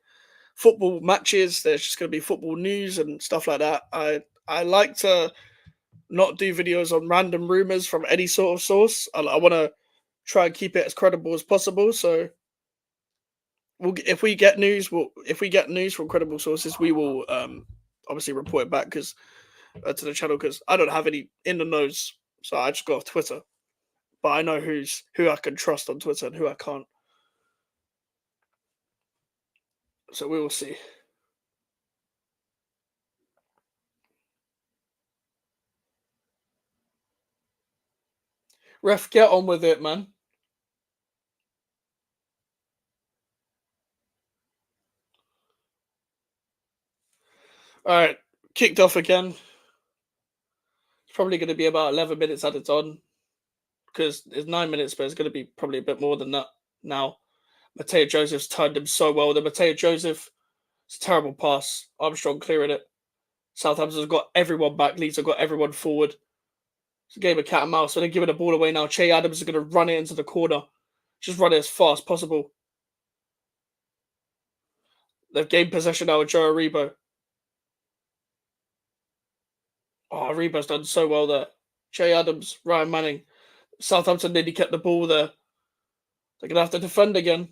football matches. There's just going to be football news and stuff like that. I like to not do videos on random rumors from any sort of source. I want to try and keep it as credible as possible. So if we get news, from credible sources, we will obviously report it back because to the channel because I don't have any in the knows, so I just go off Twitter. But I know who I can trust on Twitter and who I can't. So we will see. Ref, get on with it, man. All right, kicked off again. It's probably going to be about 11 minutes added on because it's 9 minutes, but it's going to be probably a bit more than that now. Mateo Joseph's turned him so well. The Mateo Joseph, it's a terrible pass. Armstrong clearing it. Southampton's got everyone back. Leeds have got everyone forward. It's a game of cat and mouse. So they're giving the ball away now. Che Adams is going to run it into the corner. Just run it as fast as possible. They've gained possession now with Joe Aribo. Oh, Aribo's done so well there. Che Adams, Ryan Manning. Southampton nearly kept the ball there. They're going to have to defend again.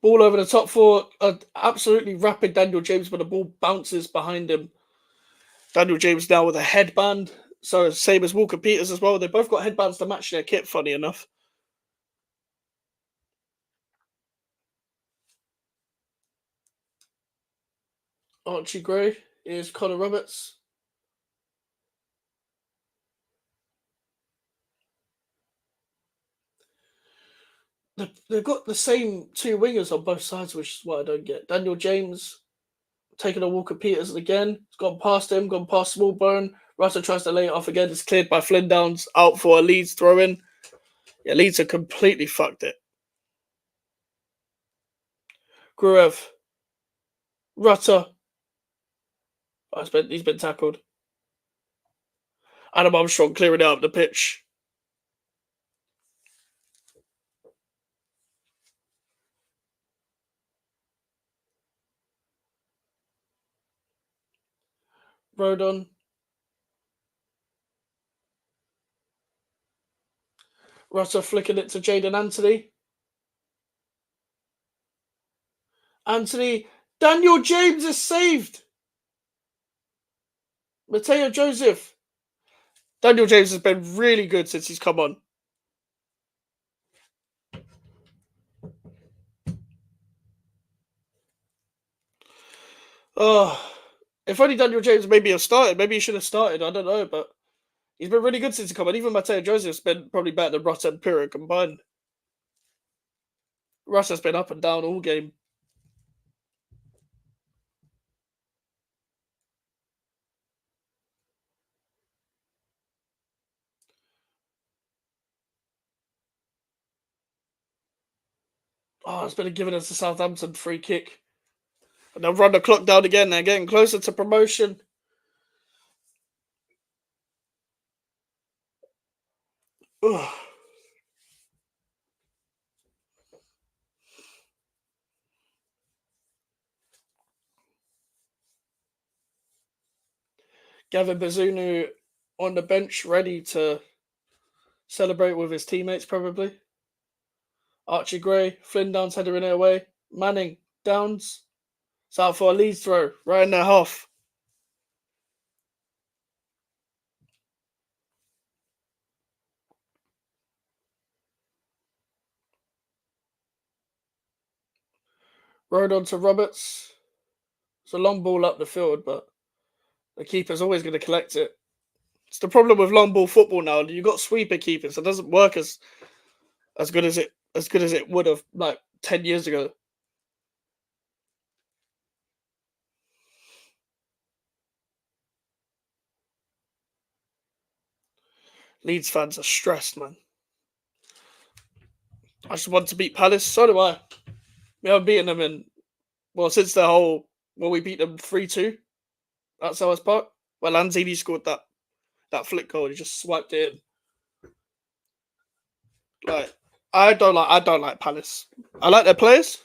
Ball over the top for absolutely rapid Daniel James, but the ball bounces behind him. Daniel James now with a headband. So same as Walker Peters as well. They both got headbands to match their kit, funny enough. Archie Gray is Connor Roberts. They've got the same two wingers on both sides, which is what I don't get. Daniel James taking a Walker Peters again. It's gone past him, gone past Smallbone. Russell tries to lay it off again. It's cleared by Flynn Downs. Out for a Leeds throw in. Yeah, Leeds have completely fucked it. Gruev. Rutter. Oh, he's been tackled. Adam Armstrong clearing out the pitch. Rodon. Rutter flicking it to Jaden Anthony. Anthony. Daniel James is saved. Mateo Joseph. Daniel James has been really good since he's come on. Oh, if only Daniel James maybe have started. Maybe he should have started. I don't know, but he's been really good since he come on. Even Mateo Joseph's been probably better than Rutter and Piro combined. Russ has been up and down all game. Oh, it's been given us a Southampton free kick. And they'll run the clock down again. They're getting closer to promotion. Ugh. Gavin Bazunu on the bench, ready to celebrate with his teammates, probably. Archie Gray, Flynn Downs heading it away. Manning, Downs. It's out for a Leeds throw, right in their half. Road on to Roberts. It's a long ball up the field, but the keeper's always going to collect it. It's the problem with long ball football now. You've got sweeper keepers, so it doesn't work as good as it would have like 10 years ago. Leeds fans are stressed, man. I just want to beat Palace. So do I. We haven't beaten them since we beat them 3-2 at Selhurst Park. Well, Lanzini scored that flick goal. He just swiped it in. Like I don't like Palace. I like their players.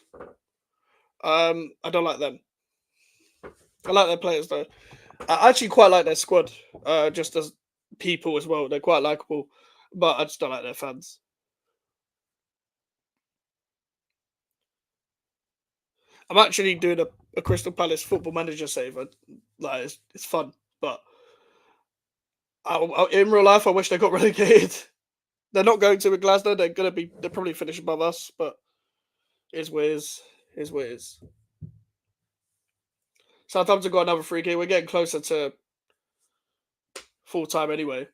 I don't like them. I like their players though. I actually quite like their squad. Just as people as well, they're quite likable. But I just don't like their fans. I'm actually doing a Crystal Palace Football Manager save. It's fun, but in real life, I wish they got relegated. They're not going to with Glasgow. They're probably finish above us, but it's what it is. Is what it is. Southampton got another free kick. We're getting closer to full time anyway,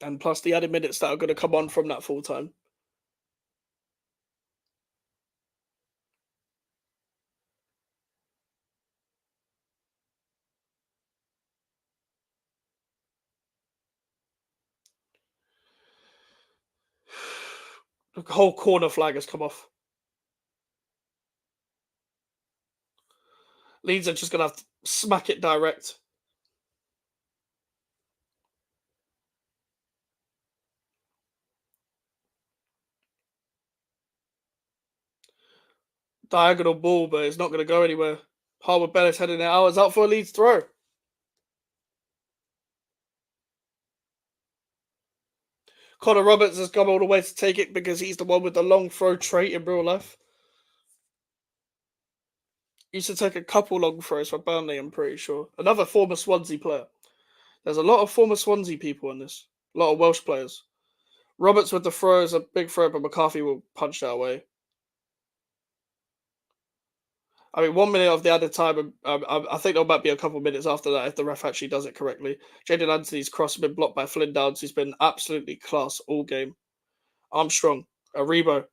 and plus the added minutes that are going to come on from that full time. The whole corner flag has come off. Leeds are just going to have to smack it direct. Diagonal ball, but it's not going to go anywhere. Harwood Bellis heading it out. It's out for a Leeds throw. Connor Roberts has come all the way to take it because he's the one with the long throw trait in real life. He used to take a couple long throws for Burnley, I'm pretty sure. Another former Swansea player. There's a lot of former Swansea people in this. A lot of Welsh players. Roberts with the throw is a big throw, but McCarthy will punch that away. I mean, 1 minute of the added time, I think there might be a couple of minutes after that if the ref actually does it correctly. Jaden Anthony's cross has been blocked by Flynn Downs, who's been absolutely class all game. Armstrong, Aribo.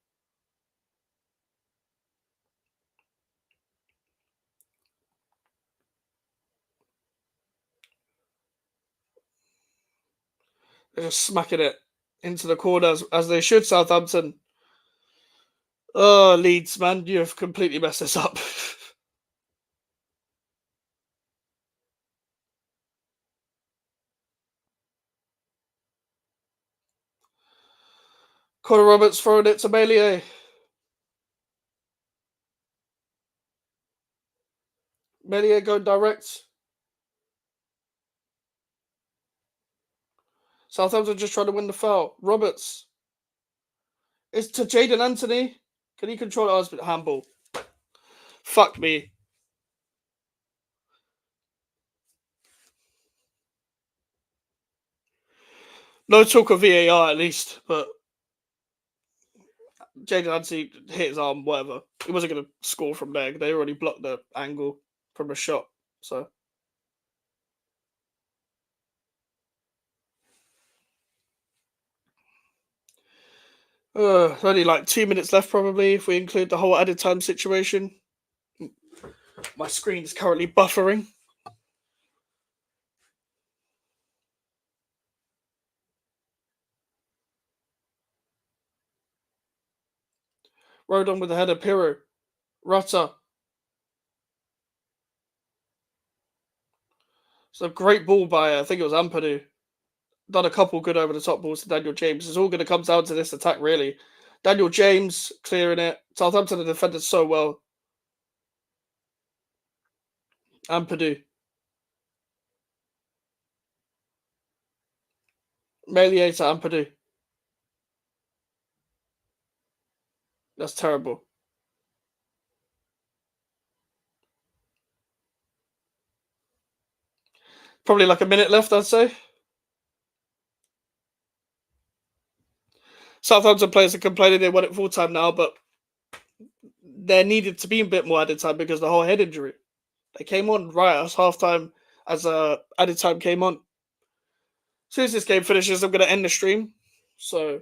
They're just smacking it into the corners as they should, Southampton. Oh, Leeds, man, you have completely messed this up. Connor Roberts throwing it to Melier. Melier going direct. Southampton just trying to win the foul. Roberts. It's to Jaden Anthony. Can he control it? Oh, it's a handball. Fuck me. No talk of VAR at least, but Jaden Anthony hit his arm, whatever. He wasn't going to score from there. They already blocked the angle from a shot. So Only like 2 minutes left, probably, if we include the whole added time situation. My screen is currently buffering. Rodon with the header, Pirro. Rutter. It's a great ball by, I think it was Ampadu. Done a couple good over the top balls to Daniel James. It's all going to come down to this attack, really. Daniel James clearing it. Southampton have defended so well. Ampadu. Melier to Ampadu. That's terrible. Probably like a minute left, I'd say. Southampton players are complaining they want it full time now, but there needed to be a bit more added time because of the whole head injury. They came on right as half time, as added time came on. As soon as this game finishes, I'm going to end the stream. So,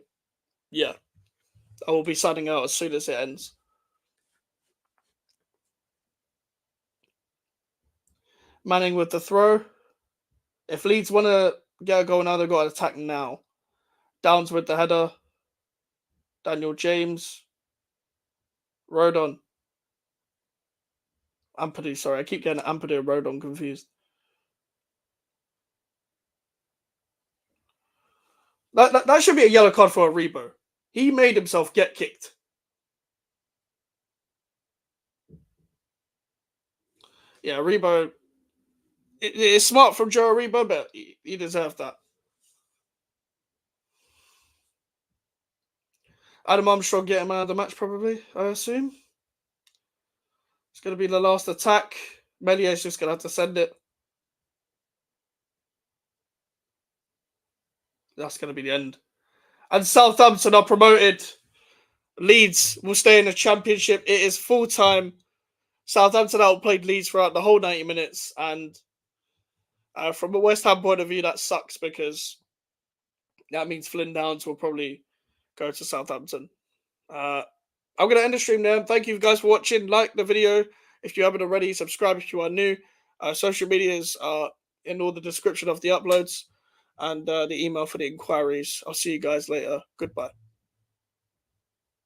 yeah, I will be signing out as soon as it ends. Manning with the throw. If Leeds want to get a goal now, they've got to attack now. Downs with the header. Daniel James. Rodon. Ampadu, sorry. I keep getting Ampadu and Rodon confused. That should be a yellow card for Aribo. He made himself get kicked. Yeah, Aribo. It's smart from Joe Aribo, but he deserved that. Adam Armstrong getting man of the match, probably, I assume. It's going to be the last attack. Melier's just going to have to send it. That's going to be the end. And Southampton are promoted. Leeds will stay in the Championship. It is full time. Southampton outplayed Leeds throughout the whole 90 minutes. And from a West Ham point of view, that sucks because that means Flynn Downs will probably go to Southampton. I'm going to end the stream there. Thank you guys for watching. Like the video if you haven't already. Subscribe if you are new. Social medias are in all the description of the uploads and the email for the inquiries. I'll see you guys later. Goodbye.